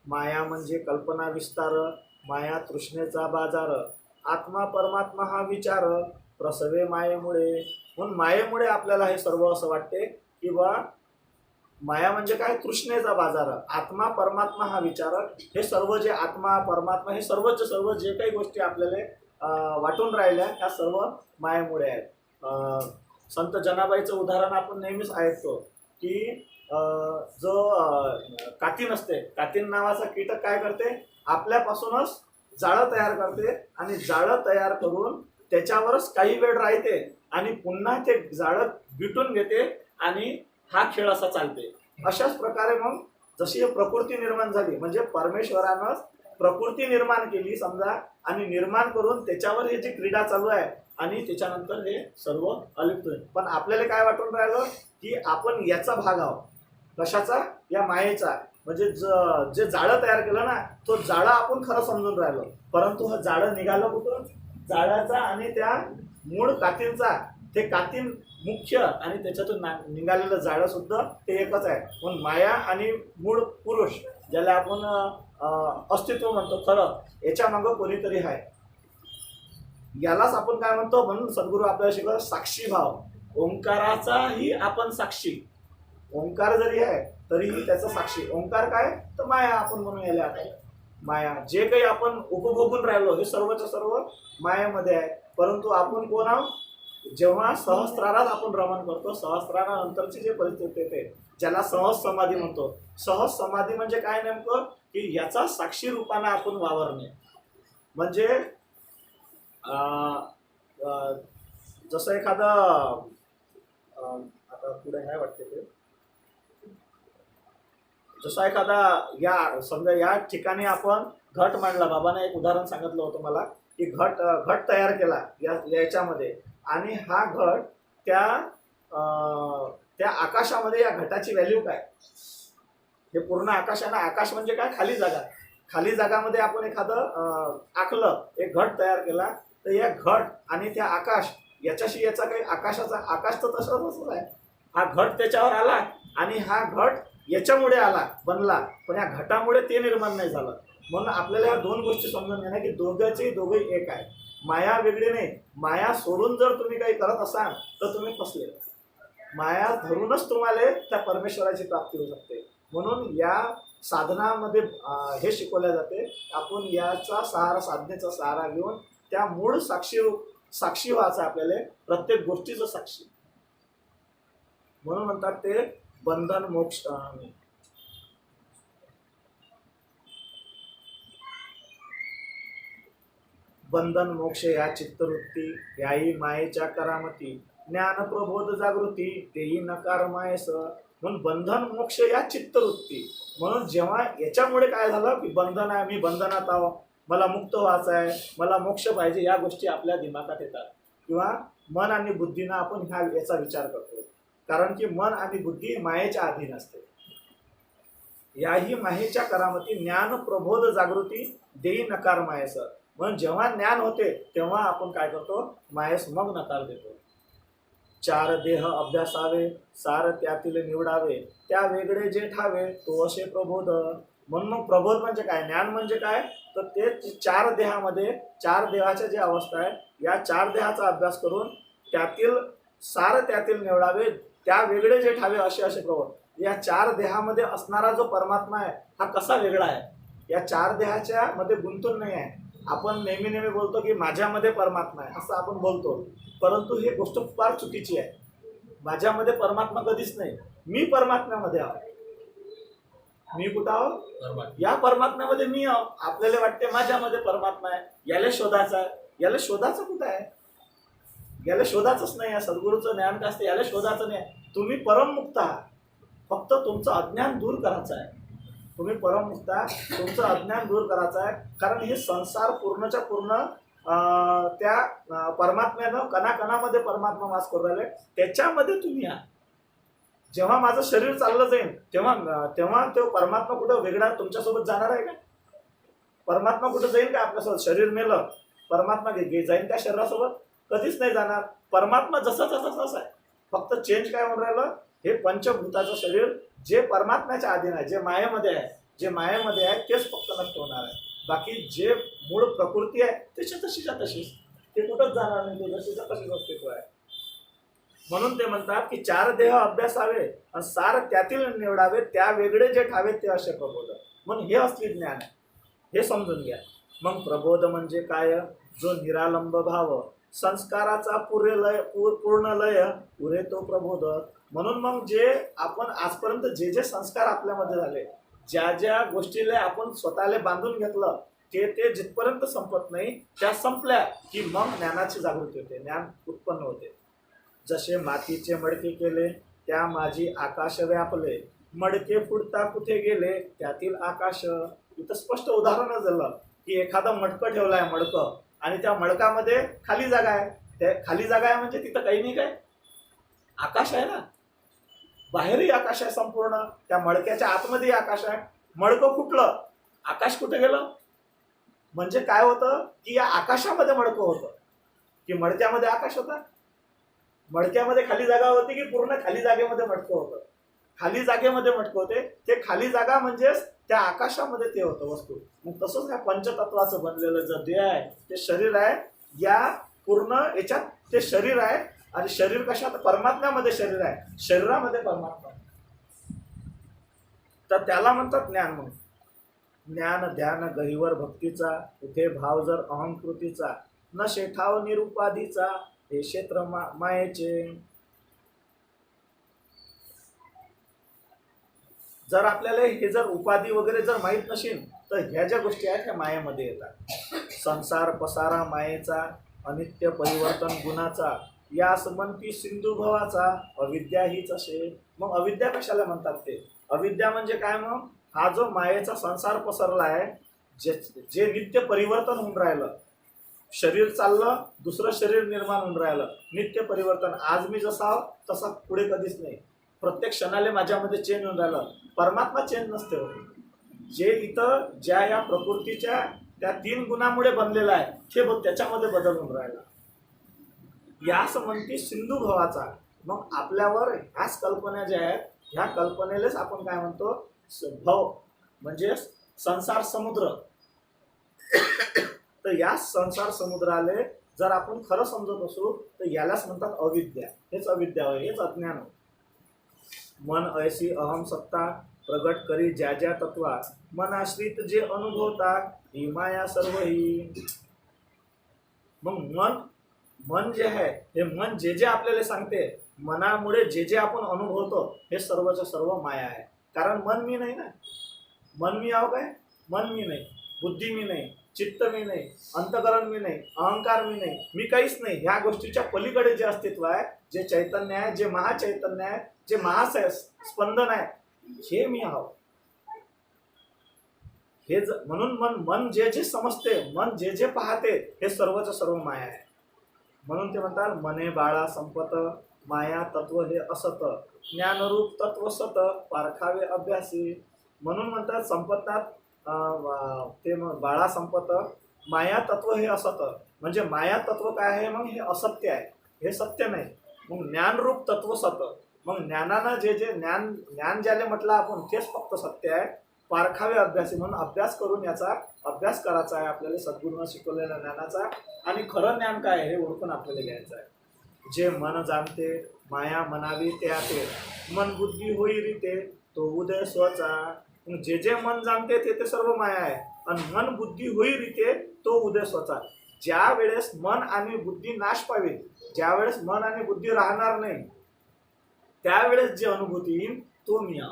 माया म्हणजे कल्पना विस्तार, माया तृष्णेचा बाजार, आत्मा परमात्मा हा विचार प्रसवे मायेमुळे. म्हणून मायेमुळे आपल्याला हे सर्व असं वाटते की बा माया म्हणजे काय, तृष्णेचा बाजार, आत्मा परमात्मा हा विचार. हे सर्व जे आत्मा परमात्मा हे सर्व जे काही गोष्टी आपल्याला वाटून राहिल्या ह्या सर्व मायेमुळे आहेत. संत जनाबाईचं उदाहरण आपण नेहमीच ऐकतो की जो कातीन असते, कातीन नावाचा कीटक काय करते, आपल्यापासूनच जाळं तयार करते आणि जाळं तयार करून त्याच्यावरच काही वेळ राहते आणि पुन्हा ते जाळं विटून घेते आणि हा खेळ असा चालते. अशाच प्रकारे मग जशी प्रकृती निर्माण झाली, म्हणजे परमेश्वरानं प्रकृती निर्माण केली समजा, आणि निर्माण करून त्याच्यावर ही जी क्रीडा चालू आहे आणि त्याच्यानंतर हे सर्व अलिप्त होईल. पण आपल्याला काय वाटून राहिलं की आपण याचा भाग आहोत. कशाचा? या मायेचा. म्हणजे जे जाळं तयार केलं ना, तो जाळं आपण खरं समजून राहिलो, परंतु हा जाळं निघालं कुठून? जाळ्याचा आणि त्या मूळ कातींचा. ते कातीन मुख्य आणि त्याच्यातून निघालेलं जाळं सुद्धा ते एकच आहे. पण माया आणि मूळ पुरुष, ज्याला आपण अस्तित्व म्हणतो खरं, याच्या मागं कोणीतरी आहे. यालाच आपण काय म्हणतो? म्हणून सद्गुरू आपल्याला शिकवतात साक्षी भाव. ओंकाराचाही आपण साक्षी. ओंकार जरी आहे तरीही त्याचा साक्षी. ओंकार काय? तर माया आपण म्हणून यायला आता. माया जे काही आपण उपभोगून राहिलो हे सर्वच्या सर्व मायामध्ये आहे. परंतु आपण कोण आहोत? जेव्हा सहस्रारात आपण रमण करतो, सहस्रारानंतरची जे परिस्थिती येते ज्याला सहज समाधी म्हणतो. सहज समाधी म्हणजे काय नेमकं? की याचा साक्षी रूपाने आपण वावरणे. म्हणजे जसं एखादं आता पुढे आहे वाटते ते, जसं एखादा या समजा या ठिकाणी आपण घट मांडला. बाबाने एक उदाहरण सांगितलं होतं मला की घट तयार केला याच्यामध्ये, आणि हा घट त्या आकाशामध्ये, या घटाची व्हॅल्यू काय? हे पूर्ण आकाशानं, आकाश म्हणजे काय? खाली जागा. खाली जागामध्ये आपण एखादं आखलं, एक घट तयार केला, तर या घट आणि त्या आकाश याच्याशी याचा काही आकाश तर तसंच आहे. हा घट त्याच्यावर आला आणि हा घट याच्यामुळे आला, बनला, पण या घटामुळे ते निर्माण नाही झालं. म्हणून आपल्याला या दोन गोष्टी समजून घेणं की दोघंही एक आहे. माया वेगळी नाही. माया सोडून जर तुम्ही काही करत असाल तर तुम्ही फसले. माया धरूनच तुम्हाला त्या परमेश्वराची प्राप्ती होऊ शकते. म्हणून या साधनामध्ये हे शिकवल्या जाते. आपण याचा सहारा, साधनेचा सहारा घेऊन त्या मूळ साक्षी व्हायचं आपल्याला, प्रत्येक गोष्टीचं साक्षी. म्हणून म्हणतात ते बंधन मोक्ष. बंधन मोक्ष या चित्तवृत्ती, याही मायेच्या करामती, ज्ञान प्रबोध जागृती, तेही नकार मायस. म्हणून बंधन मोक्ष या चित्तवृत्ती. म्हणून जेव्हा याच्यामुळे काय झालं की बंधन आहे, मी बंधनात आहो, मला मुक्त व्हायचं आहे, मला मोक्ष पाहिजे, या गोष्टी आपल्या दिमागात येतात किंवा मन आणि बुद्धीनं आपण याचा विचार करतो. कारण की मन आणि बुद्धी मायेच्या अधीन असते. याही मायेच्या करामती, ज्ञान प्रबोध जागृती, देई नकार मायस. म्हणून जेव्हा ज्ञान होते तेव्हा आपण काय करतो? मायेस मग नकार देतो. चार देह अभ्यासावे, सार त्यातील निवडावे, त्या वेगळे जे ठावे, तो असे प्रबोध. म्हणून मग प्रबोध म्हणजे काय? ज्ञान म्हणजे काय? तर ते चार देहामध्ये, चार देहाच्या ज्या अवस्था आहेत, या चार देहाचा अभ्यास करून त्यातील सार त्यातील निवडावे, त्या वेगळे जे ठावे, असे प्रबोध. या चार देहामध्ये असणारा जो परमात्मा आहे हा कसा वेगळा आहे? या चार देहाच्या मध्ये गुंतून नाही आहे. आपण नेहमी बोलतो की माझ्यामध्ये परमात्मा आहे, असं आपण बोलतो, परंतु ही गोष्ट फार चुकीची आहे. माझ्यामध्ये परमात्मा कधीच नाही. मी परमात्म्यामध्ये आहो. मी कुठं आहो? या परमात्म्यामध्ये मी आहो. आपल्याला वाटते माझ्यामध्ये परमात्मा आहे, याला शोधायचा आहे. याला शोधाचं कुठं आहे? याला शोधाचंच नाही आहे. सद्गुरूचं ज्ञान काय असते? याला शोधाचं नाही. तुम्ही परममुक्त आहात. फक्त तुमचं अज्ञान दूर करायचं आहे. तुम्ही परममुक्त आहात, तुमचं अज्ञान दूर करायचं आहे. कारण हे संसार पूर्णच्या पूर्ण त्या परमात्म्यानं कणाकणामध्ये परमात्मा वास करू राहिले, त्याच्यामध्ये तुम्ही आहात. जेव्हा माझं शरीर चाललं जाईल तेव्हा तो परमात्मा कुठं वेगळा तुमच्यासोबत जाणार आहे का? परमात्मा कुठं जाईल का आपल्यासोबत? शरीर मेलं, परमात्मा जाईल त्या शरीरासोबत? कधीच नाही जाणार. परमात्मा जसंच आहे. फक्त चेंज काय होऊन राहिलं? हे पंचभूताचं शरीर जे परमात्म्याच्या अधीन आहे, जे मायेमध्ये आहे तेच फक्त नष्ट होणार आहे. बाकी जे मूळ प्रकृती आहे त्याच्या तशीच्या तशीच, ते कुठंच जाणार नाही. ते जशीच्या तशीच अस्तित्व आहे. म्हणून ते म्हणतात की चार देह अभ्यासावे आणि सार त्यातील निवडावे, त्या वेगळे जे ठावे ते असे प्रबोध. म्हणून हे असली ज्ञान आहे, हे समजून घ्या. मग प्रबोध म्हणजे काय? जो निरालंब भाव, संस्काराचा पूर्ण लय पुरे तो प्रबोध. म्हणून मग जे आपण आजपर्यंत जे संस्कार आपल्यामध्ये झाले, ज्या ज्या गोष्टीला आपण स्वतःला बांधून घेतलं, ते जिथपर्यंत संपत नाही, त्या संपल्या की मग ज्ञानाची जागृती होते, ज्ञान उत्पन्न होते. जसे मातीचे मडके केले त्या माझी आकाश व्यापले, मडके फुटता कुठे गेले त्यातील आकाश. इथं स्पष्ट उदाहरण झालं की एखादं मडकं ठेवलं आहे, मडकं, आणि त्या मडकामध्ये खाली जागा आहे. त्या खाली जागा आहे म्हणजे तिथं काही नाही, काय आकाश आहे ना, बाहेरही आकाश आहे संपूर्ण, त्या मडक्याच्या आतमध्ये आकाश आहे. मडकं फुटलं, आकाश कुठे गेलं? म्हणजे काय होतं की या आकाशामध्ये मडकं होतं की मडक्यामध्ये आकाश होता? मडक्यामध्ये खाली जागा होती की पूर्ण खाली जागेमध्ये मडकं होतं? खाली जागेमध्ये मटकं होते. ते खाली जागा म्हणजेच त्या आकाशामध्ये ते होतं वस्तू. मग तसंच या पंचतत्वाचं बनलेलं जे देह आहे ते शरीर आहे, या पूर्ण याच्यात ते शरीर आहे. आणि शरीर कशात? परमात्म्यामध्ये शरीर आहे, शरीरामध्ये परमात्मा. तर त्याला म्हणतात ज्ञान. म्हणून ज्ञान ध्यान गहिवर भक्तीचा, उठे भाव जर अहंकृतीचा, न शेठाव निरुपाधीचा, हे क्षेत्र मायेचे. जर आपल्याला हे जर उपाधी वगैरे जर माहीत नसेल तर ह्या ज्या गोष्टी आहेत ह्या मायेमध्ये येतात. संसार पसारा मायेचा, अनित्य परिवर्तन गुणाचा, यास म्हणती सिंधू भवाचा, अविद्या हीच असे. मग अविद्या कशाला म्हणतात ते? अविद्या म्हणजे काय? मग हा जो मायेचा संसार पसरला आहे, जे नित्य परिवर्तन होऊन राहिलं, शरीर चाललं, दुसरं शरीर निर्माण होऊन राहिलं, नित्य परिवर्तन. आज मी जसा आहो तसा पुढे कधीच नाही, प्रत्येक क्षणाला माझ्यामध्ये चेंज होऊन राहिलं. परमात्मा चेंज नसते होत. जे इथं ज्या या प्रकृतीच्या त्या 3 गुणामुळे बनलेलं आहे ते त्याच्यामध्ये बदल होऊन राहिला. यास म्हणते सिंधू भवाचा. मग आपल्यावर ह्याच कल्पना ज्या आहेत ह्या कल्पनेलाच आपण काय म्हणतो? भव म्हणजे संसार समुद्र. तर या संसार समुद्राले जर आपण खरं समजत असू तर यालाच म्हणतात अविद्या. हेच अविद्या होय, हेच अज्ञान होय. मन ऐसी अहम सत्ता प्रगट करी ज्या ज्या तत्वा, मनाश्रित जे अनुभवता ही माया सर्व ही. मग मन जे आहे हे मन जे आपल्याला सांगते, मनामुळे जे आपण अनुभवतो हे सर्वच्या सर्व माया आहे. कारण मन मी नाही ना. मन मी आहो काय? मन मी नाही, बुद्धी मी नाही, चित्त मी नाही, अंतकरण मी नाही, अहंकार मी नाही, मी काहीच नाही. ह्या गोष्टीच्या पलीकडे जे अस्तित्व आहे, जे चैतन्य आहे, जे महाचैतन्य आहे, जे महास्पंदन आहे, हे मी आहो. हे म्हणून मन जे समजते, मन जे पाहते हे सर्वच सर्व माया आहे. म्हणून ते म्हणतात मने बाळा संपत, माया तत्व हे असत, ज्ञानरूप तत्व सत, पारखावे अभ्यासी. म्हणून म्हणतात संपतात ते बाळा संपत, माया तत्व हे असत. म्हणजे माया तत्व काय आहे? मग हे असत्य आहे, हे सत्य नाही. मग ज्ञानरूप तत्व सत. मग ज्ञानानं जे ज्ञान ज्याला म्हटलं आपण तेच फक्त सत्य आहे. पारखावे अभ्यासी. म्हणून अभ्यास करून याचा अभ्यास करायचा आहे आपल्याला, सद्गुरूंना शिकवलेल्या ज्ञानाचा. आणि खरं ज्ञान काय आहे हे ओळखून आपल्याला घ्यायचं आहे. जे मन जाणते माया म्हणावी ते आते, मन बुद्धी होई रीते तो उदय स्वचा. जे मन जाणते ते सर्व माया आहे, आणि मन बुद्धी होई रीते तो उदय स्वचा. ज्या वेळेस मन आणि बुद्धी नाश पावेल, ज्या वेळेस मन आणि बुद्धी राहणार नाही, त्यावेळेस जे अनुभूती येईल तो मी आहे.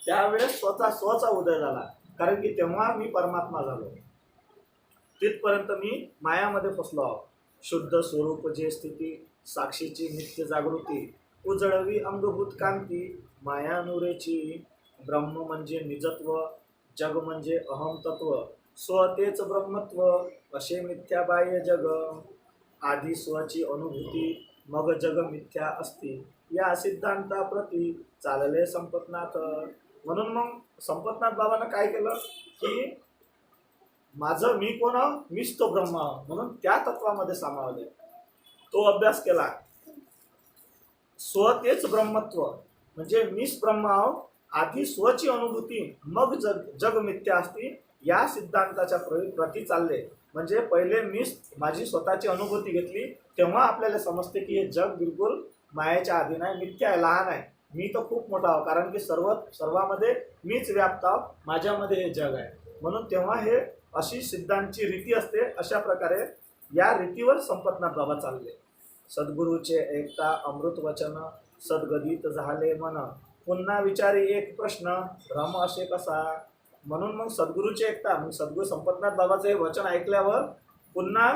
त्यावेळेस स्वचा उदय झाला, कारण की तेव्हा मी परमात्मा झालो. तिथपर्यंत मी मायामध्ये फसलो आहो. शुद्ध स्वरूप जे स्थिती, साक्षीची नित्य जागृती, उजळवी अंगभूत कांती, माया नुरेची. ब्रह्म म्हणजे निजत्व, जग म्हणजे अहम तत्व, स्व तेच ब्रह्मत्व, असे मिथ्या बाह्य जग. आधी स्वची अनुभूती, मग जग मिथ्या असती, या सिद्धांताप्रती चालले संपतनाथ. म्हणून मग संपतनाथ बाबांना काय केलं की माझं मी कोण आहो? मीच तो ब्रह्म आहो. म्हणून त्या तत्वामध्ये सामावले, तो अभ्यास केला. स्व तेच ब्रह्मत्व म्हणजे मीच ब्रह्म आहो. आधी स्वची अनुभूती, मग जग मिथ्या असती, या सिद्धांताच्या प्रती चालले. म्हणजे पहिले मीच माझी स्वतःची अनुभूती घेतली, तेव्हा आपल्याला समजते की हे जग बिलकुल मायेच्या अधीन आहे, मिथ्या आहे, लहान आहे. मी तर खूप मोठा आहो, कारण की सर्वामध्ये मीच व्याप्त आहो, माझ्यामध्ये हे जग आहे. म्हणून तेव्हा हे अशी सिद्धांतची रीती असते. अशा प्रकारे या रीतीवर संपतनाथ बाबा चालले. सद्गुरूचे ऐकता अमृत वचन, सद्गदित झाले मन, पुन्हा विचारी एक प्रश्न, भ्रम असे कसा. म्हणून मग सद्गुरूचे ऐकता, मग सद्गुरू संपतनाथ बाबाचं हे वचन ऐकल्यावर पुन्हा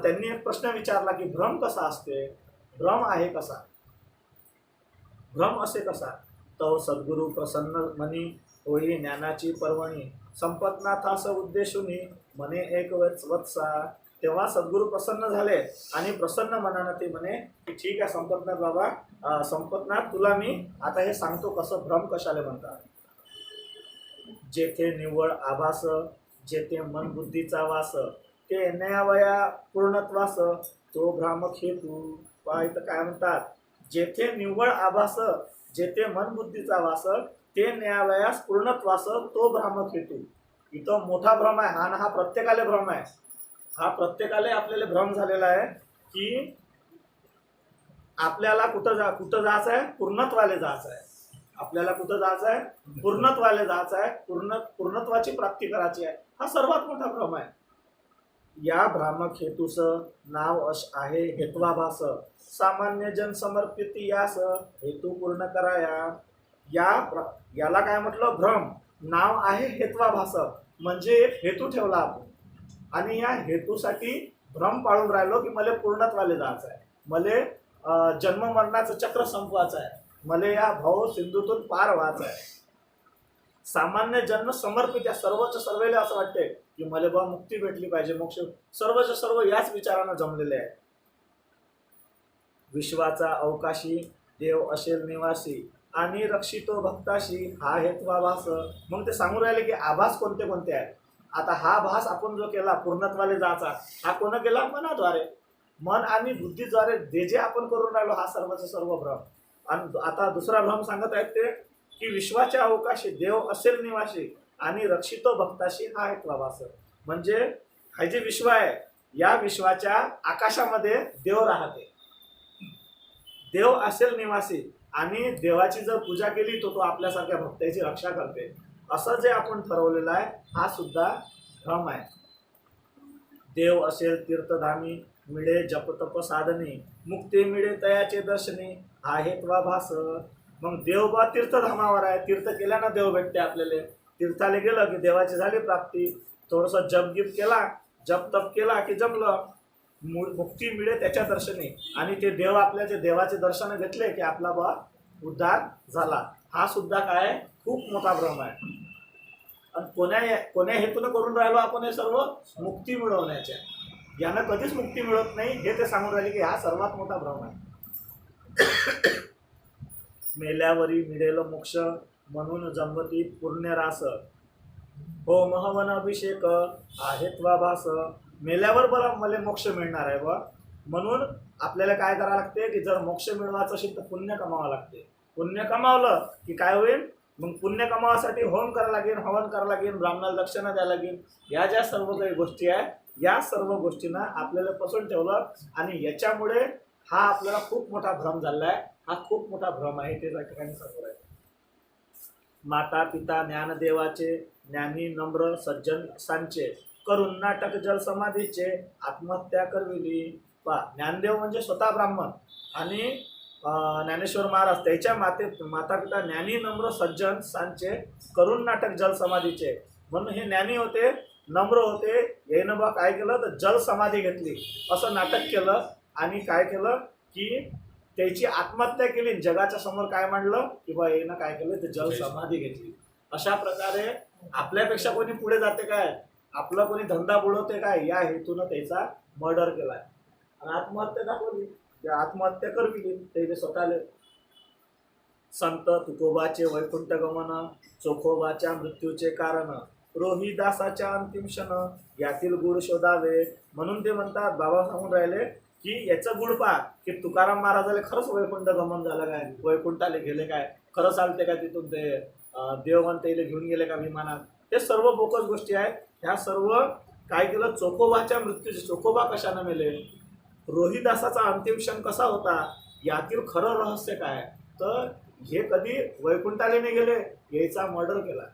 त्यांनी एक प्रश्न विचारला की भ्रम कसा असते, भ्रम आहे कसा, भ्रम असे कसा. तो सद्गुरू प्रसन्न मनी, होई ज्ञानाची पर्वणी, संपतनाथास उद्देशुनी म्हणे एक वत्सा. तेव्हा सद्गुरू प्रसन्न झाले आणि प्रसन्न मनानं ते म्हणे की ठीक आहे संपतनाथ बाबा, संपतनाथ तुला मी आता हे सांगतो कसं भ्रम कशाला म्हणतात. जेथे निव्वळ आभास, जेथे मन बुद्धीचा वास, ते न्यावया पूर्णत्वास, तो भ्रामक हेतू. इथं काय म्हणतात, जेथे निव्वळ आभास, जेथे मन बुद्धीचा वास, ते न्यावयास पूर्णत्वास, तो भ्रामक हेतू. इथं मोठा भ्रम आहे हा, ना हा प्रत्येकाला भ्रम आहे. हा प्रत्येकाला आपल्याला भ्रम झालेला आहे की आपल्याला कुठं जायचं आहे, पूर्णत्वाला जायचं आहे. आपल्याला कुठं जायचं आहे, पूर्णत्वाला जायचं आहे, पूर्णत्वाची प्राप्ती करायची आहे. हा सर्वात मोठा भ्रम आहे. या भ्रामक हेतूस नाव आहे हेत्वाभास, सामान्य जन समर्पित यास, हेतू पूर्ण कराया. याला काय म्हटलं, भ्रम. नाव आहे हेत्वाभास, म्हणजे एक हेतू ठेवला आपण आणि या हेतूसाठी भ्रम पाळून राहिलो की मला पूर्णत्वाला जायचं आहे, मला जन्म मरणाचं चक्र संपवायचं आहे, मला या भाव सिंधूतून पार व्हायचं आहे. सामान्य जन्म समर्पित, या सर्वच सर्वेला असं वाटते की मला बा मुक्ती भेटली पाहिजे, मोक्ष, सर्वच सर्व याच विचारानं जमलेले आहे. विश्वाचा अवकाशी देव असेल निवासी, आणि रक्षितो भक्ताशी हा हेत्वाभास. मग ते सांगून राहिले की आभास कोणते कोणते आहेत. आता हा भास आपण जो केला पूर्णत्वाला जायचा, हा कोण केला, मनाद्वारे. मन आणि बुद्धीद्वारे जे आपण करून राहिलो हा सर्वच सर्व भ्रम. आणि आता दुसरा भ्रम सांगत आहेत ते की विश्वाच्या अवकाशी देव असेल निवासी, आणि रक्षितो भक्ताशी हा हेत्वाभास. म्हणजे हा जे विश्व आहे, या विश्वाच्या आकाशामध्ये देव राहते, देव असेल निवासी, आणि देवाची जर पूजा केली तो आपल्यासारख्या भक्ताची रक्षा करते. असं जे आपण ठरवलेलं आहे हा सुद्धा भ्रम आहे. देव असेल तीर्थधामी, मिळे जपतप साधने, मुक्ती मिळे तयाचे दर्शने, हा हेत्वाभास. मग देव बा तीर्थधामावर आहे, तीर्थ केल्यानं देव भेटते आपल्याला. तीर्थाला गेलं की देवाची झाली प्राप्ती. थोडंसं जपगीप केला, जप तप केला की जमलं, मुक्ती मिळे त्याच्या दर्शने. आणि ते देव आपल्याचे देवाचे दर्शन घेतले की आपला बा उद्धार झाला. हा सुद्धा काय खूप मोठा भ्रम आहे. आणि कोण्या हेतून करून राहिलो आपण हे सर्व, मुक्ती मिळवण्याच्या. यानं कधीच मुक्ती मिळत नाही हे ते सांगून राहिले की हा सर्वात मोठा भ्रम आहे. मेल्यावरी मिळेल मोक्ष, म्हणून जमती पुण्य रास, होम हवन अभिषेक हा हेत्वाभास. मेल्यावर बरं मला मोक्ष मिळणार आहे बा, म्हणून आपल्याला काय करावं लागते की जर मोक्ष मिळवायचं असेल तर पुण्य कमावं लागते. पुण्य कमावलं की काय होईल, मग पुण्य कमावासाठी होम करावं लागेल, हवन करावं लागेल, ब्राह्मणाला दक्षिणा द्यावं लागेल. या ज्या सर्व काही गोष्टी आहेत, या सर्व गोष्टींना आपल्याला पसरून ठेवलं आणि याच्यामुळे हा आपल्याला खूप मोठा भ्रम झाला आहे. हा खूप मोठा भ्रम आहे ते त्या ठिकाणी सांगू आहे. माता पिता ज्ञानदेवाचे, ज्ञानी नम्र सज्जन सांचे, करून नाटक जल समाधीचे, आत्महत्या करविली. ज्ञानदेव म्हणजे स्वतः ब्राह्मण आणि ज्ञानेश्वर महाराज त्याच्या माता पिता ज्ञानी नम्र सज्जन सांचे, करून नाटक जल समाधीचे. म्हणून हे ज्ञानी होते, नम्र होते, यानं बा काय केलं तर जल समाधी घेतली, असं नाटक केलं. आणि काय केलं की त्याची आत्महत्या केली, जगाच्या समोर काय मांडलं की बा यानं काय केलं तर जल समाधी घेतली. अशा प्रकारे आपल्यापेक्षा कोणी पुढे जाते काय, आपला कोणी धंदा बुडवते काय, या हेतून त्याचा मर्डर केलाय आणि आत्महत्या दाखवली. आत्महत्या करविली त्याने स्वतःला. संत तुकोबाचे वैकुंठ गमन, चोखोबाच्या मृत्यूचे कारण, रोहिदासाच्या अंतिम क्षण, यातील गुढ शोधावे. म्हणून ते म्हणतात, बाबा सांगून राहिले की याचं गुढ पहा की तुकाराम महाराजाला खरंच वैकुंठ गमन झालं काय, वैकुंठाला गेले काय, खरं चालते का तिथून ते देवगण त्याला घेऊन गेले का विमानात. हे सर्व बोकस गोष्टी आहेत. ह्या सर्व काय केलं, चोखोबाच्या मृत्यूचे, चोखोबा कशाने मेले, रोहिदासाचा अंतिम क्षण कसा होता, यातील खरं रहस्य काय, तर हे कधी वैकुंठाला नाही गेले, याचा मर्डर केला.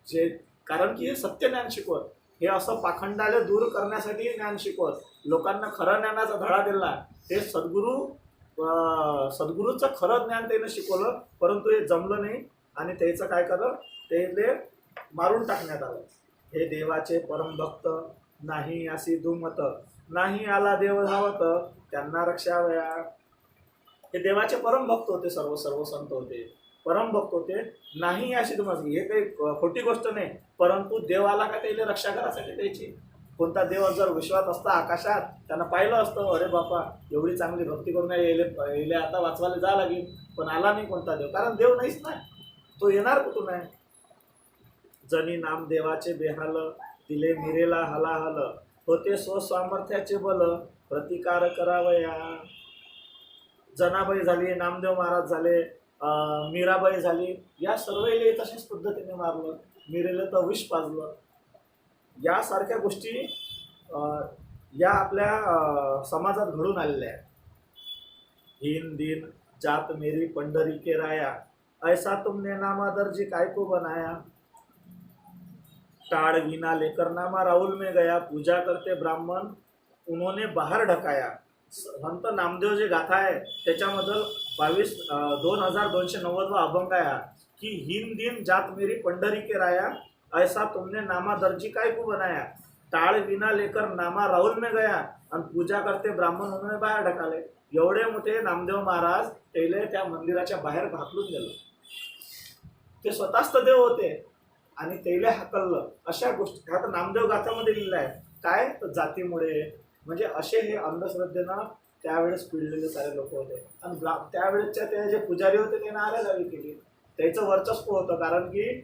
जे कारण की हे सत्य ज्ञान शिकवत. हे असं पाखंडाले दूर करण्यासाठी ज्ञान शिकवत, लोकांना खरं ज्ञानाचा धडा दिला. ते सद्गुरूचं खरं ज्ञान त्यानं शिकवलं, परंतु हे जमलं नाही आणि त्याचं काय केलं, ते मारून टाकण्यात आलं. हे देवाचे परमभक्त नाही अशी दुमत, नाही आला देव धावत त्यांना रक्षावया. हे देवाचे परमभक्त होते, सर्व संत होते, परमभक्त होते, नाही अशी दुमत. हे काही खोटी गोष्ट नाही, परंतु देवाला का त्याला रक्षा करायसाठी द्यायची. कोणता देव जर विश्वात असता आकाशात, त्यांना पाहिलं असतं, अरे बापा एवढी चांगली भक्ती करून येले आता वाचवायला जा लागेल, पण आला नाही कोणता देव, कारण देव नाहीच नाही, तो येणार कुठून आहे. जनी नाम देवाचे बेहाल, दिले मिरेला हलाहल, होते स्वसामर्थ्याचे बल, प्रतिकार करावया. जनाबाई झाली, नामदेव महाराज झाले, मीराबाई झाली, या सर्वले तशाच पद्धतीने मारलं, मिरेला तर विष पाजलं. यासारख्या गोष्टी या आपल्या समाजात घडून आलेल्या आहेत. हिन दिन जात मेरी पंढरी के राया, ऐसा तुमने नामा दर्जी काय को बनाया. टाड़ वीणा लेकर नामा राहुल में गया, पूजा करते ब्राह्मण उन्होंने बाहर ढकाया. संत नामदेव जे गाथा आहे त्याच्यामधील 22,290 अभंग आहे की हिन दिन जात मेरी पंढरी के राया, ऐसा तुमने नामा दर्जी काय को बनाया. टाळ विना लेकर नामा राहुल में गया आणि पूजा करते ब्राह्मण उन्होंने बाहेर ढकाले. एवढे मोठे नामदेव महाराज त्याला त्या मंदिराच्या बाहेर घातलून गेलं. ते स्वतःच तर देव होते आणि त्याला हाकललं. अशा गोष्टी आता नामदेव गाथामध्ये लिहिलं आहे. काय तर जातीमुळे, म्हणजे असे हे अंधश्रद्धेनं त्यावेळेस पिळलेले सारे लोक होते. आणि त्यावेळेसच्या ते जे पुजारी होते त्यांना आरेलावी केली. त्याचं वर्चस्व होतं, कारण की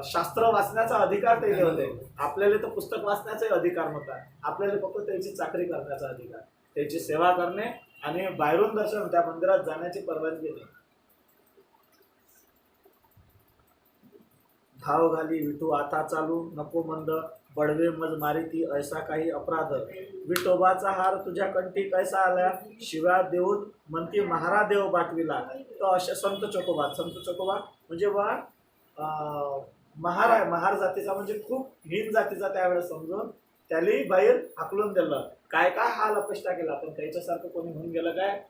शास्त्र वाचण्याचा अधिकार त्याचे होते. आपल्याला तर पुस्तक वाचण्याचाही अधिकार नव्हता, आपल्याला फक्त त्याची चाकरी करण्याचा अधिकार, त्याची सेवा करणे आणि बाहेरून दर्शन त्या मंदिरात जाण्याची परवानगी नाही. धाव घाली विठू आता चालू, नको मंद बडवे मज मारिती, ऐसा काही अपराध. विठोबाचा हार तुझ्या कंठी कैसा आला, शिव्या देऊन म्हणती महारा देव बाटविला. तर अशा संत चोकोबा म्हणजे महार आहे, महार जातीचा म्हणजे खूप हीन जातीचा त्यावेळेस समजून त्यालाही बाहेर हाकलून दिलं. काय काय हाल अपेष्टा केला, पण त्याच्यासारखं कोणी होऊन गेलं काय,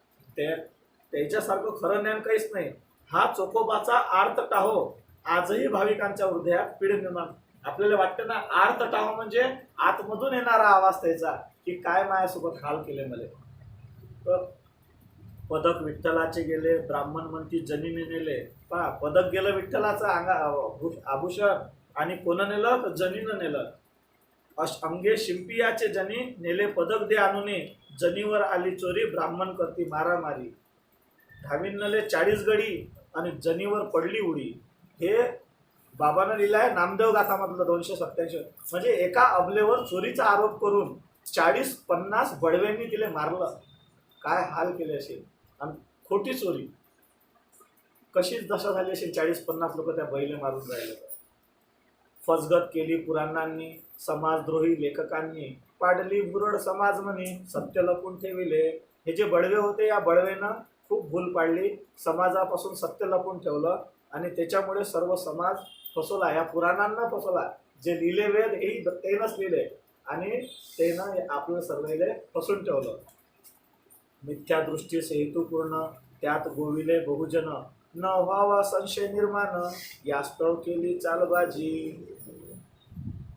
त्याच्यासारखं खरं ज्ञान काहीच नाही. हा चोकोबाचा आर्त टाहो आजही भाविकांच्या हृदयात पीड निर्माण. आपल्याला वाटतं ना, आर्त टाहो म्हणजे आतमधून येणारा आवाज त्याचा, की काय माझ्यासोबत हाल केले मला. तर पदक विठ्ठलाचे गेले, ब्राह्मण म्हणती जनीने नेले. पहा, पदक गेलं विठ्ठलाचं आभूषण, आणि कोण नेलं तर जनीनं नेलं. अंगे शिंपियाचे जनी नेले पदक दे आणूने, जनीवर आली चोरी ब्राह्मण करती मारामारी. धाविन्नले 40 गडी आणि जनीवर पडली उडी. हे बाबानं लिहिलं आहे नामदेव गाथामधलं 287. म्हणजे एका अबलेवर चोरीचा आरोप करून 40-50 बडव्यांनी तिला मारलं. काय हाल केले असेल, आणि खोटी चोरी कशीच दशा झाली असेल. 40-50 लोक त्या बैले मारून राहिले. फसगत केली पुराणांनी, समाजद्रोही लेखकांनी, पाडली बुरड समाज म्हणे, सत्य लपून ठेविले. हे जे बडवे होते, या बडवेनं खूप भूल पाडली, समाजापासून सत्य लपून ठेवलं आणि त्याच्यामुळे सर्व समाज फसवला. या पुराणांना फसवला. जे लिहिले वेद हेही त्यानंच लिहिले आणि त्यानं आपलं सर्वेले फसून ठेवलं. मिथ्या दृष्टी हेतुपूर्ण त्यात गोविले बहुजन, न व्हावा संशय निर्माण यास्तव केली चालबाजी.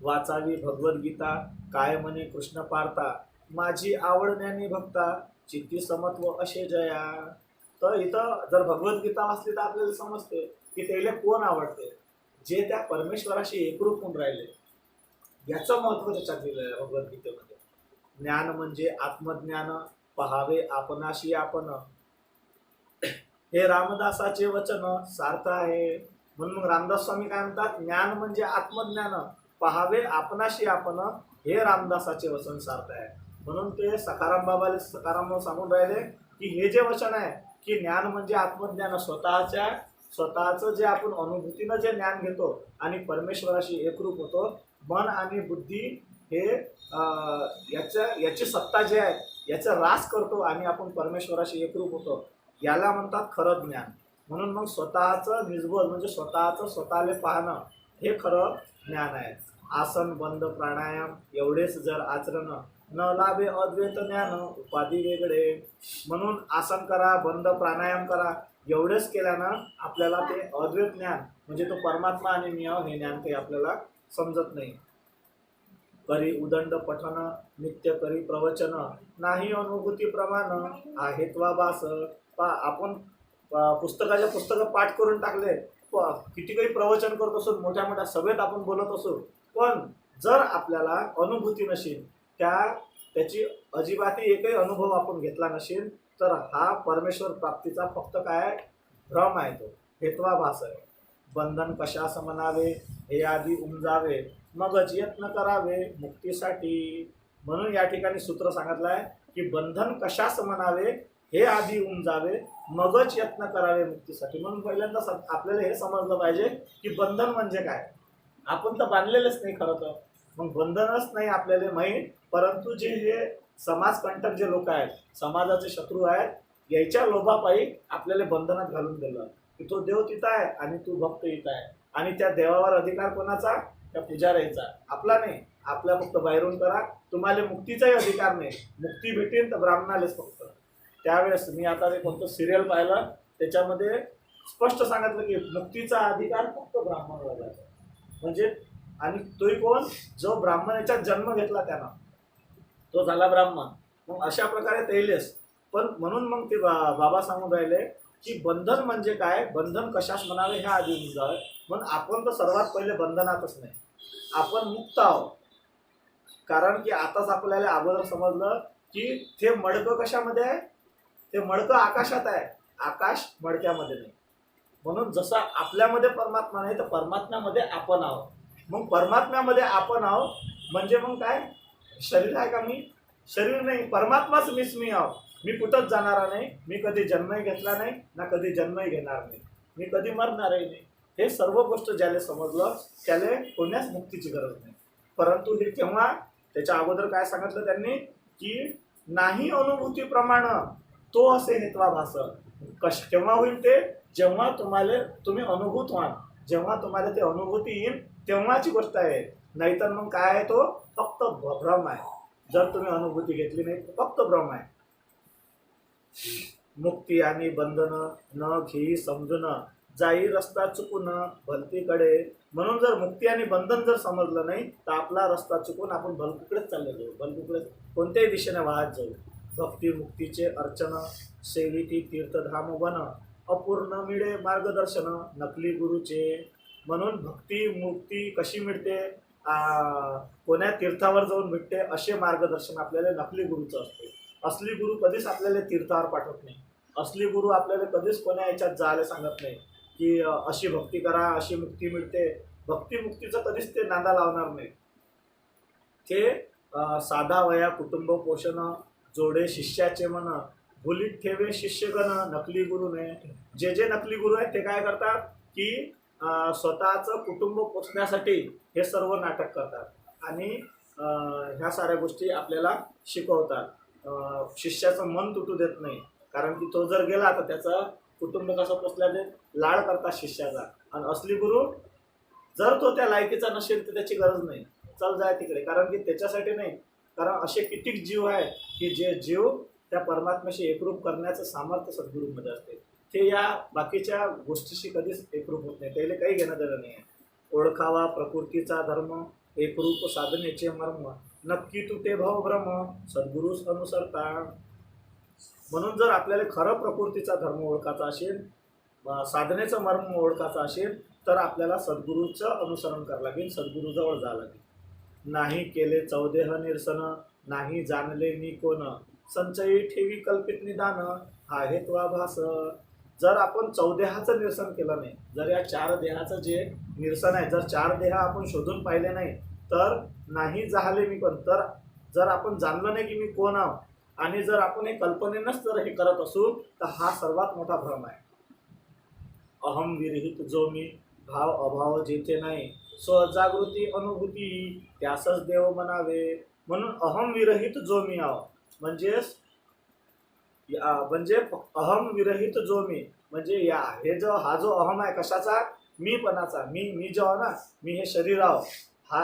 वाचावी भगवद्गीता काय म्हणे कृष्ण पार्था, माझी आवड ज्ञानी भक्ता चित्ती समत्व असे जया. तर इथं जर भगवद्गीता वाचली तर आपल्याला समजते की त्याला कोण आवडते, जे त्या परमेश्वराशी एकरूप होऊन राहिले. याचं महत्त्व त्याच्यात दिलं आहे भगवद्गीतेमध्ये. ज्ञान म्हणजे आत्मज्ञान, पहावे आपणाशी आपण, हे रामदासाचे वचन सार्थ आहे. म्हणून मग रामदास स्वामी काय म्हणतात, ज्ञान म्हणजे आत्मज्ञान, पहावे आपणाशी आपण, हे रामदासाचे वचन सार्थ आहे. म्हणून ते सखाराम बाबाले सखाराम सांगून राहिले की हे जे वचन आहे की ज्ञान म्हणजे आत्मज्ञान, स्वतःचं जे आपण अनुभूतीनं जे ज्ञान घेतो आणि परमेश्वराशी एकरूप होतो. मन आणि बुद्धी हे याची सत्ता जे आहे याचा रास करतो आणि आपण परमेश्वराशी एकरूप होतो, याला म्हणतात खरं ज्ञान. म्हणून मग स्वतःचं निजबोध म्हणजे स्वतःला पाहणं हे खरं ज्ञान आहे. आसन बंद प्राणायाम एवढेच जर आचरण न लाभे अद्वैत ज्ञान उपाधी वेगळे. म्हणून आसन करा, बंद प्राणायाम करा, एवढेच केल्यानं आपल्याला ते अद्वैत ज्ञान म्हणजे तो परमात्मा आणि मी आहो हे ज्ञान काही आपल्याला समजत नाही. करी उदंड पठन नित्य करी प्रवचन नाही अनुभूती प्रमाण आहे त्वाभास. आपण पुस्तकाच्या पुस्तकं पाठ करून टाकले, किती काही प्रवचन करत असो, मोठ्या मोठ्या सभेत आपण बोलत असो, पण जर आपल्याला अनुभूती नसेल, त्याची अजिबातही एकही अनुभव आपण घेतला नसेल, तर हा परमेश्वर प्राप्तीचा फक्त काय भ्रम आहे, तो हेत्वाभास आहे. बंधन कशास म्हणावे हे आधी उमजावे मगच यत्न करावे मुक्तीसाठी. म्हणून या ठिकाणी सूत्र सांगितलं आहे की बंधन कशास म्हणावे हे आधी उमजावे मगच यत्न करावे मुक्तीसाठी. म्हणून पहिल्यांदा आपल्याला हे समजलं पाहिजे की बंधन म्हणजे काय. आपण तर बांधलेलंच नाही खरं तर, मग बंधनच नाही आपल्याला माहीत. परंतु जे हे समाजकंटक जे लोक आहेत, समाजाचे शत्रू आहेत, याच्या लोभापायी आपल्याला बंधनात घालून दिलं की तो देव तिथं आहे आणि तू भक्त इथं आहे, आणि त्या देवावर अधिकार कोणाचा, त्या पुजाऱ्याचा, आपला नाही. आपल्या फक्त बाहेरून करा, तुम्हाला मुक्तीचाही अधिकार नाही. मुक्ती भेटेल तर ब्राह्मणालाच फक्त. त्यावेळेस मी आता ते कोणतं सिरियल पाहिलं, त्याच्यामध्ये स्पष्ट सांगितलं की मुक्तीचा अधिकार फक्त ब्राह्मणाला आहे. म्हणजे आणि तोही कोण, जो ब्राह्मणाचा जन्म घेतला त्यानं, तो झाला ब्राह्मण. मग अशा प्रकारे तेलेस. पण म्हणून मग ते बाबा सांगून राहिले की बंधन म्हणजे काय, बंधन कशास म्हणावे हे आधी उमजावे. म्हणून आपण तर सर्वात पहिले बंधनातच नाही, आपण मुक्त आहोत. कारण की आताच आपल्याला अगोदर समजलं की ते मडकं कशामध्ये आहे, ते मडकं आकाशात आहे, आकाश मडक्यामध्ये नाही. म्हणून जसं आपल्यामध्ये परमात्मा नाही तर परमात्म्यामध्ये आपण आहोत. मग परमात्म्यामध्ये आपण आहोत म्हणजे मग काय, शरीर आहे का मी, शरीर नाही, परमात्माच मीच मी आहो. मी कुठंच जाणारा नाही, मी कधी जन्मही घेतला नाही ना कधी जन्मही घेणार नाही, मी कधी मरणारही नाही. हे सर्व गोष्ट ज्याला समजलं त्याला कोण्याच मुक्तीची गरज नाही. परंतु हे केव्हा, त्याच्या अगोदर काय सांगितलं त्यांनी की नाही अनुभूती प्रमाण तो असे हेत्वाभास. केव्हा होईल ते, जेव्हा तुम्ही अनुभूत व्हाल, जेव्हा तुम्हाला ते अनुभूती येईल तेव्हाची गोष्ट आहे. नाहीतर मग काय आहे, तो फक्त भ्रम आहे. जर तुम्ही अनुभूती घेतली नाही फक्त भ्रम आहे. मुक्ती आणि बंधन न घेई समजून जाई रस्ता चुकून भलतीकडे. म्हणून जर मुक्ती आणि बंधन जर समजलं नाही तर आपला रस्ता चुकून आपण भलतीकडेच चालले जाऊ, भलतीकडे कोणत्याही दिशेने वाहत जाऊ. भक्ती मुक्तीचे अर्चन सेविती तीर्थधाम वन अपूर्ण मिळे मार्गदर्शन नकली गुरुचे. म्हणून भक्ती मुक्ती कशी मिळते, कोण्या तीर्थावर जाऊन भेटते, असे मार्गदर्शन आपल्याला नकली गुरुचं असते. असली गुरु कधीच आपल्याला तीर्थावर पाठवत नाही. असली गुरु आपल्याला कधीच कोण्या याच्यात जायला सांगत नाही की अशी भक्ती करा, अशी मुक्ती मिळते. भक्ती मुक्तीचं कधीच ते नांदा लावणार नाही. ते साधा वया कुटुंब पोषण जोडे शिष्याचे मन भुलीत ठेवे शिष्यगण नकली गुरु नाही. जे नकली गुरु आहेत ते काय करतात की स्वतःचं कुटुंब पोचण्यासाठी हे सर्व नाटक करतात आणि ह्या साऱ्या गोष्टी आपल्याला शिकवतात. शिष्याचं मन तुटू देत नाही, कारण की तो जर गेला तर त्याचं कुटुंब कसं पोचल्याने लाड करतात शिष्याचा. आणि असली गुरु जर तो त्या लायकीचा नसेल तर त्याची गरज नाही, चल जाय तिकडे, कारण की त्याच्यासाठी नाही. कारण असे कितीक जीव आहे की जे जीव त्या परमात्म्याशी एकरूप करण्याचं सामर्थ्य सद्गुरूमध्ये असते. ते या बाकीच्या गोष्टीशी कधीच एकरूप होत नाही, त्याला काही घेणं देणं नाही आहे. ओळखावा प्रकृतीचा धर्म एकरूप साधनेचे मर्म नक्की तुटे भावभ्रम सद्गुरूस अनुसरता. म्हणून जर आपल्याला खरं प्रकृतीचा धर्म ओळखायचा असेल, साधनेचं मर्म ओळखायचं असेल तर आपल्याला सद्गुरूचं अनुसरण करावं लागेल, सद्गुरूजवळ जावं लागेल. नाही केले चौदेह निरसन नाही जाणले मी कोण संचयी ठेवी कल्पित निदान आहे त्वाभास. जर आपण चौदेहाचं निरसन केलं नाही, जर या चार देहाचं जे निरसन आहे, जर चार देह आपण शोधून पाहिले नाही तर नाही जाहले मी कोण. तर जर आपण जाणलं नाही की मी कोण आहो आणि जर आपण हे कल्पनेनंच जर हे करत असू तर हा सर्वात मोठा भ्रम आहे. अहम विरहित जो मी भाव अभाव जेथे नाही स्वजागृती अनुभूती त्यासच देव म्हणावे. म्हणून अहम विरहित जो मी आहो म्हणजे अहम विरहित जो मी म्हणजे हा जो अहम आहे कशाचा, मीपणाचा. मी जो आहो ना, मी हे शरीर आहो, हा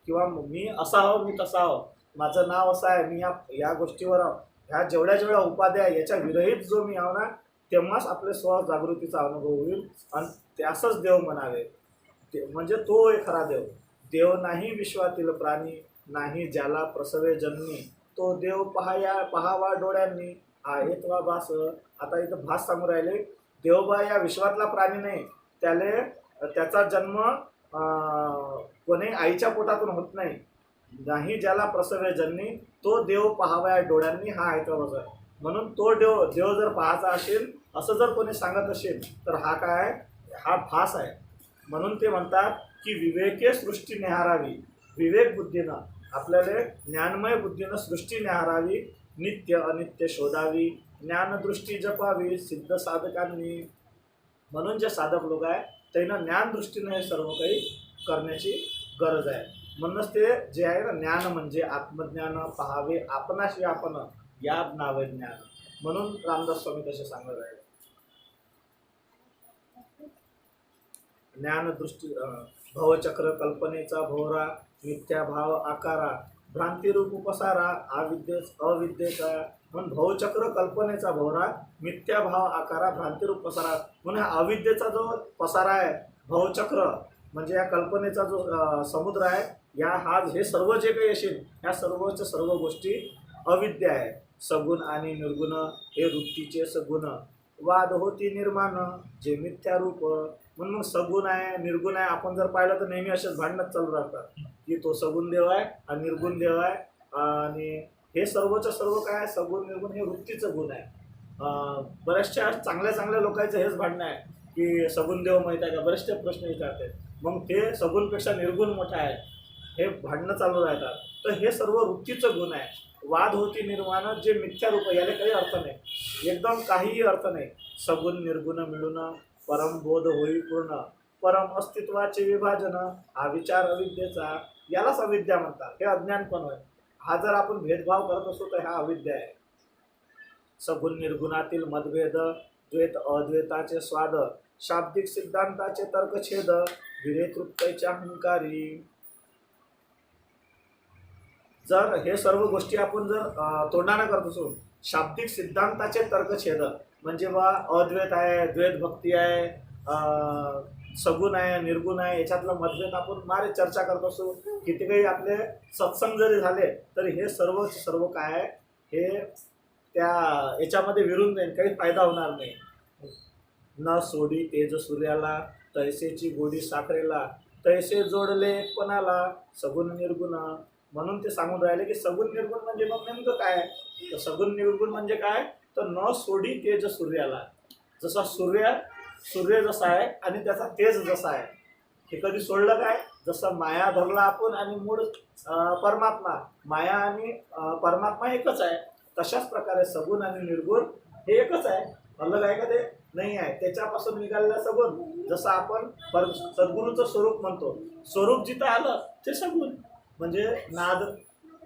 किंवा मी असा आहो मी तसा आहो, माझं नाव असं आहे, मी या गोष्टीवर आहो, ह्या जेवढ्या जेवढ्या उपाध्या आहे याच्या विरहित जो मी आहो ना, तेव्हाच आपले स्वजागृतीचा अनुभव होईल आणि त्यासच देव म्हणावे. ते म्हणजे तो एक खरा देव. देव नाही विश्वातील प्राणी, नाही ज्याला प्रसवे जन्मी, तो देव पहावा डोळ्यांनी, हा येतवा भास. आता इथं भास सांगू राहिले, देवबा या विश्वातला प्राणी नाही, त्याचा जन्म कोणी आईच्या पोटातून होत नाही. नाही ज्याला प्रसवे जन्मी, तो देव पहावा डोळ्यांनी, हा ऐकवा भास. म्हणून तो देव जर पाहायचा असेल असं जर कोणी सांगत असेल तर हा काय आहे, हा भास आहे. म्हणून ते म्हणतात की विवेके सृष्टी निहारावी, विवेक बुद्धीनं आपल्याला ज्ञानमय बुद्धीनं सृष्टी निहारावी, नित्य अनित्य शोधावी, ज्ञानदृष्टी जपावी सिद्ध साधकांनी. म्हणून जे साधक लोक आहे त्यांना ज्ञानदृष्टीनं हे सर्व काही करण्याची गरज आहे. म्हणूनच ते जे आहे ना, ज्ञान म्हणजे आत्मज्ञान पहावे आपणाशी आपण, या नावे ज्ञान. म्हणून रामदास स्वामी तसे सांगत आहे. ज्ञानदृष्टी भवचक्र कल्पनेचा भोवरा, मिथ्याभाव आकारा, भ्रांतिरूप पसारा, अविद्येचा. म्हणून भवचक्र कल्पनेचा भोवरा, मिथ्याभाव आकारा, भ्रांतिरूप पसारा. म्हणून अविद्येचा जो पसारा आहे, भवचक्र म्हणजे या कल्पनेचा जो समुद्र आहे, हे सर्व जे काही असेल ह्या सर्वच्या सर्व गोष्टी अविद्या आहे. सगुण आणि निर्गुण हे वृत्तीचे सगुण, वाद होती निर्माण जे मिथ्यारूप. म्हणून सगुण आहे निर्गुण आहे आपण जर पाहिलं तर नेहमी असेच भांडणच चालू राहतात की तो सगुण देव आहे आणि निर्गुण देव आहे. आणि हे सर्वचं सर्व काय आहे, सगुण निर्गुण हे वृत्तीचं गुण आहे. बऱ्याचशा चांगल्या लोकांचं हेच भांडणं आहे की सगुण देव माहीत आहे का, बरेचसे प्रश्न विचारतात. मग ते सगुणपेक्षा निर्गुण मोठा आहे हे भांडणं चालू राहतात. तर हे सर्व वृत्तीचं गुण आहे. वाद होती निर्माण जे मिथ्या रूप, याला काही अर्थ नाही, एकदम काहीही अर्थ नाही. सगुण निर्गुण मिळून परमबोध होई पूर्ण, परम अस्तित्वाचे विभाजन हा विचार अविद्येचा, यालाच अविद्या म्हणतात. हे अज्ञान पण होय. हा जर आपण भेदभाव करत असतो तर हा अविद्या आहे. सगुण निर्गुणातील मतभेद, द्वैत अद्वैताचे स्वाद, शाब्दिक सिद्धांताचे तर्कछेद, विरे तृप्तच्या अहंकारी. जर हे सर्व गोष्टी आपण जर तोंडाने करत असू, शाब्दिक सिद्धांताचे तर्कछेद म्हणजे बा अद्वैत आहे, द्वैत भक्ती आहे, सगुण आहे, निर्गुण आहे, याच्यातलं मतभेद आपण मारे चर्चा करत असू, किती काही आपले सत्संग जरी झाले तरी हे सर्व काय आहे, हे त्या याच्यामध्ये विरून जाईल, काही फायदा होणार नाही. न सोडी तेज सूर्याला, तैसेची गोडी साखरेला, तैसे जोडले एकपणाला, सगुण निर्गुण. म्हणून ते सांगून राहिले की सगुण निर्गुण म्हणजे मग नेमकं काय. तर सगुण निर्गुण म्हणजे काय, तर न सोडी तेज सूर्याला. जसा सूर्य जसा आहे आणि त्याचा तेज जसा आहे, हे कधी सोडलं काय, जसं माया धरला आपण आणि मूळ परमात्मा, माया आणि परमात्मा एकच आहे. तशाच प्रकारे सगुण आणि निर्गुण हे एकच आहे, अलग आहे का ते नाही आहे. त्याच्यापासून निघालेला सगुण, जसं आपण सद्गुरूचं स्वरूप म्हणतो, स्वरूप जिथं आलं ते सगुण म्हणजे नाद,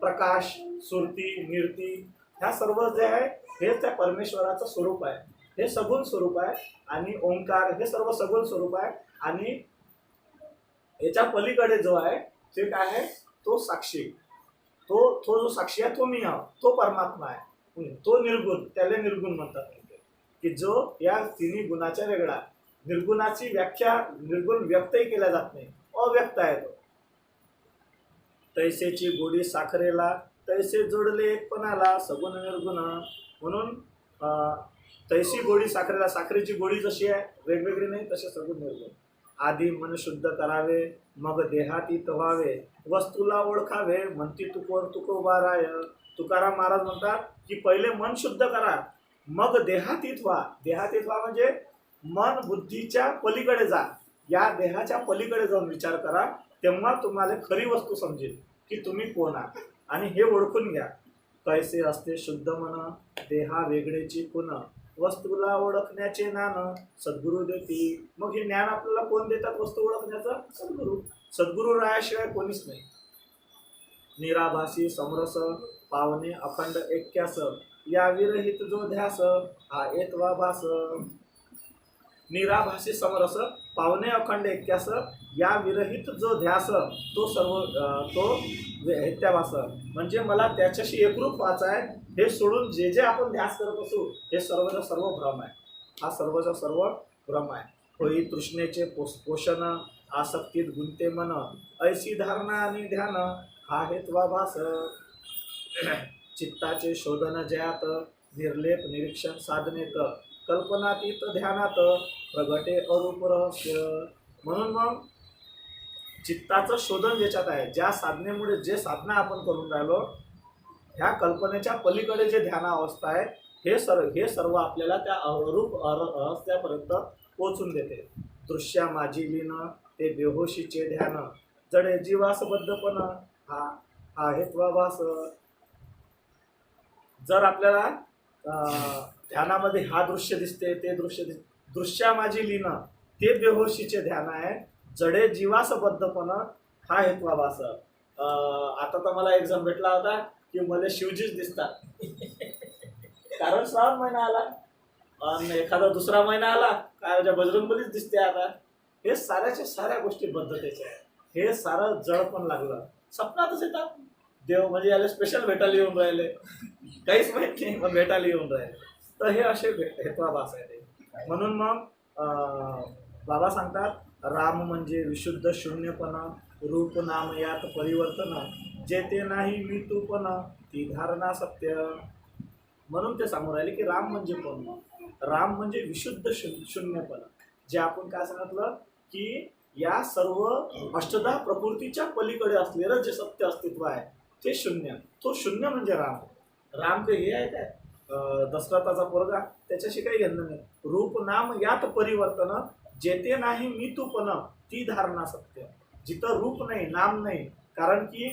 प्रकाश, सुरती, नीरती, ह्या सर्व जे आहे हे त्या परमेश्वराचं स्वरूप आहे, हे सगुण स्वरूप आहे. आणि ओंकार हे सर्व सगुण स्वरूप आहे. आणि याच्या पलीकडे जो आहे ते काय आहे, तो साक्षी, तो जो साक्षी आहे तो मी आहो, तो परमात्मा आहे. तो निर्गुण, त्याला निर्गुण म्हणतात की जो या तिन्ही गुणाच्या वेगळा. निर्गुणाची व्याख्या निर्गुण व्यक्तही केल्या जात नाही, अव्यक्त आहे तो. तैसेची गोडी साखरेला, तैसे जोडले एकपणाला, सगुण निर्गुण. म्हणून तैसी गोडी साखरेला, साखरेची गोडी जशी आहे वेगवेगळी नाही, तसे सगुण निर्गुण. आधी मन शुद्ध करावे, मग देहातीत व्हावे, वस्तूला ओळखावे, म्हणती तुकोबाराय. तुकाराम महाराज म्हणतात की पहिले मन शुद्ध करा, मग देहातीत व्हा. देहातीत व्हा म्हणजे मन बुद्धीच्या पलीकडे जा, या देहाच्या पलीकडे जाऊन विचार करा, तेव्हा तुम्हाला खरी वस्तू समजेल की तुम्ही कोण आहात. आणि हे ओळखून घ्या. कैसे असते शुद्ध मन, देहा वेगळेची पुन, वस्तूला ओळखण्याचे ज्ञान सद्गुरू देती. मग हे ज्ञान आपल्याला कोण देतात वस्तू ओळखण्याचं, सद्गुरू. सद्गुरू रायाशिवाय कोणीच नाही. निराभासी समरस, पावने अखंड ऐक्यास, या विरहित जो ध्यास, हा येतवा भास. निराभासी समरस पावणे अखंड एक्यास या विरहित जो ध्यास तो सर्व तो हेत्याभास, म्हणजे मला त्याच्याशी एकरूप व्हायचं आहे, हे सोडून जे जे आपण ध्यास करत असू हे सर्वचा सर्व भ्रम आहे, हा सर्वचा सर्व भ्रम आहे. होई तृष्णेचे पोषण आसक्तीत गुंते मन, ऐशी धारणा आणि ध्यान हा हेत्वाभास. चित्ताचे शोधन जयात निर्लेप निरीक्षण साधनेत, कल्पनातीत ध्यानात प्रगटे अरूप रहस्य. म्हणून मग चित्ताचं शोधन ज्याच्यात आहे, ज्या साधनेमुळे जे साधना आपण करून राहिलो ह्या कल्पनेच्या पलीकडे जे ध्यान अवस्था आहे हे सर्व आपल्याला त्या अरूप रहस्यापर्यंत पोचून देते. दृश्या माझी लीन ते बेहोशीचे ध्यान, जडे जीवासबद्धपण हा हा हेत्वाभास. जर आपल्याला ध्यानामध्ये हा दृश्य दिसते ते दृश्य दृश्या माझी लीन ते बेहोशीचे ध्यान आहे, जडे जीवासबद्धपण हा हेत्वाभास. आता तर मला एक जण भेटला होता की मला शिवजीच दिसतात कारण श्रावण महिना आला आणि एखादा दुसरा महिना आला काय बजरंगबलीच दिसते. आता हे साऱ्याच्या साऱ्या गोष्टी बद्धतेच्या आहेत, हे सारं जड पण लागलं, स्वप्नातच येतात देव, म्हणजे याला स्पेशल भेटायला येऊन राहिले, काहीच माहित नाही मग भेटायला येऊन राहिले. तर हे असे हेत्वाभास आहे ते. म्हणून मग बाबा सांगतात राम म्हणजे विशुद्ध शून्यपणा, रूप नाम यात परिवर्तन, जेते नाही मी तू पण ती धारणा सत्य. म्हणून ते सांगून राहिले की राम म्हणजे कोण, राम म्हणजे विशुद्ध शून्यपणा, जे आपण काय सांगितलं की या सर्व अष्टधा प्रकृतीच्या पलीकडे असलेलं जे सत्य अस्तित्व आहे ते शून्य, तो शून्य म्हणजे राम. राम काही हे आहे काय दशरथाचा पोरगा, त्याच्याशी काही घेणं नाही. रूप नाम यात परिवर्तन, जेते नाही मी तू पण ती धारणा सत्य. जिथं रूप नाही नाम नाही, कारण की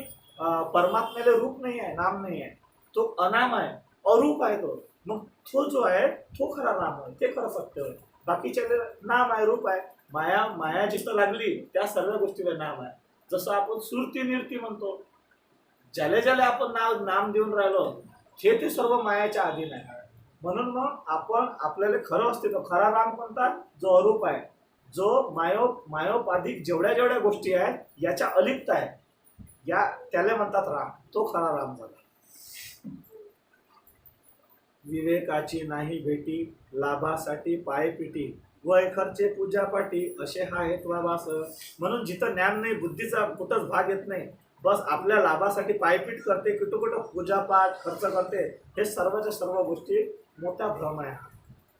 परमात्म्याला रूप नाही आहे नाम नाही आहे, तो अनाम आहे अरूप आहे तो, मग तो जो आहे तो खरा नाम आहे, ते खरं सत्य आहे. बाकीच्या नाम आहे रूप आहे, माया जिथं लागली त्या सर्व गोष्टीला नाम आहे. जसं आपण सुरती निर्ती म्हणतो, ज्याला ज्याला आपण नाम देऊन राहिलो ते सर्व मायाच्या अधीन आहे. म्हणून मग आपण आपल्याला खरं अस्तित्व खरा राम कोणता, जो अरूप आहे, जो मायोपाधिक जेवढ्या जेवढ्या गोष्टी आहेत याच्या अलिप्त आहे, या त्याला म्हणतात राम, तो खरा राम झाला. विवेकाची नाही भेटी लाभासाठी पायपिटी, वय खर्चे पूजापाठी असे हा हेत्वाभास. म्हणून जिथं ज्ञान नाही बुद्धीचा कुठंच भाग येत नाही, बस आपल्या लाभासाठी पायपीट करते, कुठं पूजापाठ खर्च करते, हे सर्वच्या सर्व गोष्टी मोठा भ्रम आहे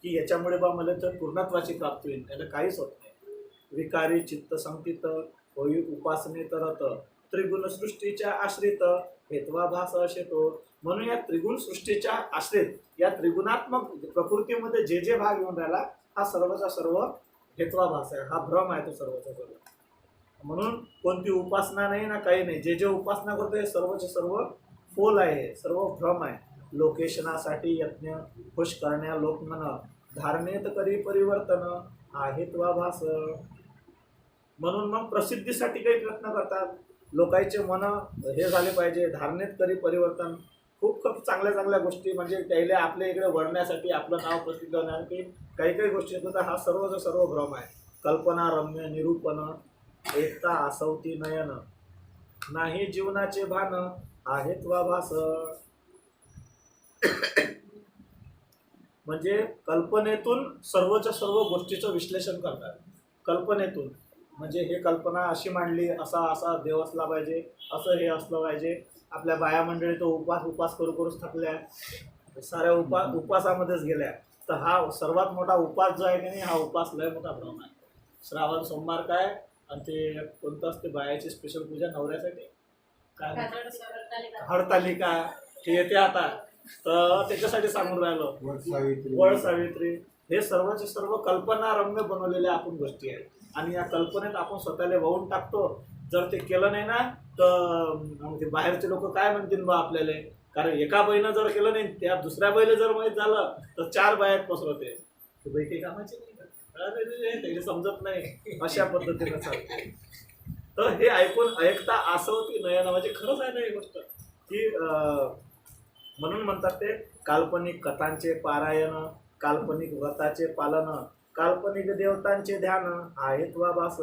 की याच्यामुळे बा मला तर पूर्णत्वाची प्राप्ती होईल, त्याला काहीच होत नाही. विकारी चित्त संकित होई उपासने तरत, त्रिगुण सृष्टीच्या आश्रित हेत्वाभास असे तो. म्हणून या त्रिगुण सृष्टीच्या आश्रित या त्रिगुणात्मक प्रकृतीमध्ये जे जे भाग येऊन राहिला हा सर्वचा सर्व हेत्वाभास आहे, हा भ्रम आहे तो सर्वचा सर्व. म्हणून कोणती उपासना नाही ना काही नाही, जे जे उपासना करतो हे सर्वचे सर्व फोल आहे, सर्व भ्रम आहे. लोकेशनासाठी यज्ञ खुश करण्या लोकमन, धारणेत करी परिवर्तन हा हेत्वाभास. म्हणून मग प्रसिद्धीसाठी काही प्रयत्न करतात, लोकांचे मन हे झाले पाहिजे, धारणेत करी परिवर्तन, खूप खूप चांगल्या चांगल्या गोष्टी, म्हणजे त्याला आपल्या इकडे वळण्यासाठी आपलं नाव प्रसिद्ध होण्यासाठी काही काही गोष्टी होतात. हा सर्वचा सर्व भ्रम आहे. कल्पना रम्य निरूपण, एकता आसवती नयन, नाही जीवनाचे भान हा हेत्वाभास. म्हणजे कल्पनेतून सर्वच्या सर्व गोष्टीचं विश्लेषण करतात. कल्पनेतून म्हणजे हे कल्पना अशी मांडली, असा देव असला पाहिजे, असं हे असलं पाहिजे. आपल्या बाया मंडळी तो उपास करूच थकल्या, साऱ्या उपासामध्येच गेल्या. तर हा सर्वात मोठा उपास जो आहे की नाही, हा उपास लय मोठा भ्रम आहे. श्रावण सोमवार काय आणि ते कोणतं असते बायाची स्पेशल पूजा नवऱ्यासाठी काय, हरतालिका हे येते आता, तर त्याच्यासाठी सांगून राहिलो. वड सावित्री हे सर्वचे सर्व कल्पनारम्य बनवलेल्या आपण गोष्टी आहेत, आणि या कल्पनेत आपण स्वतःला वाहून टाकतो. जर ते केलं नाही ना तर मग ते बाहेरचे लोक काय म्हणतील बा आपल्याला, कारण एका बाईनं जर केलं नाही त्या दुसऱ्या बाईला जर माहीत झालं तर 4 बायात पसरवते, ते बाई काही कामाची नाही, त्याला समजत नाही, अशा पद्धतीनं चालते. तर हे ऐकता आसवती नयन, म्हणजे खरंच आहे ना ही गोष्ट की म्हणून म्हणतात ते काल्पनिक कथांचे पारायण, काल्पनिक व्रताचे पालन, काल्पनिक देवतांचे ध्यान आहेत वा भास.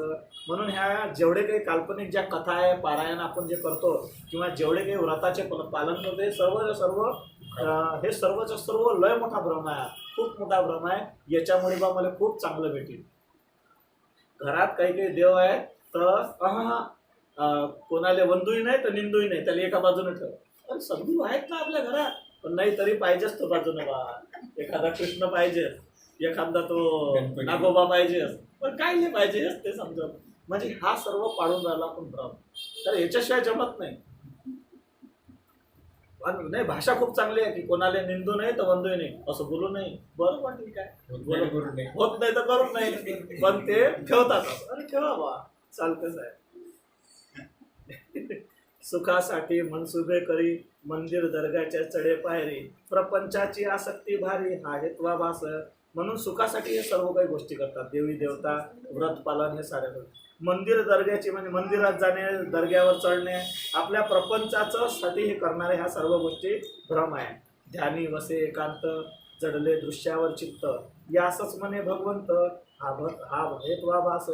म्हणून ह्या जेवढे काही काल्पनिक ज्या कथा आहे, पारायण आपण जे करतो किंवा जेवढे काही व्रताचे पालन करतो, हे सर्वच्या सर्व लय मोठा भ्रम आहे, खूप मोठा भ्रम आहे. याच्यामुळे बा मला खूप चांगलं भेटेल. घरात काही काही देव आहेत तर कोणाला वंदूही नाही तर निंदूही नाही, त्याला एका बाजूने ठेव. पण सद्गुरू आहेत ना आपल्या घरात, पण नाही तरी पाहिजेच तो बाजूने बा. एखादा कृष्ण पाहिजे, एखादा तो नागोबा पाहिजे, पण काय नाही पाहिजे ते समजत. म्हणजे हा सर्व पाडून राहिला आपण भ्रम. तर याच्याशिवाय जमत नाही. नाही, भाषा खूप चांगली आहे की कोणाला निंदू नाही तर वंदू नाही असं बोलू नाही. बरोबर, ठीक आहे, होत नाही तर करू नाही, पण ते ठेवतात. अरे ठेवा बा, चालतेच आहे. सुखासाठी मनसुबे करी, मंदिर दर्गाच्या चढे पायरी, प्रपंचाची आसक्ती भारी हा हेतवा भास. म्हणून सुखासाठी हे सर्व काही गोष्टी करतात. देवी देवता, व्रत पालन, हे सारे मंदिर दर्ग्याची म्हणजे मंदिरात जाणे, दर्ग्यावर चढणे, आपल्या प्रपंचाचं साठी हे करणारे ह्या सर्व गोष्टी भ्रम आहे. ध्यानी वसे एकांत, जडले दृश्यावर चित्त, यासच म्हणे भगवंत हा हेतवा भास.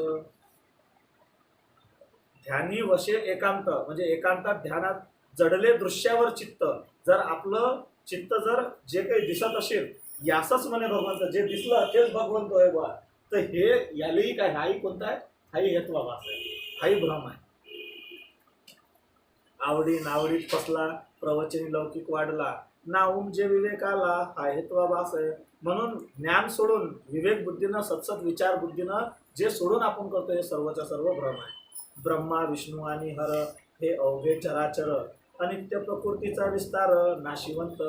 ध्यानी वशे एकांत म्हणजे एकांतात ध्यानात, जडले दृश्यावर चित्त, जर आपलं चित्त जर जे काही दिसत असेल, यासच म्हणे भगवंत, जे दिसलं तेच भगवंत आहे बा. तर हे यालाही काय, हाही कोणता आहे, हाही हेतवा भास आहे, हाही भ्रम आहे. आवडी नावडीत फसला, प्रवचनी लौकिक वाढला, ना उमजे विवेकाला हा हेतवा भास आहे. म्हणून ज्ञान सोडून विवेक बुद्धीनं, सत्सत विचार बुद्धीनं जे सोडून आपण करतो, हे सर्वच्या सर्व भ्रम आहे. ब्रह्मा विष्णू आणि हर हे अवघे चराचर, अनित्य प्रकृतीचा विस्तार नाशिवंत.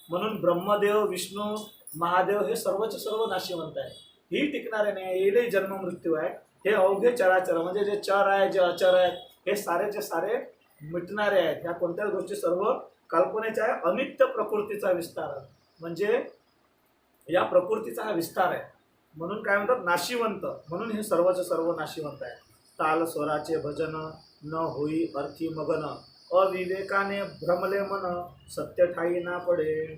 म्हणून ब्रह्मदेव, विष्णू, महादेव हे सर्वचे सर्व नाशिवंत आहे, ही टिकणारे नाही, येईल जन्म मृत्यू आहे. हे अवघे चराचर म्हणजे जे चर आहे, जे अचर आहेत, हे सारेचे सारे मिटणारे आहेत. ह्या कोणत्याच गोष्टी सर्व कल्पनेच्या आहे. अनित्य प्रकृतीचा विस्तार म्हणजे या प्रकृतीचा हा विस्तार आहे. म्हणून काय म्हणतात, नाशिवंत. म्हणून हे सर्वचे सर्व नाशिवंत आहे. ताल स्वराचे भजन न होई अर्थी मगन, अविवेकाने भ्रमले मन, सत्य ठाई ना पडे.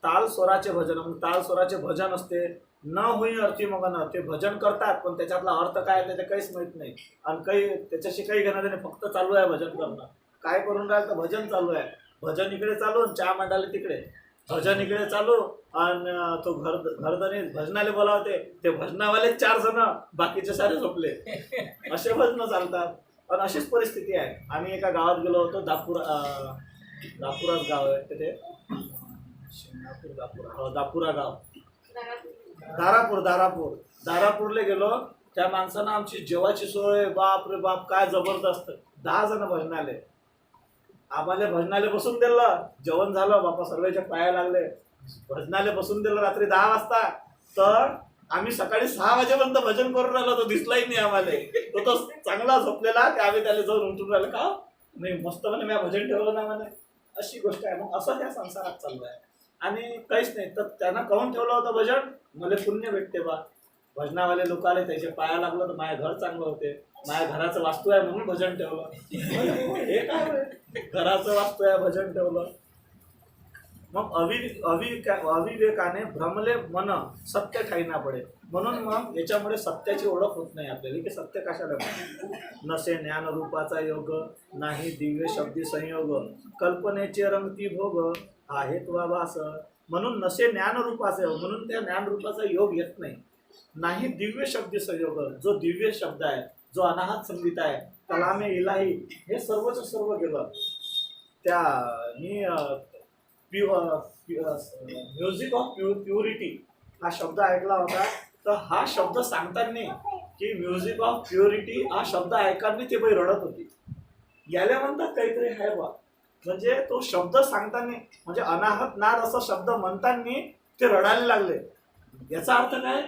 ताल स्वराचे भजन, ताल स्वराचे भजन असते, न होई अर्थी मगन, ते भजन करतात पण त्याच्यातला अर्थ काय त्याच्या काहीच माहित नाही, आणि काही त्याच्याशी काही घेणं देणे, फक्त चालू आहे भजन करणं. काय करून राहिलं तर भजन चालू आहे, भजन इकडे चालू, चहा मांडाले तिकडे, भजन इकडे चालू, आणि तो घरधनी भजनाले बोलावते, ते भजनावाले 4 जण, बाकीचे सारे झोपले. असे भजन चालतात. पण अशीच परिस्थिती आहे. आम्ही एका गावात गेलो होतो, दापुराच गाव आहे तिथे, दापुरा गाव, दारापूरला गेलो. त्या माणसानं आमची जेवायची सोय, बाप रे बाप काय जबरदस्त. 10 जण भजनाले, आम्हाला भजनाले बसून दिलं, जेवण झालं, बापा सर्वांच्या पाया लागले, भजनाले बसून दिलं रात्री 10 वाजता. तर आम्ही सकाळी 6 वाजेपर्यंत भजन करून राहिलो, तो दिसलाही नाही आम्हाला. तो चांगला झोपलेला, ते आम्ही त्याला जाऊन उठून राहिलं, का नाही मस्त म्हणे मी भजन ठेवलं ना म्हणे. अशी गोष्ट आहे. मग असं त्या संसारात चालू आहे आणि काहीच नाही. तर त्यांना काहून ठेवलं होतं भजन, मला पुण्य भेटते बा. भजनावाले लोक आले, त्याचे पाया लागलं तर माझ्या घर चांगलं होते, माझ्या घराचं वास्तू आहे म्हणून भजन ठेवलं. हे काय, घराचं वास्तू आहे भजन ठेवलं. मग अविवेकाने भ्रमले मन, सत्य ठाई ना पडे. म्हणून मग याच्यामुळे सत्याची ओळख होत नाही आपल्याला, की सत्य कशाला नसे ज्ञान रूपाचा योग, नाही दिव्य शब्दी संयोग, कल्पनेचे रंगती भोग आहेत वा भास. म्हणून नसे ज्ञान रूपाचा योग, म्हणून त्या ज्ञान रूपाचा योग येत नाही. नाही दिव्य शब्दी संयोग, जो दिव्य शब्द आहे, जो अनाहत संगीत आहे, कलामे इलाही, हे सर्वच सर्व गेलं. त्या म्युझिक ऑफ प्युरिटी हा शब्द ऐकला होता. तर हा शब्द सांगताना की म्युझिक ऑफ प्युरिटी हा शब्द ऐकाने ते बाई रडत होती. याला म्हणतात काहीतरी आहे बा. म्हणजे तो शब्द सांगताना म्हणजे अनाहत नाद असा शब्द म्हणताना ते रडायला लागले. याचा अर्थ काय,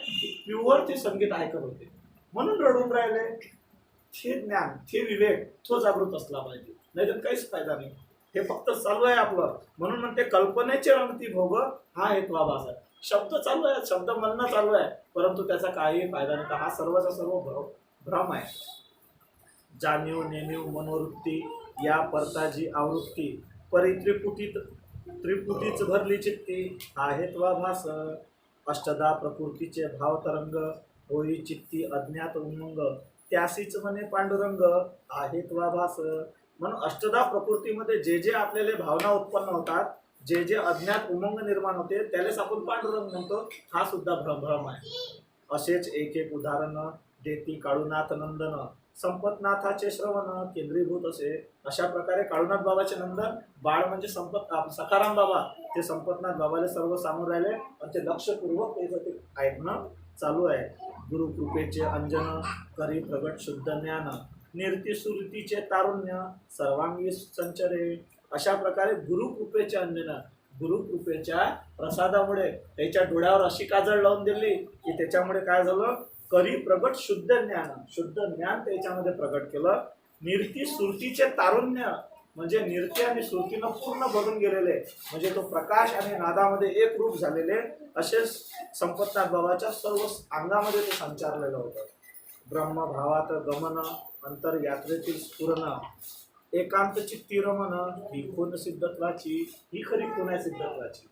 प्युअर ते संगीत ऐकत होते म्हणून रडून राहिले. ते ज्ञान, ते विवेक, तो जागृत असला पाहिजे, नाही तर काहीच फायदा नाही. हे फक्त चालू आहे आपलं. म्हणून म्हणते कल्पनेचे रंगती भोग हा हेतवाभास आहे. शब्द चालू आहे, शब्द म्हणणं चालू आहे, परंतु त्याचा काही फायदा नाही. हा सर्वचा सर्व भ्रम आहे. जाणीव नेणीव मनोवृत्ती या परताजी आवृत्ती, परी त्रिपुटीच भरली चित्ती हा हेतवाभास. अष्टदा प्रकृतीचे भाव तरंग होई चित्ती अज्ञात उमंग त्यासीच म्हणे पांडुरंग आहेत वा भास. म्हणून अष्टदा प्रकृतीमध्ये जे जे आपल्याला भावना उत्पन्न होतात, जे जे अज्ञात उमंग निर्माण होते त्यालाच आपण पांडुरंग म्हणतो. हा सुद्धा भ्रम आहे. असेच एक एक उदाहरण देती काळूनाथ नंदन संपतनाथाचे श्रवण केंद्रीभूत असे. अशा प्रकारे काळूनाथ बाबाचे नंदन बाळ म्हणजे सखाराम बाबा ते संपतनाथ बाबाला सर्व सांगून राहिले आणि ते लक्षपूर्वक त्याचं ते ऐकणं चालू आहे. गुरुकृपेचे अंजन करी प्रगट शुद्ध ज्ञान निर्ती सुरतीचे तारुण्य सर्वांगी संचरे. अशा प्रकारे गुरुकृपेचे अंजन, गुरुकृपेच्या प्रसादामुळे त्याच्या डोळ्यावर अशी काजळ लावून दिली की त्याच्यामुळे काय झालं, करी प्रगट शुद्ध ज्ञान, शुद्ध ज्ञान त्याच्यामध्ये प्रगट केलं. निर्ती सुरतीचे तारुण्य म्हणजे निर्ती आणि सुरतीनं पूर्ण भरून गेलेले, म्हणजे तो प्रकाश आणि नादामध्ये एक रूप झालेले असे संपतनाथ बाबाच्या सर्व अंगामध्ये ते संचारलेलं होतं. ब्रह्मभावात गमन अंतरयात्रेतील स्फुरण एकांत चित्ती रमण ही खून सिद्धत्वाची, ही खरी खूण आहे सिद्धत्वाची,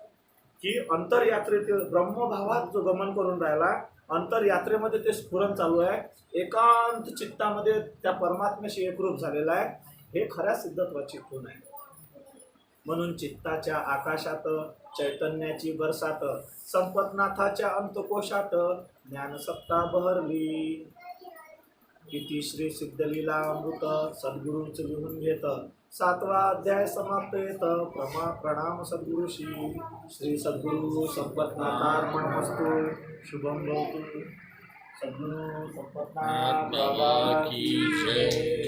की अंतरयात्रेतील ब्रह्मभावात जो गमन करून राहिला, अंतरयात्रेमध्ये ते स्फुरण चालू आहे, एकांत चित्तामध्ये त्या परमात्म्याशी एकरूप झालेला आहे, हे खऱ्या सिद्धत्वाची खूण आहे. म्हणून चित्ताच्या आकाशात चैतन्याची बरसात संपतनाथाच्या अंतकोशात ज्ञानसत्ता बहरली. किती श्री सिद्धलीला अमृत सद्गुरूंच लिहून घेत. 7वा अध्याय समाप्त येत. प्रणाम सद्गुरुशी. श्री सद्गुरु संपतनाथार्पणमस्तु. शुभम भवतु. सद्गुरु संपतनाथ बाबा की जय.